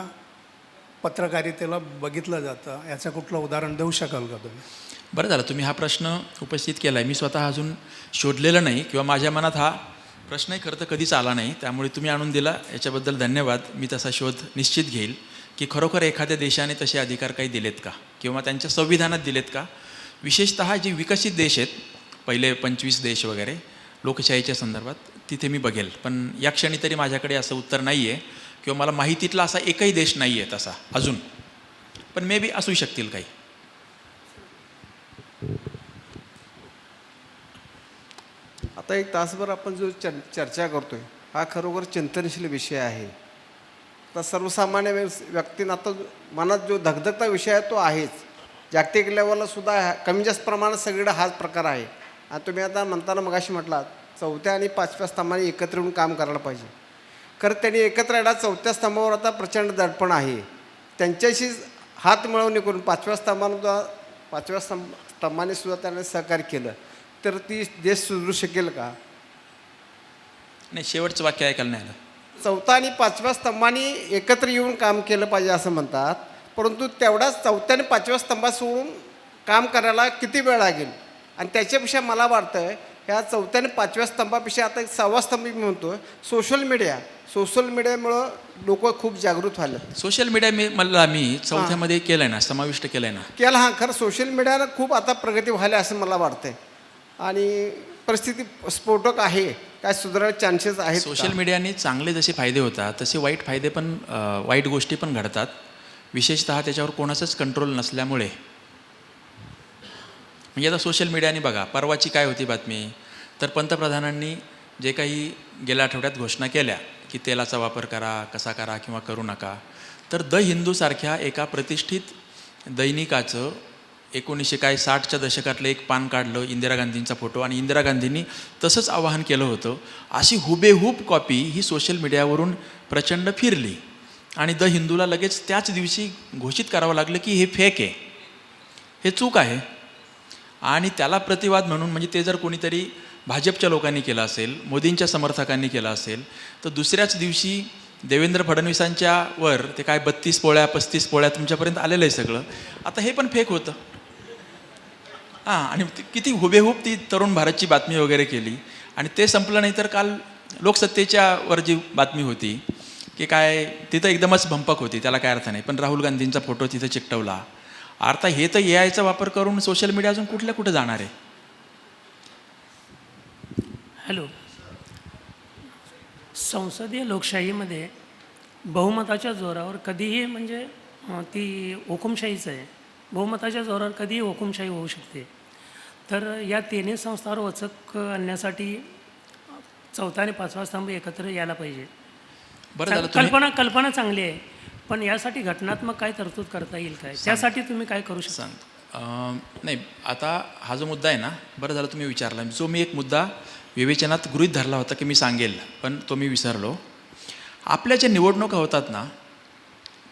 पत्रकारितेला बघितलं जातं? याचं कुठलं उदाहरण देऊ शकाल का तुम्ही? बरं झालं तुम्ही हा प्रश्न उपस्थित केला आहे. मी स्वतः अजून शोधलेलं नाही किंवा माझ्या मनात हा प्रश्नही खरं तर कधीच आला नाही. त्यामुळे तुम्ही आणून दिला याच्याबद्दल धन्यवाद. मी तसा शोध निश्चित घेईल की खरोखर एखाद्या देशाने तसे अधिकार काही दिलेत का किंवा त्यांच्या संविधानात दिलेत का. विशेषतः जे विकसित देश आहेत, पहिले 25 देश वगैरे लोकशाहीच्या संदर्भात, तिथे मी बघेल. पण या क्षणी तरी माझ्याकडे असं उत्तर नाही आहे किंवा मला माहितीतला असा एकही देश नाही आहे तसा अजून. पण मे बी असू शकतील काही. आता एक तासभर आपण जो चर्चा करतोय हा खरोखर चिंतनशील विषय आहे. तर सर्वसामान्य व्यक्तींना आता मनात जो धगधगता विषय आहे तो आहेच. जागतिक लेवलला सुद्धा कमी जास्त प्रमाणात सगळीकडे हाच प्रकार आहे. आणि तुम्ही आता म्हणताना मगाशी म्हटलात 4थ्या आणि 5व्या स्तंभाने एकत्र येऊन काम करायला पाहिजे. खरं त्यांनी एकत्र यायला 4थ्या स्तंभावर आता प्रचंड दडपण आहे. त्यांच्याशी हात मिळवणी करून 5व्या स्तंभाने सुद्धा त्यांनी सहकार्य केलं तर ती देश सुधरू शकेल का? नाही, शेवटचं वाक्य ऐकायला नाही आलं. 4था आणि 5व्या स्तंभाने एकत्र येऊन काम केलं पाहिजे असं म्हणतात. परंतु तेवढाच 4थ्या आणि 5व्या स्तंभात सोडून काम करायला किती वेळ लागेल? आणि त्याच्यापेक्षा मला वाटतं ह्या 4थ्या आणि 5व्या स्तंभापेक्षा आता एक 6वा स्तंभ मी म्हणतो सोशल मीडियामुळं लोक खूप जागृत व्हायला. सोशल मीडिया मला मी 4थ्यामध्ये केलं आहे ना, समाविष्ट केलं आहे ना. केला हां, खरं सोशल मीडियानं खूप आता प्रगती व्हायला असं मला वाटतंय. आणि परिस्थिती स्फोटक आहे. काय सुधारायचे चान्सेस आहेत? सोशल मीडियाने चांगले जसे फायदे होतात तसे वाईट फायदे पण वाईट गोष्टी पण घडतात. विशेषतः त्याच्यावर कोणाचंच कंट्रोल नसल्यामुळे. म्हणजे आता सोशल मीडियाने बघा, परवाची काय होती बातमी, तर पंतप्रधानांनी जे काही गेल्या आठवड्यात घोषणा केल्या की तेलाचा वापर करा, कसा करा किंवा करू नका, तर द हिंदूसारख्या एका प्रतिष्ठित दैनिकाचं 1960च्या दशकातलं एक पान काढलं, इंदिरा गांधींचा फोटो, आणि इंदिरा गांधींनी तसंच आवाहन केलं होतं. अशी हुबेहूब कॉपी ही सोशल मीडियावरून प्रचंड फिरली आणि द हिंदूला लगेच त्याच दिवशी घोषित करावं लागलं की हे फेक आहे, हे चूक आहे. आणि त्याला प्रतिवाद म्हणून, म्हणजे ते जर कोणीतरी भाजपच्या लोकांनी केलं असेल, मोदींच्या समर्थकांनी केलं असेल, तर दुसऱ्याच दिवशी देवेंद्र फडणवीसांच्या वर ते काय 32 पोळ्या 35 पोळ्या तुमच्यापर्यंत आलेलं आहे सगळं. आता हे पण फेक होतं. आणि किती हुबेहूब ती तरुण भारतची बातमी वगैरे केली. आणि ते संपलं नाही तर काल लोकसत्तेच्या वर जी बातमी होती की काय, तिथं एकदमच भंपक होती, त्याला काय अर्थ नाही, पण राहुल गांधींचा फोटो तिथं चिकटवला. आता हे तर AIचा वापर करून सोशल मीडिया अजून कुठे जाणार आहे? हॅलो, संसदीय लोकशाहीमध्ये बहुमताच्या जोरावर कधीही, म्हणजे ती हुकुमशाहीच आहे, बहुमताच्या जोरावर कधीही हुकुमशाही होऊ शकते. तर या तिन्ही संस्थांवर वचक आणण्यासाठी 4था आणि 5वा स्तंभ एकत्र यायला पाहिजे. बरं झालं कल्पना चांगली आहे, पण यासाठी घटनात्मक काय तरतूद करता येईल काय? त्यासाठी तुम्ही काय करू शकता? नाही, आता हा जो मुद्दा आहे ना, बरं झालं तुम्ही विचारला. जो मी एक मुद्दा विवेचनात गृहीत धरला होता की मी सांगेल, पण तो मी विसरलो. आपल्या ज्या निवडणुका होतात ना,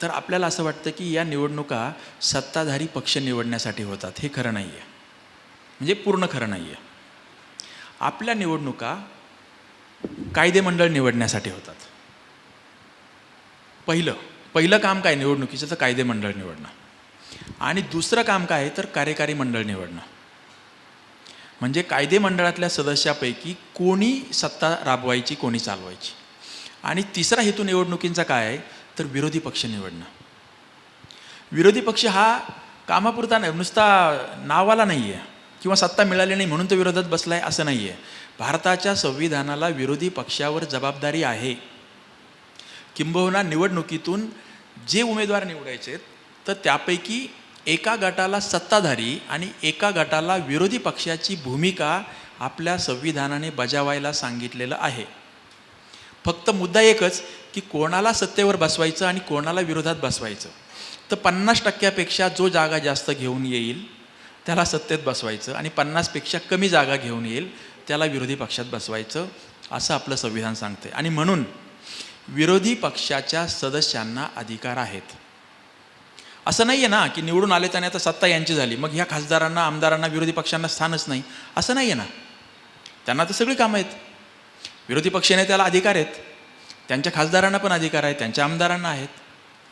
तर आपल्याला असं वाटतं की या निवडणुका सत्ताधारी पक्ष निवडण्यासाठी होतात. हे खरं नाही आहे, म्हणजे पूर्ण खरं नाही आहे. आपल्या निवडणुका कायदेमंडळ निवडण्यासाठी होतात. पहिलं काम काय निवडणुकीचं, तर कायदेमंडळ निवडणं. आणि दुसरं काम काय तर कार्यकारी मंडळ निवडणं. म्हणजे कायदेमंडळातल्या सदस्यापैकी कोणी सत्ता राबवायची, कोणी चालवायची. आणि तिसरा हेतू निवडणुकींचा काय आहे तर विरोधी पक्ष निवडणं. विरोधी पक्ष हा कामापुरता नाही, नुसता नावाला नाही आहे किंवा सत्ता मिळाली नाही म्हणून तो विरोधात बसला आहे असं नाही आहे. भारताच्या संविधानाला विरोधी पक्षावर जबाबदारी आहे. किंबहुना निवडणुकीतून जे उमेदवार निवडायचे तर त्यापैकी एका गटाला सत्ताधारी आणि एका गटाला विरोधी पक्षाची भूमिका आपल्या संविधानाने बजावायला सांगितलेलं आहे. फक्त मुद्दा एकच की कोणाला सत्तेवर बसवायचं आणि कोणाला विरोधात बसवायचं. तर 50% जो जागा जास्त घेऊन येईल त्याला सत्तेत बसवायचं आणि 50पेक्षा कमी जागा घेऊन येईल त्याला विरोधी पक्षात बसवायचं, असं आपलं संविधान सांगते. आणि म्हणून विरोधी पक्षाच्या सदस्यांना अधिकार आहेत. असं नाही आहे ना की निवडून आले त्याने आता सत्ता यांची झाली, मग ह्या खासदारांना, आमदारांना, विरोधी पक्षांना स्थानच नाही, असं नाही आहे ना. त्यांना तर सगळी कामं आहेत. विरोधी पक्षनेत्याला अधिकार आहेत, त्यांच्या खासदारांना पण अधिकार आहेत, त्यांच्या आमदारांना आहेत,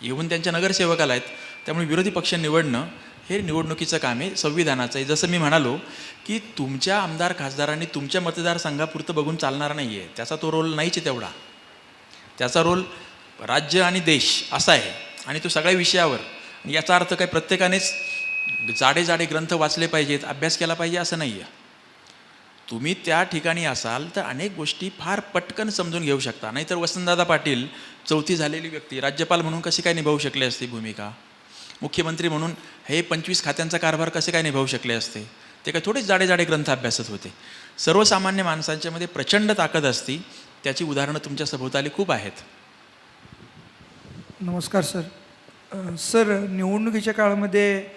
इव्हन त्यांच्या नगरसेवकाला आहेत. त्यामुळे विरोधी पक्ष निवडणं हे निवडणुकीचं काम आहे, संविधानाचं आहे. जसं मी म्हणालो की तुमच्या आमदार खासदारांनी तुमच्या मतदारसंघापुरतं बघून चालणार नाही आहे, त्याचा तो रोल नाहीच आहे तेवढा. त्याचा रोल राज्य आणि देश असा आहे, आणि तो सगळ्या विषयावर. याचा अर्थ काय प्रत्येकानेच जाडे जाडे ग्रंथ वाचले पाहिजेत, अभ्यास केला पाहिजे असं नाही आहे. तुम्ही त्या ठिकाणी असाल तर अनेक गोष्टी फार पटकन समजून घेऊ शकता. नाहीतर वसंतदादा पाटील 4थी झालेली व्यक्ती राज्यपाल म्हणून कशी काय निभावू शकले असते भूमिका, मुख्यमंत्री म्हणून हे 25 खात्यांचा कारभार कसे काय निभावू शकले असते. ते काय थोडेच जाडे जाडे ग्रंथ अभ्यासत होते. सर्वसामान्य माणसांच्यामध्ये प्रचंड ताकद असती, त्याची उदाहरणं तुमच्या सभोवताली खूप आहेत. नमस्कार सर. सर, निवडणुकीच्या काळामध्ये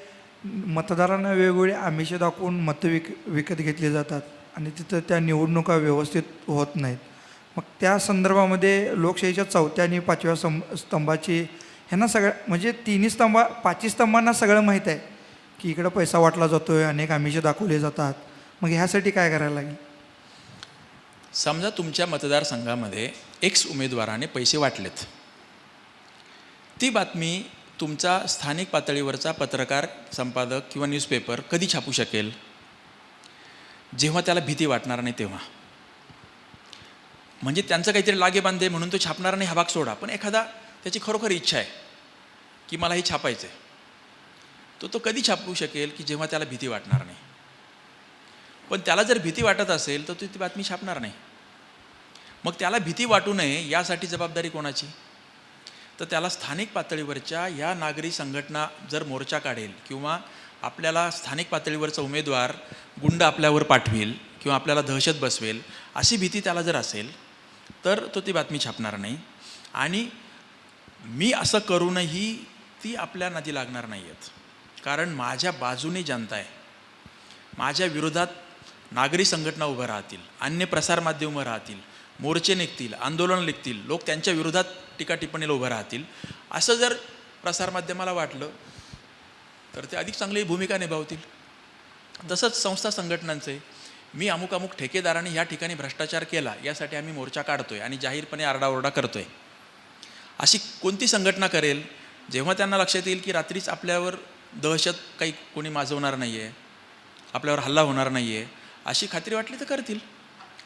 मतदारांना वेगवेगळे आमिष दाखवून मतं विकत घेतली जातात आणि तिथं त्या निवडणुका व्यवस्थित होत नाहीत. मग त्या संदर्भामध्ये लोकशाहीच्या 4थ्या आणि 5व्या स्तंभाची ह्यांना म्हणजे 5ही स्तंभांना सगळं माहीत आहे की इकडं पैसा वाटला जातो आहे, अनेक आमिष दाखवले जातात. मग ह्यासाठी काय करायला लागेल? समजा तुमच्या मतदारसंघामध्ये एक्स उमेदवाराने पैसे वाटलेत, ती बातमी तुमचा स्थानिक पातळीवरचा पत्रकार, संपादक किंवा न्यूजपेपर कधी छापू शकेल? जेव्हा त्याला भीती वाटणार नाही तेव्हा. म्हणजे त्यांचं काहीतरी लागे बांधे म्हणून तो छापणार नाही हा भाग सोडा, पण एखादा त्याची खरोखर इच्छा आहे की मला हे छापायचं आहे, तो कधी छापू शकेल? की जेव्हा त्याला भीती वाटणार नाही. पण त्याला जर भीती वाटत असेल तर ती बातमी छापणार नाही. मग त्याला भीती वाटू नये यासाठी जबाबदारी कोणाची? तर त्याला स्थानिक पातळीवरच्या या नागरी संघटना जर मोर्चा काढेल किंवा आपल्याला स्थानिक पातळीवरचा उमेदवार गुंड आपल्यावर पाठवेल किंवा आपल्याला दहशत बसवेल अशी भीती त्याला जर असेल तर तो ती बातमी छापणार नाही. आणि मी असं करूनही ती आपल्या नादी लागणार नाही आहेत, कारण माझ्या बाजूने जनता आहे, माझ्या विरोधात नागरी संघटना उभं राहतील, अन्य प्रसारमाध्यम उभं राहतील, मोर्चे निघतील, आंदोलन निघतील, लोक त्यांच्या विरोधात टीका टिप्पणीला उभं राहतील. असं जर प्रसारमाध्यमाला वाटलं तर ते अधिक चांगली भूमिका निभावतील. तसंच संस्था संघटनांचे, मी अमुक ठेकेदाराने ह्या ठिकाणी भ्रष्टाचार केला यासाठी आम्ही मोर्चा काढतोय आणि जाहीरपणे आरडाओरडा करतोय, अशी कोणती संघटना करेल जेव्हा त्यांना लक्षात येईल की रात्रीच आपल्यावर दहशत काही कोणी माजवणार नाही आहे, आपल्यावर हल्ला होणार नाही आहे, अशी खात्री वाटली तर करतील.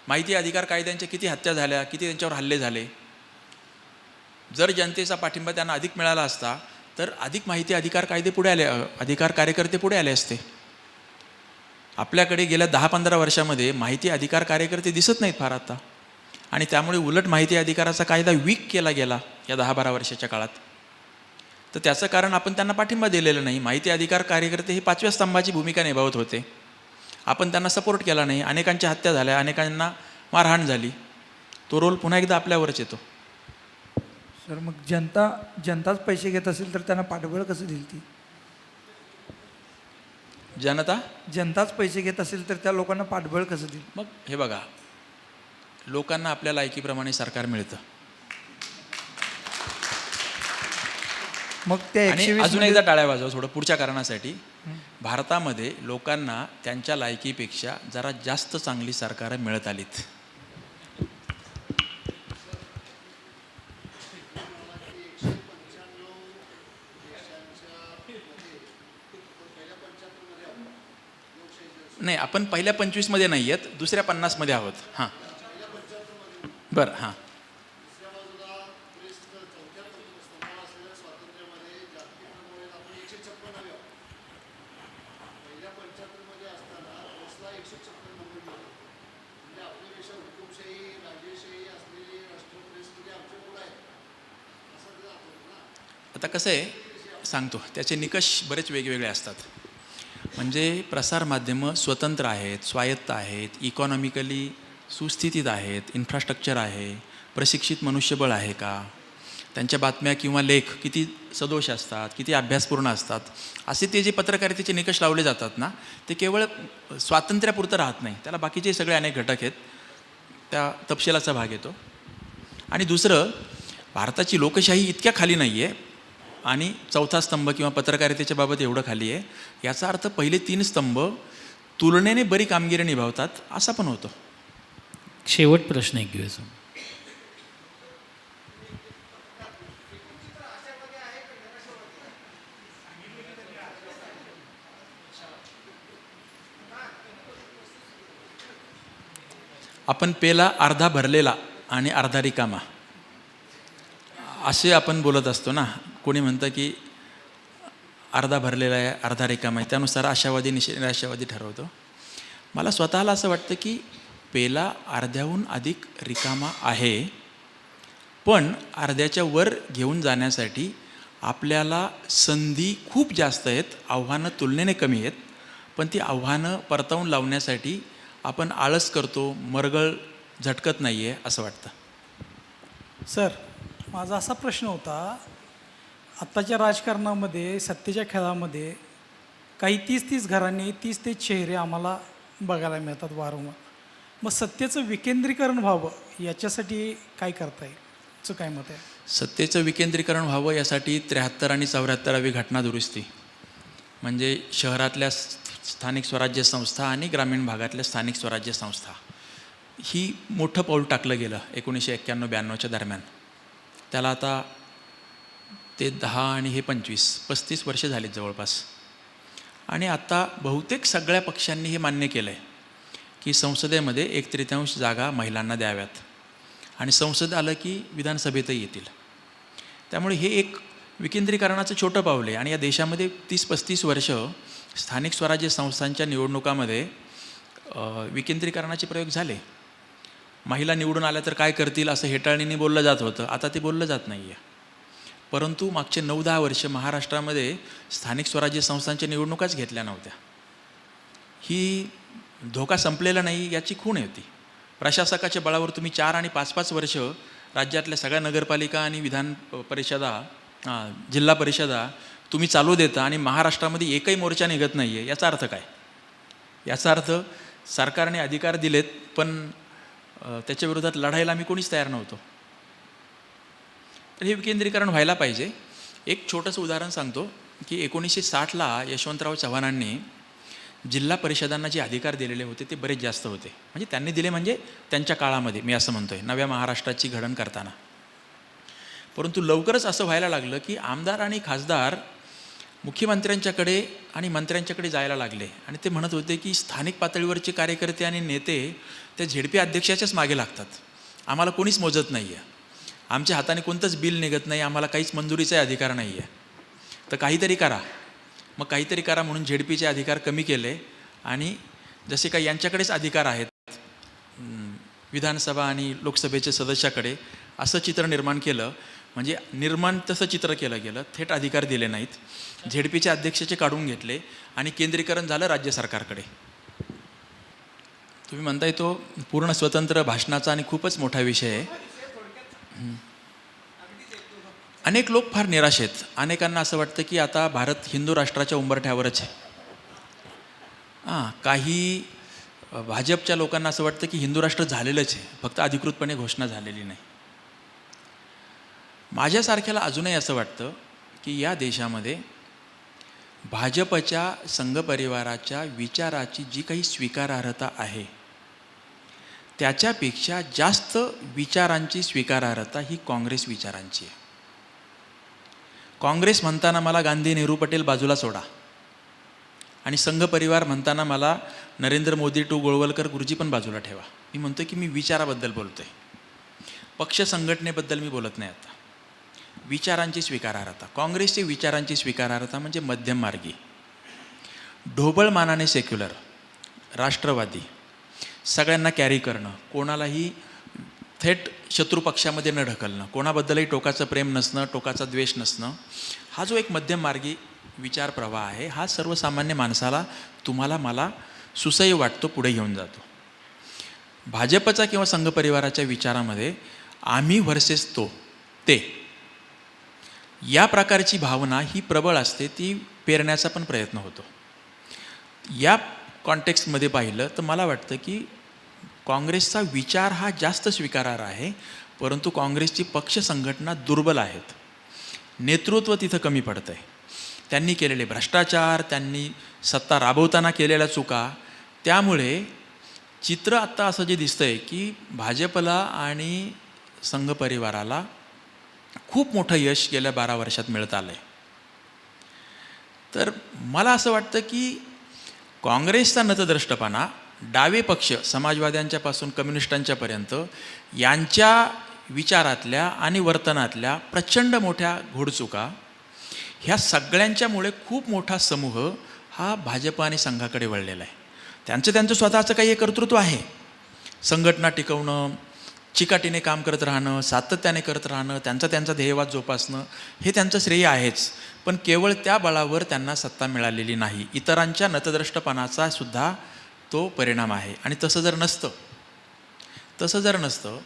माहिती अधिकार कायद्यांच्या किती हत्या झाल्या, किती त्यांच्यावर हल्ले झाले. जर जनतेचा पाठिंबा त्यांना अधिक मिळाला असता तर अधिक माहिती अधिकार कायदे पुढे आले, अधिकार कार्यकर्ते पुढे आले असते. आपल्याकडे गेल्या 10-15 वर्षामध्ये माहिती अधिकार कार्यकर्ते दिसत नाहीत फार आता, आणि त्यामुळे उलट माहिती अधिकाराचा कायदा वीक केला गेला या 10-12 वर्षाच्या काळात. तर त्याचं कारण आपण त्यांना पाठिंबा दिलेला नाही. माहिती अधिकार कार्यकर्ते ही 5व्या स्तंभाची भूमिका निभावत होते, आपण त्यांना सपोर्ट केला नाही, अनेकांच्या हत्या झाल्या, अनेकांना मारहाण झाली. तो रोल पुन्हा एकदा आपल्यावरच येतो. सर, मग जनताच पैसे घेत असेल तर त्यांना पाठबळ कसं देईल? ती जनताच पैसे घेत असेल तर त्या लोकांना पाठबळ कसं देईल? मग हे बघा, लोकांना आपल्या लायकीप्रमाणे सरकार मिळतं. मग त्या आणि अजून एकदा टाळ्या वाजवा थोडं पुढच्या कारणासाठी. भारतामध्ये लोकांना त्यांच्या लायकीपेक्षा जरा जास्त चांगली सरकारं मिळत आलीत. नाही, आपण पहिल्या 25मध्ये नाही आहेत, दुसऱ्या 50मध्ये आहोत. हां, बरं. हां, आता कसं आहे सांगतो, त्याचे निकष बरेच वेगवेगळे असतात. म्हणजे प्रसारमाध्यमं स्वतंत्र आहेत, स्वायत्त आहेत, इकॉनॉमिकली सुस्थितीत आहेत, इन्फ्रास्ट्रक्चर आहे, प्रशिक्षित मनुष्यबळ आहे का, त्यांच्या बातम्या किंवा लेख किती सदोष असतात, किती अभ्यासपूर्ण असतात, असे ते जे पत्रकारितेचे निकष लावले जातात ना, ते केवळ स्वातंत्र्यापुरतं राहत नाही, त्याला बाकीचे सगळे अनेक घटक आहेत, त्या तपशिलाचा भाग येतो. आणि दुसरं, भारताची लोकशाही इतक्या खाली नाही आहे आणि चौथा स्तंभ किंवा पत्रकारितेच्या बाबत एवढं खाली आहे, याचा अर्थ पहिले 3 स्तंभ तुलनेने बरी कामगिरी निभावतात असा पण होतो. शेवट प्रश्न एक घेऊया. आपण पेला अर्धा भरलेला आणि अर्धा रिकामा असे आपण बोलत असतो ना. कोणी म्हणतं की अर्धा भरलेला आहे, अर्धा रिकामा आहे, त्यानुसार आशावादी निराशावादी ठरवतो. मला स्वतःला असं वाटतं की पेला अर्ध्याहून अधिक रिकामा आहे, पण अर्ध्याच्या वर घेऊन जाण्यासाठी आपल्याला संधी खूप जास्त आहेत, आव्हानं तुलनेने कमी आहेत, पण ती आव्हानं परतावून लावण्यासाठी आपण आळस करतो, मरगळ झटकत नाही आहे असं वाटतं. सर, माझा असा प्रश्न होता, आत्ताच्या राजकारणामध्ये सत्तेच्या खेळामध्ये काही 30 घरांनी 30 चेहरे आम्हाला बघायला मिळतात वारंवार. मग सत्तेचं विकेंद्रीकरण व्हावं याच्यासाठी काय करता येईल? तुमचं काय मत आहे? सत्तेचं विकेंद्रीकरण व्हावं यासाठी 73 आणि 74वी घटना दुरुस्ती, म्हणजे शहरातल्या स्थानिक स्वराज्य संस्था आणि ग्रामीण भागातल्या स्थानिक स्वराज्य संस्था, ही मोठं पाऊल टाकलं गेलं 1991-92च्या दरम्यान. त्याला आता ते 10 आणि हे 35 वर्ष झालीत जवळपास. आणि आता बहुतेक सगळ्या पक्षांनी हे मान्य केलं आहे की संसदेमध्ये 1/3 जागा महिलांना द्याव्यात आणि संसद आलं की विधानसभेतही येतील. त्यामुळे हे एक विकेंद्रीकरणाचं छोटं पाऊल आहे. आणि या देशामध्ये 30-35 वर्ष स्थानिक स्वराज्य संस्थांच्या निवडणुकामध्ये विकेंद्रीकरणाचे प्रयोग झाले. महिला निवडून आल्या तर काय करतील असं हेटाळणीने बोललं जात होतं, आता ते बोललं जात नाही आहे. परंतु मागचे 9-10 वर्ष महाराष्ट्रामध्ये स्थानिक स्वराज्य संस्थांच्या निवडणुकाच घेतल्या नव्हत्या. ही धोका संपलेला नाही याची खूण होती. प्रशासकाच्या बळावर तुम्ही 4 आणि 5-5 वर्ष राज्यातल्या सगळ्या नगरपालिका आणि विधान परिषदा, जिल्हा परिषदा तुम्ही चालू देता आणि महाराष्ट्रामध्ये एकही मोर्चा निघत नाही आहे. याचा अर्थ काय? याचा अर्थ सरकारने अधिकार दिलेत, पण त्याच्या विरोधात लढायला आम्ही कोणीच तयार नव्हतो. तर हे विकेंद्रीकरण व्हायला पाहिजे. एक छोटंसं उदाहरण सांगतो की 1960ला यशवंतराव चव्हाणांनी जिल्हा परिषदांना जे अधिकार दिलेले होते ते बरेच जास्त होते. म्हणजे त्यांनी दिले म्हणजे त्यांच्या काळामध्ये, मी असं म्हणतोय, नव्या महाराष्ट्राची घडण करताना. परंतु लवकरच असं व्हायला लागलं की आमदार आणि खासदार मुख्यमंत्र्यांच्याकडे आणि मंत्र्यांच्याकडे जायला लागले आणि ते म्हणत होते की स्थानिक पातळीवरचे कार्यकर्ते आणि नेते त्या झेडपी अध्यक्षाच्याच मागे लागतात, आम्हाला कोणीच मोजत नाही आहे, आमच्या हाताने कोणतंच बिल निघत नाही, आम्हाला काहीच मंजुरीचा अधिकार नाही आहे, तर काहीतरी करा. मग काहीतरी करा म्हणून झेडपीचे अधिकार कमी केले आणि जसे काही यांच्याकडेच अधिकार आहेत विधानसभा आणि लोकसभेच्या सदस्याकडे, असं चित्र निर्माण केलं. म्हणजे तसं चित्र केलं गेलं, थेट अधिकार दिले नाहीत, झेडपीचे अध्यक्षाचे काढून घेतले आणि केंद्रीकरण झालं राज्य सरकारकडे. तुम्ही म्हणताय तो पूर्ण स्वतंत्र भाषणाचा आणि खूपच मोठा विषय आहे. अनेक लोक फार निराश आहेत. अनेकांना असं वाटतं की आता भारत हिंदू राष्ट्राच्या उंबरठ्यावरच आहे. काही भाजपच्या लोकांना असं वाटतं की हिंदू राष्ट्र झालेलंच आहे, फक्त अधिकृतपणे घोषणा झालेली नाही. माझ्यासारख्याला अजूनही असं वाटतं की या देशामध्ये भाजपच्या संघपरिवाराच्या विचाराची जी काही स्वीकारार्हता आहे त्याच्यापेक्षा जास्त विचारांची स्वीकारार्हता ही काँग्रेस विचारांची आहे. काँग्रेस म्हणताना मला गांधी, नेहरू, पटेल बाजूला सोडा आणि संघपरिवार म्हणताना मला नरेंद्र मोदी टू गोळवलकर गुरुजी पण बाजूला ठेवा. मी म्हणतो की मी विचाराबद्दल बोलतोय, पक्ष संघटनेबद्दल मी बोलत नाही. आता विचारांची स्वीकारार्हता, काँग्रेसची विचारांची स्वीकारार्हता म्हणजे मध्यम मार्गी, ढोबळमानाने सेक्युलर, राष्ट्रवादी, सगळ्यांना कॅरी करणं, कोणालाही थेट शत्रुपक्षामध्ये न ढकलणं, कोणाबद्दलही टोकाचं प्रेम नसणं, टोकाचा द्वेष नसणं, हा जो एक मध्यम मार्गी विचार प्रवाह आहे हा सर्वसामान्य माणसाला, तुम्हाला मला सुसह्य वाटतो, पुढे घेऊन जातो. भाजपचा किंवा संघपरिवाराच्या विचारामध्ये आम्ही व्हर्सेस तो, ते या प्रकारची भावना ही प्रबळ असते, ती पेरण्याचा पण प्रयत्न होतो. या कॉन्टेक्स्टमध्ये पाहिलं तर मला वाटतं की काँग्रेसचा विचार हा जास्त स्वीकारार्ह आहे, परंतु काँग्रेसची पक्ष संघटना दुर्बल आहेत. नेतृत्व तिथं कमी पडतं आहे. त्यांनी केलेले भ्रष्टाचार, त्यांनी सत्ता राबवताना केलेल्या चुका, त्यामुळे चित्र आत्ता असं जे दिसतं आहे की भाजपला आणि संघ परिवाराला खूप मोठं यश गेल्या 12 वर्षात मिळत आलं आहे. तर मला असं वाटतं की काँग्रेसचा नतद्रष्टपणा, डावे पक्ष समाजवाद्यांच्यापासून कम्युनिस्टांच्यापर्यंत यांच्या विचारातल्या आणि वर्तनातल्या प्रचंड मोठ्या घोडचुका, ह्या सगळ्यांच्यामुळे खूप मोठा समूह हा भाजप आणि संघाकडे वळलेला आहे. त्यांचं स्वतःचं काही एक कर्तृत्व आहे. संघटना टिकवणं, चिकाटीने काम करत राहणं, सातत्याने करत राहणं, त्यांचा ध्येयवाद जोपासणं, हे त्यांचं श्रेय आहेच. पण केवळ त्या बळावर त्यांना सत्ता मिळालेली नाही. इतरांच्या नतद्रष्टपणाचा सुद्धा तो परिणाम आहे. आणि तसं जर नसतं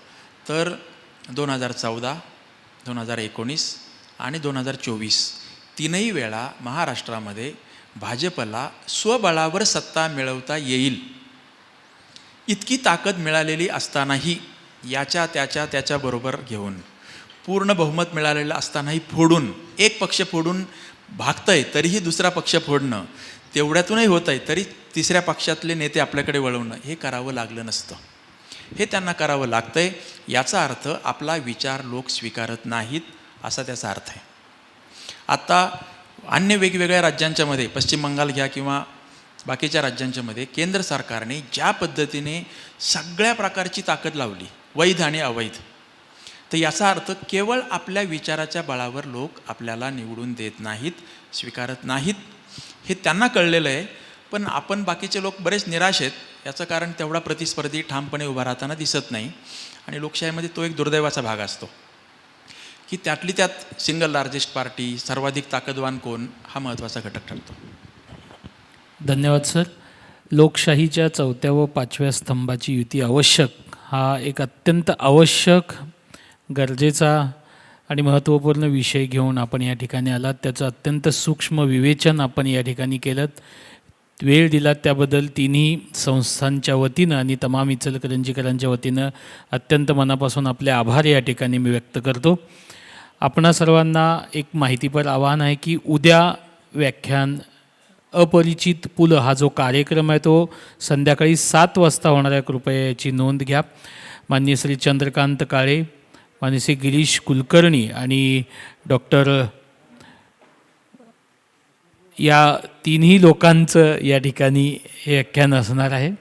तर 2014, 2019 आणि 2024 तीनही वेळा महाराष्ट्रामध्ये भाजपला स्वबळावर सत्ता मिळवता येईल इतकी ताकद मिळालेली असतानाही, त्याच्याबरोबर घेऊन, पूर्ण बहुमत मिळालेलं असतानाही फोडून, एक पक्ष फोडून भागतंय तरीही दुसरा पक्ष फोडणं, तेवढ्यातूनही होत आहे तरी तिसऱ्या पक्षातले नेते आपल्याकडे वळवणं, हे करावं लागलं नसतं. हे त्यांना करावं लागतंय. याचा अर्थ आपला विचार लोक स्वीकारत नाहीत असा त्याचा अर्थ आहे. आत्ता अन्य वेगवेगळ्या राज्यांच्यामध्ये, पश्चिम बंगाल घ्या किंवा बाकीच्या राज्यांच्यामध्ये, केंद्र सरकारने ज्या पद्धतीने सगळ्या प्रकारची ताकद लावली, वैध आणि अवैध, तर याचा अर्थ केवळ आपल्या विचाराच्या बळावर लोक आपल्याला निवडून देत नाहीत, स्वीकारत नाहीत, हे त्यांना कळलेलं आहे. पण आपण बाकीचे लोक बरेच निराश आहेत. याचं कारण तेवढा प्रतिस्पर्धी ठामपणे उभा राहताना दिसत नाही. आणि लोकशाहीमध्ये तो एक दुर्दैवाचा भाग असतो की त्यातली त्यात सिंगल लार्जेस्ट पार्टी, सर्वाधिक ताकदवान कोण, हा महत्त्वाचा घटक ठरतो. धन्यवाद सर. लोकशाहीच्या 4थ्या व 5व्या स्तंभाची युती आवश्यक, हा एक अत्यंत आवश्यक, गरजेचा आणि महत्त्वपूर्ण विषय घेऊन आपण या ठिकाणी आलात. त्याचं अत्यंत सूक्ष्म विवेचन आपण या ठिकाणी केलं. वेळ दिलात त्याबद्दल तिन्ही संस्थांच्या वतीनं आणि तमाम इचलकरंजीकरांच्या वतीनं अत्यंत मनापासून आपले आभार या ठिकाणी मी व्यक्त करतो. आपणा सर्वांना एक माहितीपर आवाहन आहे की उद्या व्याख्यान अपरिचित पुलं हा जो कार्यक्रम आहे तो संध्याकाळी 7 वाजता होणार आहे. कृपया याची नोंद घ्या. माननीय श्री चंद्रकांत काळे, माननीय श्री गिरीश कुलकर्णी आणि डॉक्टर या तिन्ही लोकांचं या ठिकाणी हे व्याख्यान असणार आहे.